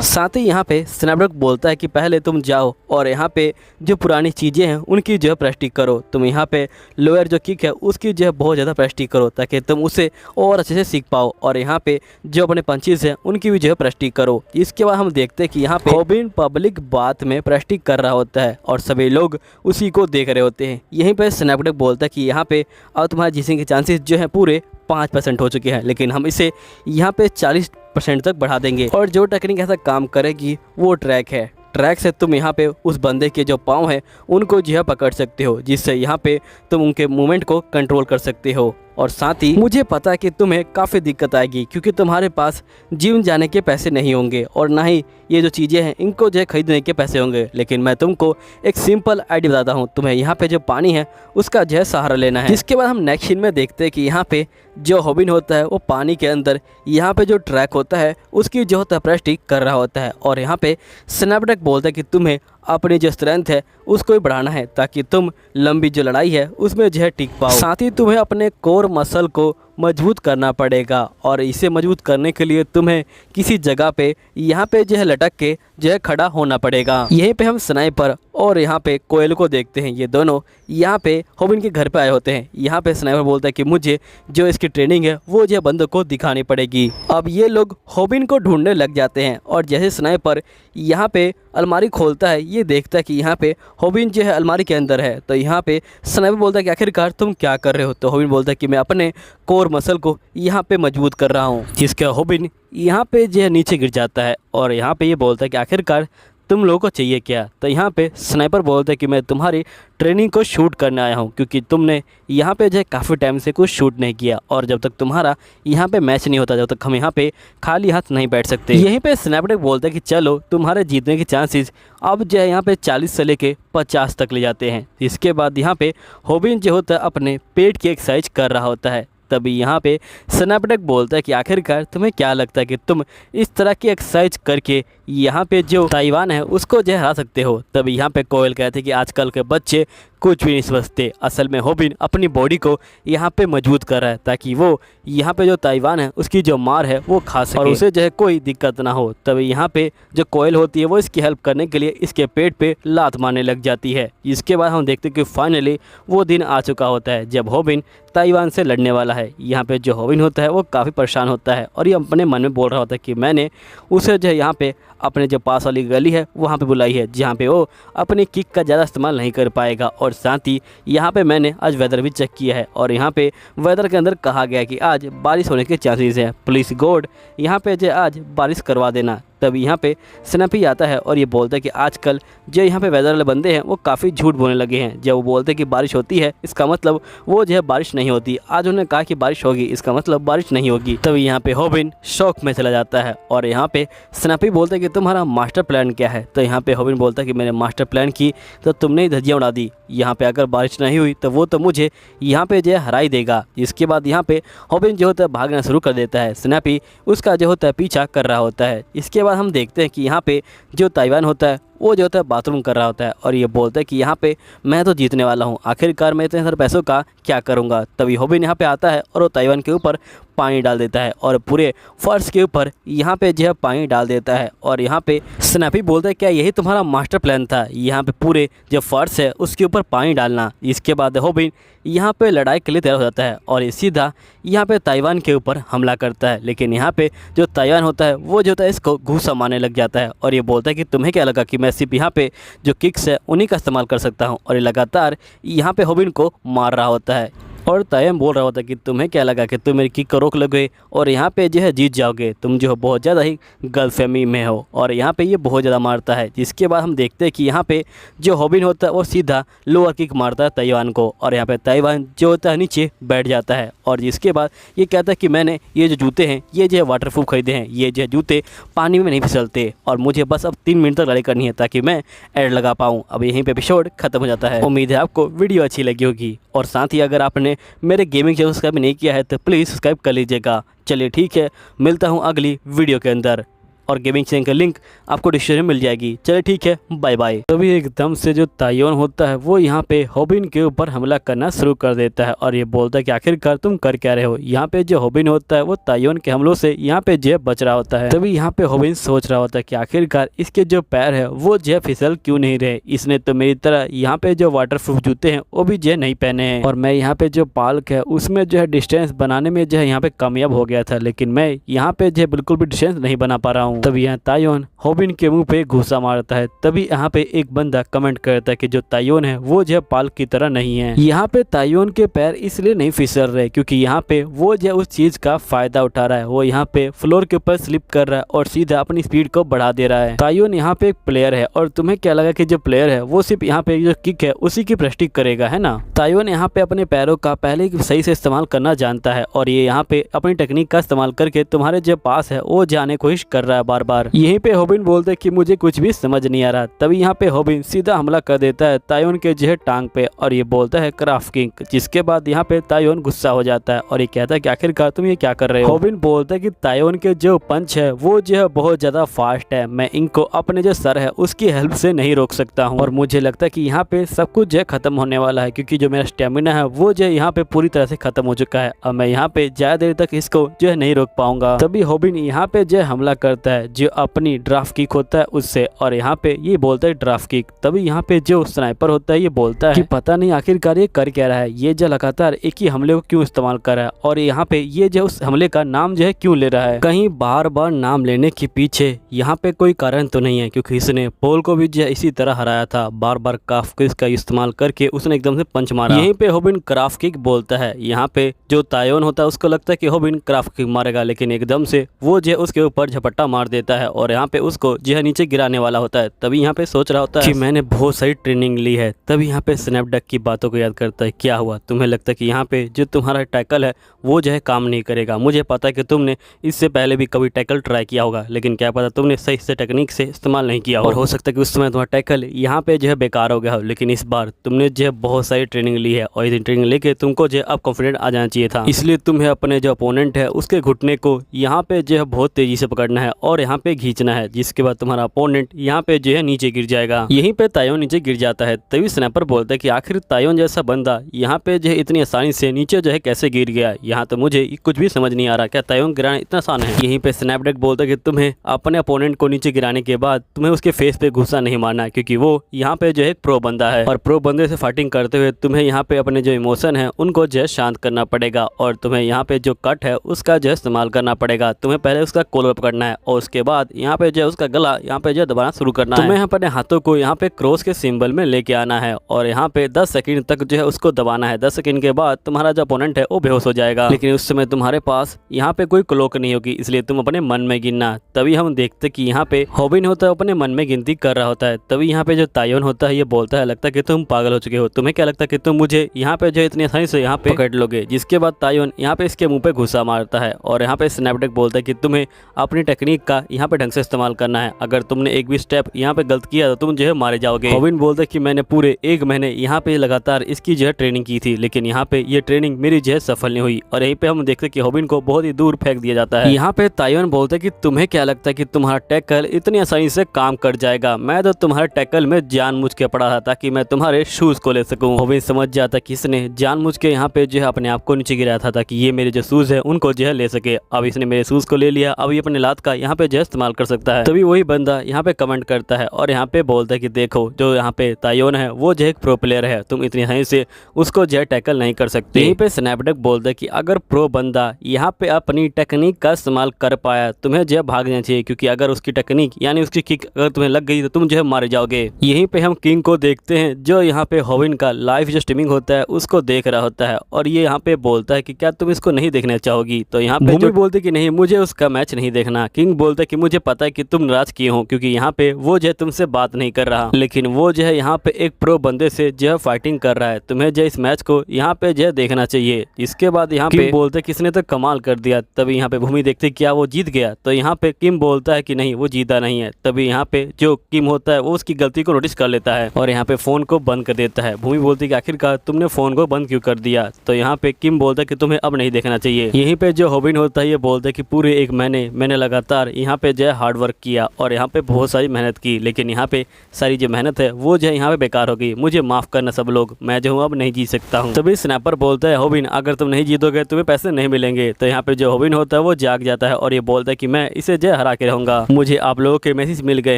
साथ ही यहाँ पे स्नैपड्रैगन बोलता है कि पहले तुम जाओ और यहाँ पे जो पुरानी चीज़ें हैं उनकी जो है प्रैक्टिस करो। तुम यहाँ पे लोअर जो किक है उसकी जो है बहुत ज़्यादा प्रैक्टिस करो ताकि तुम उसे और अच्छे से सीख पाओ, और यहाँ पे जो अपने पंचेस हैं उनकी भी जो है प्रैक्टिस करो। इसके बाद हम देखते हैं कि यहाँ पे होबिन पब्लिक बात में प्रैक्टिस कर रहा होता है और सभी लोग उसी को देख रहे होते हैं। यहीं पे स्नैपड्रैगन बोलता है कि यहाँ पे अब तुम्हारे जीतने के चांसेस जो है पूरे 5% हो चुके हैं, लेकिन हम इसे यहाँ पे 40% तक बढ़ा देंगे। और जो टेक्निक ऐसा काम करेगी वो ट्रैक है। ट्रैक से तुम यहाँ पे उस बंदे के जो पाँव हैं उनको जो है पकड़ सकते हो, जिससे यहाँ पे तुम उनके मूवमेंट को कंट्रोल कर सकते हो। और साथ ही मुझे पता है कि तुम्हें काफ़ी दिक्कत आएगी क्योंकि तुम्हारे पास जिम जाने के पैसे नहीं होंगे और ना ही ये जो चीज़ें हैं इनको जो है खरीदने के पैसे होंगे, लेकिन मैं तुमको एक सिंपल आइडिया बताता हूँ। तुम्हें यहाँ पे जो पानी है उसका जो है सहारा लेना है। जिसके बाद हम नेक्स्ट सीन में देखते हैं कि यहाँ पे जो होबिन होता है वो पानी के अंदर यहाँ पे जो ट्रैक होता है उसकी जो होता है प्रैक्टिस कर रहा होता है और यहाँ पे स्नैपड्रैगन बोलता है कि तुम्हें अपनी जो स्ट्रेंथ है उसको ही बढ़ाना है ताकि तुम लंबी जो लड़ाई है उसमें जो है टिक पाओ। साथ ही तुम्हें अपने कोर मसल को मजबूत करना पड़ेगा और इसे मजबूत करने के लिए तुम्हें किसी जगह पे यहाँ पे जो है लटक के जो है खड़ा होना पड़ेगा। यहीं पे हम स्नाइपर और यहाँ पे कोयल को देखते हैं। ये दोनों यहाँ पे होबिन के घर पे आए होते हैं। यहाँ पे स्नाइपर बोलता है कि मुझे जो इसकी ट्रेनिंग है वो जो है बंदों को दिखानी पड़ेगी। अब ये लोग होबिन को ढूंढने लग जाते हैं और जैसे स्नाइपर यहाँ पे अलमारी खोलता है ये देखता है कि यहाँ पे होबिन जो है अलमारी के अंदर है। तो यहाँ पे स्नाइपर बोलता है कि आखिरकार तुम क्या कर रहे हो। तो होबिन बोलता है कि मैं अपने कोर मसल को यहाँ पे मजबूत कर रहा हूँ। जिसका होबिन यहाँ पे जो है नीचे गिर जाता है और यहाँ पे ये बोलता है कि आखिरकार तुम लोगों को चाहिए क्या। तो यहाँ पे स्नाइपर बोलता है कि मैं तुम्हारी ट्रेनिंग को शूट करने आया हूँ क्योंकि तुमने यहाँ पे जो है काफ़ी टाइम से कुछ शूट नहीं किया और जब तक तुम्हारा यहाँ पे मैच नहीं होता जब तक हम यहाँ पे खाली हाथ नहीं बैठ सकते। यहीं पे स्नैपड्रैगन बोलता है कि चलो तुम्हारे जीतने के चांसेस अब जो है यहाँ पे 40 से लेके 50 तक ले जाते हैं। इसके बाद यहाँ पे होबिन जो होता है अपने पेट की एक्सरसाइज कर रहा होता है। तभी यहाँ पे स्नैपड्रैगन बोलता है कि आखिरकार तुम्हें क्या लगता है कि तुम इस तरह की एक्सरसाइज करके यहाँ पे जो ताइवान है उसको जो हरा सकते हो। तभी यहाँ पे कोयल कहते हैं कि आजकल के बच्चे कुछ भी नहीं समझते। असल में होबिन अपनी बॉडी को यहाँ पे मजबूत कर रहा है ताकि वो यहाँ पे जो ताइवान है उसकी जो मार है वो खा सके और उसे जो है कोई दिक्कत ना हो। तभी यहाँ पे जो कोयल होती है वो इसकी हेल्प करने के लिए इसके पेट पे लात मारने लग जाती है। इसके बाद हम देखते हैं कि फाइनली वो दिन आ चुका होता है जब होबिन ताइवान से लड़ने वाला है। यहाँ पे जो होबिन होता है वो काफ़ी परेशान होता है और ये अपने मन में बोल रहा होता है कि मैंने उसे जो है यहाँ पे अपने जो पास वाली गली है वहाँ पे बुलाई है जहाँ पे वो अपनी किक का ज़्यादा इस्तेमाल नहीं कर पाएगा। और साथ ही यहाँ पे मैंने आज वेदर भी चेक किया है और यहाँ पे वेदर के अंदर कहा गया है कि आज बारिश होने के चांसेस हैं। पुलिस गॉड यहाँ पे जो आज बारिश करवा देना। तभी यहाँ पे स्नैपी आता है और ये बोलता है कि आजकल जो यहाँ पे वेदर वाले बंदे हैं वो काफ़ी झूठ बोलने लगे हैं। जब वो बोलते हैं कि बारिश होती है इसका मतलब वो जो है बारिश नहीं होती। आज उन्होंने कहा कि बारिश होगी, इसका मतलब बारिश नहीं होगी। तभी यहाँ पे हॉबिन शौक में चला जाता है और यहाँ पे स्नैपी बोलता है कि तुम्हारा मास्टर प्लान क्या है। तो यहाँ पे हॉबिन बोलता है कि मैंने मास्टर प्लान की तो तुमने ही धज्जियाँ उड़ा दी। यहाँ पे अगर बारिश नहीं हुई तो वो तो मुझे यहाँ पे जो है हरा ही देगा। इसके बाद यहाँ पे हॉबिन जो होता है भागना शुरू कर देता है। स्नैपी उसका जो होता है पीछा कर रहा होता है। इसके बाद हम देखते हैं कि यहाँ पे जो ताइवान होता है वो जो होता है बाथरूम कर रहा होता है और ये बोलता है कि यहाँ पे मैं तो जीतने वाला हूँ, आखिरकार मैं इतने सारे पैसों का क्या करूँगा। तभी हॉबिन यहाँ पे आता है और वो ताइवान के ऊपर पानी डाल देता है और पूरे फर्श के ऊपर यहाँ पे जो है पानी डाल देता है। और यहाँ पे स्नैपी बोलता है क्या यही तुम्हारा मास्टर प्लान था, यहाँ पे पूरे जो फर्श है उसके ऊपर पानी डालना। इसके बाद हॉबिन यहाँ पे लड़ाई के लिए तैयार हो जाता है और ये सीधा यहाँ पे ताइवान के ऊपर हमला करता है। लेकिन यहाँ पे जो ताइवान होता है वो जो होता है इसको घूसा मारने लग जाता है और ये बोलता है कि तुम्हें क्या लगा कि मैं सिर्फ यहाँ पे जो किक्स है उन्हीं का इस्तेमाल कर सकता हूँ। और ये लगातार यहाँ पे हॉबिन को मार रहा होता है और ताइवान बोल रहा होता है कि तुम्हें क्या लगा कि तुम मेरी किक को रोक लोगे और यहाँ पे जो है जीत जाओगे, तुम जो है बहुत ज़्यादा ही गलतफहमी में हो। और यहाँ पे ये बहुत ज़्यादा मारता है। जिसके बाद हम देखते हैं कि यहाँ पे जो हॉबिन होता है वो सीधा लोअर किक मारता है ताइवान को और यहाँ पे ताइवान जो होता है नीचे बैठ जाता है। और जिसके बाद ये कहता है कि मैंने ये जो जूते हैं ये जो है वाटरप्रूफ खरीदे हैं, ये जो है जूते पानी में नहीं फिसलते और मुझे बस अब 3 मिनट तक लड़ाई करनी है ताकि मैं ऐड लगा पाऊँ। अब यहीं पर एपिसोड खत्म हो जाता है। उम्मीद है आपको वीडियो अच्छी लगी होगी और साथ ही अगर आपने मेरे गेमिंग चैनल सब्सक्राइब नहीं किया है तो प्लीज़ सब्सक्राइब कर लीजिएगा। चलिए ठीक है, मिलता हूँ अगली वीडियो के अंदर और गेमिंग चैनल का लिंक आपको डिस्क्रिप्शन में मिल जाएगी। चलिए ठीक है, बाय बाय। तभी एकदम से जो ताइवान होता है वो यहाँ पे हॉबिन के ऊपर हमला करना शुरू कर देता है और ये बोलता है कि आखिरकार तुम कर क्या रहे हो। यहाँ पे जो हॉबिन होता है वो ताइवान के हमलों से यहाँ पे जो बच रहा होता है। तभी यहाँ पे हॉबिन सोच रहा होता है कि आखिरकार इसके जो पैर है वो जो फिसल क्यों नहीं रहे। इसने तो मेरी तरह यहाँ पे जो वाटरप्रूफ जूते हैं वो भी जो नहीं पहने हैं और मैं यहाँ पे जो पार्क है उसमें जो है डिस्टेंस बनाने में जो है यहाँ पे कामयाब हो गया था, लेकिन मैं यहाँ पे जो बिल्कुल भी डिस्टेंस नहीं बना पा रहा हूँ। तभी यहाँ ताइवान हॉबिन के मुंह पे घूसा मारता है। तभी यहाँ पे एक बंदा कमेंट करता है कि जो ताइवान है वो जो पाल्क की तरह नहीं है। यहाँ पे ताइवान के पैर इसलिए नहीं फिसल रहे क्योंकि यहाँ पे वो जो उस चीज का फायदा उठा रहा है। वो यहाँ पे फ्लोर के ऊपर स्लिप कर रहा है और सीधा अपनी स्पीड को बढ़ा दे रहा है। ताइवान यहाँ पे एक प्लेयर है और तुम्हें क्या लगा कि जो प्लेयर है वो सिर्फ यहाँ पे जो किक है उसी की प्रैक्टिस करेगा, है ना। ताइवान यहाँ पे अपने पैरों का पहले सही से इस्तेमाल करना जानता है और ये यहाँ पे अपनी टेक्निक का इस्तेमाल करके तुम्हारे जो पास है वो जाने की कोशिश कर रहा है बार बार। यहीं पे हॉबिन बोलते हैं कि मुझे कुछ भी समझ नहीं आ रहा। तभी यहाँ पे हॉबिन सीधा हमला कर देता है ताइवान के जो है टांग पे और ये बोलता है क्राफ्ट किंग। जिसके बाद यहाँ पे ताइवान गुस्सा हो जाता है और ये कहता है कि आखिरकार तुम ये क्या कर रहे हो। हॉबिन बोलता है कि ताइवान के जो पंच है वो जो है बहुत ज्यादा फास्ट है, मैं इनको अपने जो सर है उसकी हेल्प से नहीं रोक सकता हूँ और मुझे लगता है कि यहाँ पे सब कुछ जो है खत्म होने वाला है क्योंकि जो मेरा स्टेमिना है वो जो है यहाँ पे पूरी तरह से खत्म हो चुका है। अब मैं यहाँ पे ज्यादा देर तक इसको जो है नहीं रोक पाऊंगा। तभी हॉबिन यहाँ पे जो हमला करता है जो अपनी ड्राफ्ट किक होता है उससे और यहाँ पे ये बोलता है ड्राफ्ट किक। तभी यहाँ पे जो स्नाइपर होता है ये बोलता है कि पता नहीं आखिरकार ये कर क्या रहा है, ये जो लगातार एक ही हमले को क्यों इस्तेमाल कर रहा है और यहाँ पे ये जो उस हमले का नाम जो है क्यों ले रहा है। कहीं बार बार नाम लेने के पीछे यहाँ पे कोई कारण तो नहीं है क्योंकि इसने पोल को भी जो इसी तरह हराया था, बार बार क्राफ्ट किक का इस्तेमाल करके उसने एकदम से पंच मारा। यहीं पे हॉबिन क्राफ्ट किक बोलता है। यहाँ पे जो ताइवान होता है उसको लगता है कि हॉबिन क्राफ्ट किक मारेगा, लेकिन एकदम से वो जो उसके ऊपर झपट्टा मार देता है और यहाँ पे उसको जो है नीचे गिराने वाला होता है। तभी यहाँ पे सोच रहा होता है कि मैंने बहुत सारी ट्रेनिंग ली है। तभी यहाँ पे स्नैपडैग की बातों को याद करता है। क्या हुआ, तुम्हें लगता है कि यहाँ पे जो तुम्हारा टैकल है वो जो है काम नहीं करेगा। मुझे पता है कि तुमने इससे पहले भी कभी टैकल ट्राई किया होगा, लेकिन क्या पता तुमने सही से टेक्निक से इस्तेमाल नहीं किया और हो सकता है कि उस समय तुम्हारा टैकल यहाँ पे जो है बेकार हो गया हो, लेकिन इस बार तुमने जो है बहुत सारी ट्रेनिंग ली है और इस ट्रेनिंग लेके तुमको जो है अब कॉन्फिडेंट आ जाना चाहिए था। इसलिए तुम्हें अपने जो अपोनेंट है उसके घुटने को यहाँ पे जो है बहुत तेजी से पकड़ना है और यहाँ पे खींचना है, जिसके बाद तुम्हारा अपोनेंट यहाँ पे जो है नीचे गिर जाएगा। यहीं पे ताइवान नीचे गिर जाता है। तभी स्नैपर बोलता है कि आखिर ताइवान जैसा बंदा यहाँ पे जो है इतनी आसानी से नीचे जो है कैसे गिर गया, यहाँ तो मुझे कुछ भी समझ नहीं आ रहा, क्या ताइवान गिराना इतना आसान है। यहीं पे स्नैपडैग बोलता है कि तुम्हें अपने अपोनेंट को नीचे गिराने के बाद तुम्हें उसके फेस पे घुसा नहीं मारना क्योंकि वो यहाँ पे जो है प्रो बंदा है और प्रो बंदे से फाइटिंग करते हुए तुम्हें यहाँ पे अपने जो इमोशन है उनको जो है शांत करना पड़ेगा और तुम्हें यहाँ पे जो कट है उसका जो है इस्तेमाल करना पड़ेगा। तुम्हें पहले उसका कॉलर पकड़ना है और उसके बाद यहाँ पे जो है उसका गला यहाँ पे जो है दबाना शुरू करना है। तुम्हें अपने हाथों को यहाँ पे क्रॉस के सिंबल में लेके आना है और यहाँ पे 10 सेकंड तक जो है उसको दबाना है। 10 सेकंड के बाद तुम्हारा जो अपोनेंट है वो बेहोश हो जाएगा, लेकिन उस समय तुम्हारे पास यहाँ पे कोई क्लॉक नहीं होगी, इसलिए तुम अपने मन में गिनना। तभी हम देखते कि यहाँ पे हॉबिन होता है अपने मन में गिनती कर रहा होता है। तभी यहाँ पे जो तायोन होता है ये बोलता है, लगता है कि तुम पागल हो चुके हो, तुम्हें क्या लगता है कि तुम मुझे यहाँ पे जो इतनी आसानी से यहाँ पे पकड़ लोगे। जिसके बाद तायोन यहाँ पे इसके मुंह पे घुसा मारता है और यहाँ पे स्नैपडेक बोलता है कि तुम्हें अपनी टेक्निक का यहाँ पे ढंग से इस्तेमाल करना है, अगर तुमने एक भी स्टेप यहाँ पे गलत किया तो तुम जो है मारे जाओगे। हॉबिन बोलता है कि मैंने पूरे 1 महीने यहाँ पे लगातार इसकी जो है ट्रेनिंग की थी, लेकिन यहाँ पे ये ट्रेनिंग मेरी जो है सफल नहीं हुई। और यहीं पे हम देखते कि हॉबिन को बहुत ही दूर फेंक दिया जाता है। यहाँ पे तायोन बोलता है कि तुम्हें क्या लगता है कि तुम्हारा टैकल इतनी आसानी से काम कर जाएगा, मैं तो तुम्हारे टैकल में जानबूझ के पड़ा था ताकि मैं तुम्हारे शूज को ले सकूं। हॉबिन समझ जाता कि इसने जानबूझ के यहाँ पे जो है अपने आप को नीचे गिराया था ताकि ये मेरे जो शूज है उनको जो है ले सके। अब इसने मेरे शूज को ले लिया, अब ये अपने लात का यहाँ पे जो है इस्तेमाल कर सकता है। तभी वही बंदा यहाँ पे कमेंट करता है और यहाँ पे बोलता है कि देखो जो यहाँ पे तायोन है वो जो एक प्रो प्लेयर है, तुम इतनी आसानी से उसको जो है टैकल नहीं कर सकते। यहीं पे स्नैपडेक बोलता है कि अगर प्रो बंदा यहाँ पे अपनी टेक्निक का इस्तेमाल कर पाया तुम्हें जो है भागना चाहिए, क्योंकि अगर उसकी टेक्निक यानी उसकी किक अगर तुम्हें लग गई तो तुम जो है मारे जाओगे। यहीं पे हम किंग को देखते हैं जो यहाँ पे हॉबिन का लाइव जो स्ट्रीमिंग होता है उसको देख रहा होता है और ये यहाँ पे बोलता है कि क्या तुम इसको नहीं देखना चाहोगी। तो यहाँ पे भूमि बोलते कि नहीं, मुझे उसका मैच नहीं देखना। किंग बोलता है कि मुझे पता है कि तुम नाराज किए हो क्योंकि यहाँ पे वो जो है तुमसे बात नहीं कर रहा, लेकिन वो जो है यहाँ पे एक प्रो बंदे से जो है फाइटिंग कर रहा है, तुम्हें जो इस मैच को यहाँ पे जो है देखना चाहिए। इसके बाद यहाँ पे बोलते किसने तो कमाल कर दिया। तभी यहाँ पे भूमि देखते क्या वो जीत गया, तो यहाँ पे किम बोलता है कि नहीं वो जीता नहीं है। तभी यहाँ पे जो किम होता है वो उसकी गलती को नोटिस कर लेता है और यहाँ पे फोन को बंद कर देता है। भूमि बोलती है कि आखिरकार तुमने फोन को बंद क्यों कर दिया। तो यहाँ पे किम बोलता है कि तुम्हें अब नहीं देखना चाहिए। यहीं पे जो हॉबिन होता है ये बोलता है कि पूरे 1 महीने मैंने लगातार यहाँ पे जो है हार्ड वर्क किया और यहाँ पे बहुत सारी मेहनत की, लेकिन यहाँ पे सारी जो मेहनत है वो जो है यहाँ पे बेकार हो गई, मुझे माफ करना सब लोग, मैं जो हूँ अब नहीं जीत सकता हूँ। तभी स्नैपर बोलता है हॉबिन अगर तुम नहीं जीतोगे तुम्हें पैसे नहीं मिलेंगे। तो यहाँ पे जो हॉबिन होता है वो जाग जाता है और ये बोलता है कि मैं इसे जो हरा के रहूंगा, मुझे आप लोगों के मैसेज मिल गए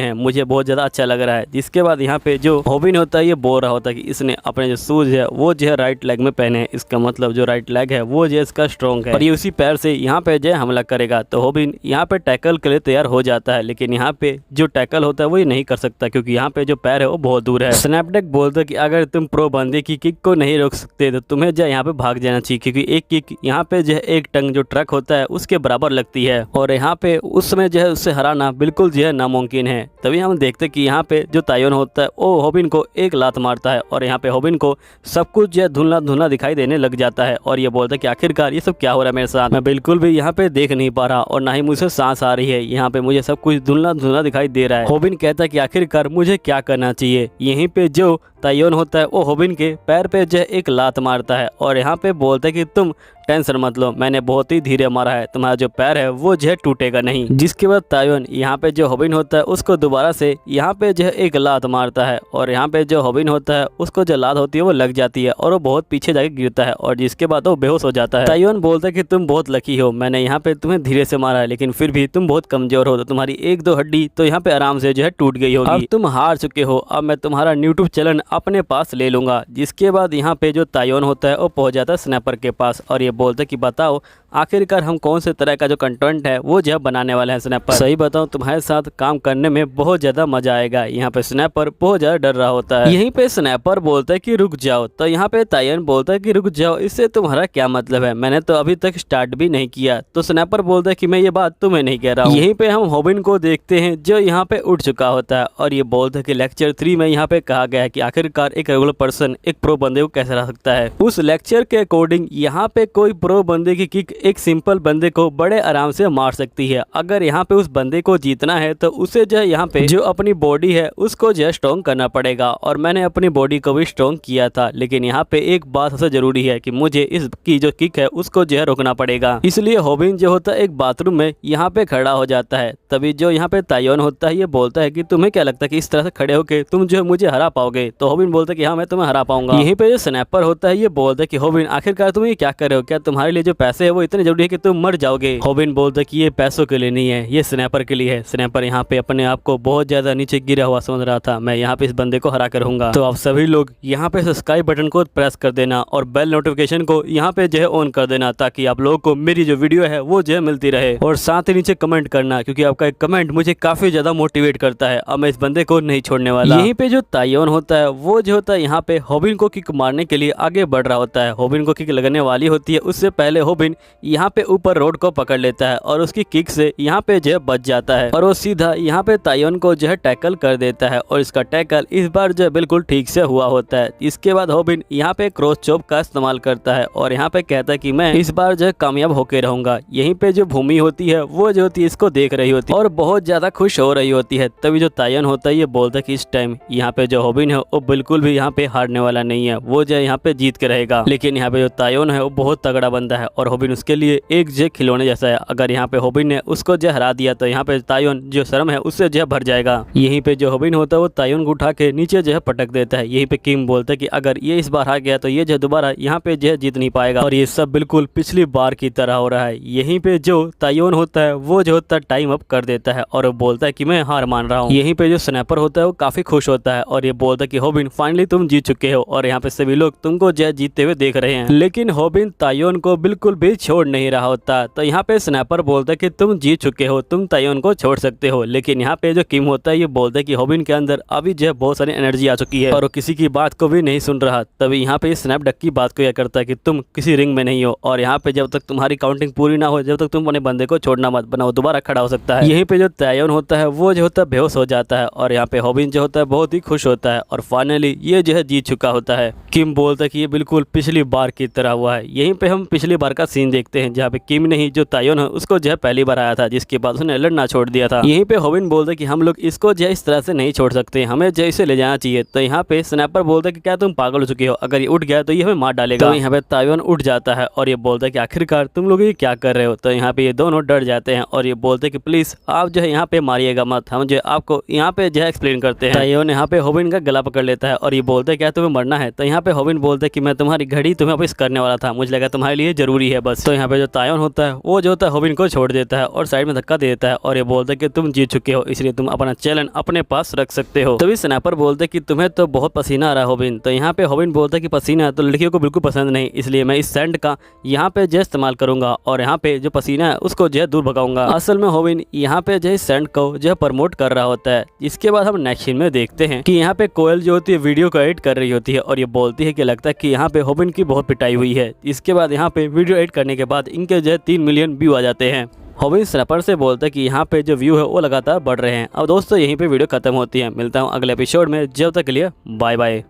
हैं, मुझे बहुत ज्यादा अच्छा लग रहा है। जिसके बाद यहाँ पे जो हॉबिन होता है ये बोल रहा होता है कि इसने अपने जो शूज है वो जो है राइट लेग में पहने हैं, इसका मतलब जो राइट लेग है वो जो इसका स्ट्रॉन्ग है और ये उसी पैर से यहाँ पे जो हमला करेगा। तो हॉबिन यहाँ पे टैकल के लिए तैयार हो जाता है, लेकिन यहाँ पे जो टैकल होता है वो ये नहीं कर सकता क्योंकि यहाँ पे जो पैर है वो बहुत दूर है। स्नैपडेक बोलता है कि अगर तुम प्रो बंदे की किक को नहीं रोक सकते तो तुम्हें जो यहाँ पे भाग जाना चाहिए, क्योंकि एक किक यहाँ पे जो है एक टंग जो ट्रक होता है उसके बराबर लगती है और यहाँ पे उस समय जो है उससे हराना बिल्कुल जो है नामुमकिन है। तभी हम देखते कि यहाँ पे जो तायोन होता है वो हॉबिन को एक लात मारता है और यहाँ पे हॉबिन को सब कुछ जो है धुंधला धुंधला दिखाई देने लग जाता है और ये बोलता है कि आखिरकार ये सब क्या हो रहा है मेरे साथ, मैं बिल्कुल भी यहाँ पे देख नहीं पा रहा और ना ही मुझे सांस आ रही है, यहाँ पे मुझे सब कुछ धुंधला धुंधला दिखाई दे रहा है। हॉबिन कहता है कि आखिरकार मुझे क्या करना चाहिए। यहीं पे जो तायोन होता है वो हॉबिन के पैर पे जो है एक लात मारता है और यहाँ पे बोलता है कि तुम टेंशन मत लो, मैंने बहुत ही धीरे मारा है, तुम्हारा जो पैर है वो जो है टूटेगा नहीं। जिसके बाद तायोन यहाँ पे जो हॉबिन होता है उसको दोबारा से यहाँ पे जो है एक लात मारता है और यहाँ पे जो हॉबिन होता है उसको जो लात होती है वो लग जाती है और वो बहुत पीछे जाके गिरता है और जिसके बाद वो बेहोश हो जाता है। तायोन बोलता है कि तुम बहुत लकी हो, मैंने यहाँ पे तुम्हें धीरे से मारा है, लेकिन फिर भी तुम बहुत कमजोर हो, तो तुम्हारी 1-2 हड्डी तो यहाँ पे आराम से जो है टूट गई होगी। अब तुम हार चुके हो, अब मैं तुम्हारा यूट्यूब चैनल अपने पास ले लूंगा। जिसके बाद यहाँ पे जो तायोन होता है वो पहुंच जाता है स्नैपर के पास और ये बोलता है कि बताओ आखिरकार हम कौन से तरह का जो कंटेंट है वो जो बनाने वाले हैं स्नैपर। सही बताऊं तुम्हारे साथ काम करने में बहुत ज्यादा मजा आएगा। यहाँ पे स्नैपर बहुत ज्यादा डर रहा होता है। यहीं पे स्नैपर बोलता है कि रुक जाओ, तो यहाँ पे तायोन बोलता है कि रुक जाओ, इससे तुम्हारा क्या मतलब है, मैंने तो अभी तक स्टार्ट भी नहीं किया। तो स्नैपर बोलता है कि मैं ये बात तुम्हें नहीं कह रहा हूँ। यहीं पे हम हॉबिन को देखते हैं जो यहाँ पे उठ चुका होता है और ये बोलता है कि लेक्चर 3 में यहाँ पे कहा गया है कि आखिरकार एक रेगुलर पर्सन एक प्रो बंदे को कैसे रह सकता है। उस लेक्चर के अकॉर्डिंग यहाँ पे कोई प्रो बंदे की किक एक सिंपल बंदे को बड़े आराम से मार सकती है। अगर यहाँ पे उस बंदे को जीतना है तो उसे जो है यहाँ पे जो अपनी बॉडी है उसको जो है स्ट्रॉन्ग करना पड़ेगा और मैंने अपनी बॉडी को भी स्ट्रॉन्ग किया था, लेकिन यहाँ पे एक बात सबसे जरूरी है कि मुझे इसकी जो किक है उसको जो है रोकना पड़ेगा। इसलिए हॉबिन जो होता है एक बाथरूम में यहाँ पे खड़ा हो जाता है। तभी जो यहाँ पे तायोन होता है ये बोलता है कि तुम्हें क्या लगता है कि इस तरह से खड़े होके तुम जो है मुझे हरा पाओगे। तो हॉबिन बोलता है कि हाँ मैं तुम्हें हरा पाऊंगा। यहीं पे जो स्नैपर होता है ये बोलता है कि हॉबिन आखिरकार तुम ये क्या कर रहे हो, क्या तुम्हारे लिए जो पैसे है वो इतने जरूरी है कि तुम मर जाओगे। हॉबिन बोलता है कि ये पैसों के लिए नहीं है, ये स्नैपर के लिए है। स्नैपर यहाँ पे अपने आप को बहुत ज्यादा नीचे गिरा हुआ समझ रहा था, मैं यहाँ पे इस बंदे को हरा कर रहूंगा। तो आप सभी लोग यहाँ पे सब्सक्राइब बटन को प्रेस कर देना और बेल नोटिफिकेशन को यहाँ पे जो है ऑन कर देना, ताकि आप लोगों को मेरी जो वीडियो है वो जो है मिलती रहे। और साथ ही नीचे कमेंट करना, क्योंकि आपका एक कमेंट मुझे काफी ज्यादा मोटिवेट करता है। अब मैं इस बंदे को नहीं छोड़ने वाला। यहीं पे जो तायोन होता है वो जो होता है यहाँ पे हॉबिन को किक मारने के लिए आगे बढ़ रहा होता है। हॉबिन को किक लगने वाली होती है, उससे पहले हॉबिन यहाँ पे ऊपर रोड को पकड़ लेता है और उसकी किक से यहाँ पे जो है बच जाता है और वो सीधा यहाँ पे तायोन को जो है टैकल कर देता है। और इसका टैकल इस बार जो बिल्कुल ठीक से हुआ होता है। इसके बाद हॉबिन यहाँ पे क्रॉस चॉप का इस्तेमाल करता है और यहाँ पे कहता है कि मैं इस बार जो है कामयाब होके रहूंगा। यहीं पे जो भूमि होती है वो जो होती है इसको देख रही होती है और बहुत ज्यादा खुश हो रही होती है। तभी जो तायोन होता है ये बोलता है कि इस टाइम यहाँ पे जो हॉबिन है वो बिल्कुल भी यहाँ पे हारने वाला नहीं है, वो जो है यहाँ पे जीत के रहेगा। लेकिन यहाँ पे जो तायोन है वो बहुत तगड़ा बंदा है और हॉबिन उसके लिए एक जो खिलौने जैसा है। अगर यहाँ पे हॉबिन ने उसको जो हरा दिया तो यहाँ पे तायोन जो शर्म है उससे जो भर जाएगा। यहीं पे जो हॉबिन होता है वो तायोन को उठा के नीचे जो है पटक देता है। यहीं पे किम बोलता है कि अगर ये इस बार हार गया तो ये जो दोबारा यहाँ पे जो है जीत नहीं पाएगा और ये सब बिल्कुल पिछली बार की तरह हो रहा है। यहीं पे जो तायोन होता है वो जो होता है टाइम अप कर देता है और वो बोलता है कि मैं हार मान रहा हूँ। यहीं पे जो स्नैपर होता है वो काफी खुश होता है और ये बोलता है कि हॉबिन फाइनली तुम जीत चुके हो और यहाँ पे सभी लोग तुमको जो जीतते हुए देख रहे हैं। लेकिन हॉबिन तायोन को बिल्कुल भी छोड़ नहीं रहा होता। तो यहाँ पे स्नैपर बोलता है कि तुम जीत चुके हो, तुम तायोन को छोड़ सकते हो। लेकिन यहाँ पे जो किम होता है ये बोलता है कि हॉबिन के अंदर अभी जो है बहुत सारी एनर्जी आ चुकी है और वो किसी की बात को भी नहीं सुन रहा। तभी यहाँ पे स्नैपडक की बात को यह करता है कि तुम किसी रिंग में नहीं हो और यहाँ पे जब तक तुम्हारी काउंटिंग पूरी ना हो, जब तक तुम अपने बंदे को छोड़ना मत बनाओ, दोबारा खड़ा हो सकता है। यहीं पे जो तायोन होता है वो जो होता है बेहोश हो जाता है और यहाँ पे हॉबिन जो होता है बहुत ही खुश होता है और फाइनली ये जो है जीत चुका होता है। किम बोलता है कि ये बिल्कुल पिछली बार की तरह हुआ है। यहीं पे हम पिछली बार का सीन देखते हैं जहाँ पे किम ने ही जो तायोन है उसको जो है पहली बार आया था, जिसके बाद उसने लड़ना छोड़ दिया था। यहीं पे हॉबिन बोलता है कि हम लोग इसको जो है इस तरह से नहीं छोड़ सकते, हमें जो इसे ले जाना चाहिए। तो यहाँ पे स्नैपर बोलता है कि क्या तुम पागल हो चुके हो, अगर ये उठ गया तो ये हमें मार डालेगा। तो यहाँ पे तायोन उठ जाता है और ये बोलता है कि आखिरकार तुम लोग ये क्या कर रहे हो। तो यहाँ पे ये दोनों डर जाते हैं और ये बोलते हैं कि प्लीज आप जो है यहाँ पे मारिएगा मत, हम जो आपको यहाँ पे जो है एक्सप्लेन करते हैं। तायोन यहाँ पे हॉबिन का गला पकड़ लेता है और ये बोलता है क्या तुम्हें मरना है। तो यहाँ पे हॉबिन बोलता है कि मैं तुम्हारी घड़ी तुम्हें वापस करने वाला था, मुझे लगा तुम्हारे लिए जरूरी है बस। तो यहाँ पे जो तायोन होता है वो जो होता है हॉबिन को छोड़ देता है और साइड में धक्का दे देता है और ये बोलता है कि तुम जीत चुके हो, इसलिए तुम अपना चैलेंज अपने पास रख सकते हो। तभी स्नैपर बोलते हैं कि तुम्हें तो बहुत पसीना आ रहा है हॉबिन। तो यहाँ पे हॉबिन बोलता है कि पसीना तो लड़कियों को बिल्कुल पसंद नहीं, इसलिए मैं इस सैंड का यहाँ पे जो इस्तेमाल करूंगा और यहाँ पे जो पसीना है उसको जो है दूर भगाऊंगा। असल में हॉबिन यहाँ पे जो सैंड को जो है प्रमोट कर रहा होता है। इसके बाद हम नेक्स्ट सीन में देखते हैं कि यहाँ पे कोयल जो होती है वीडियो को एडिट कर रही होती है और ये बोलती है कि लगता है कि यहाँ पे हॉबिन की बहुत पिटाई हुई है। इसके बाद यहाँ पे वीडियो एडिट करने के बाद इनके जो है 3 मिलियन व्यू आ जाते हैं। हॉबिन स्नैपर से बोलता है कि यहाँ पे जो व्यू है वो लगातार बढ़ रहे हैं। अब दोस्तों यहीं पे वीडियो खत्म होती है, मिलता हूँ अगले एपिसोड में, जब तक के लिए बाय बाय।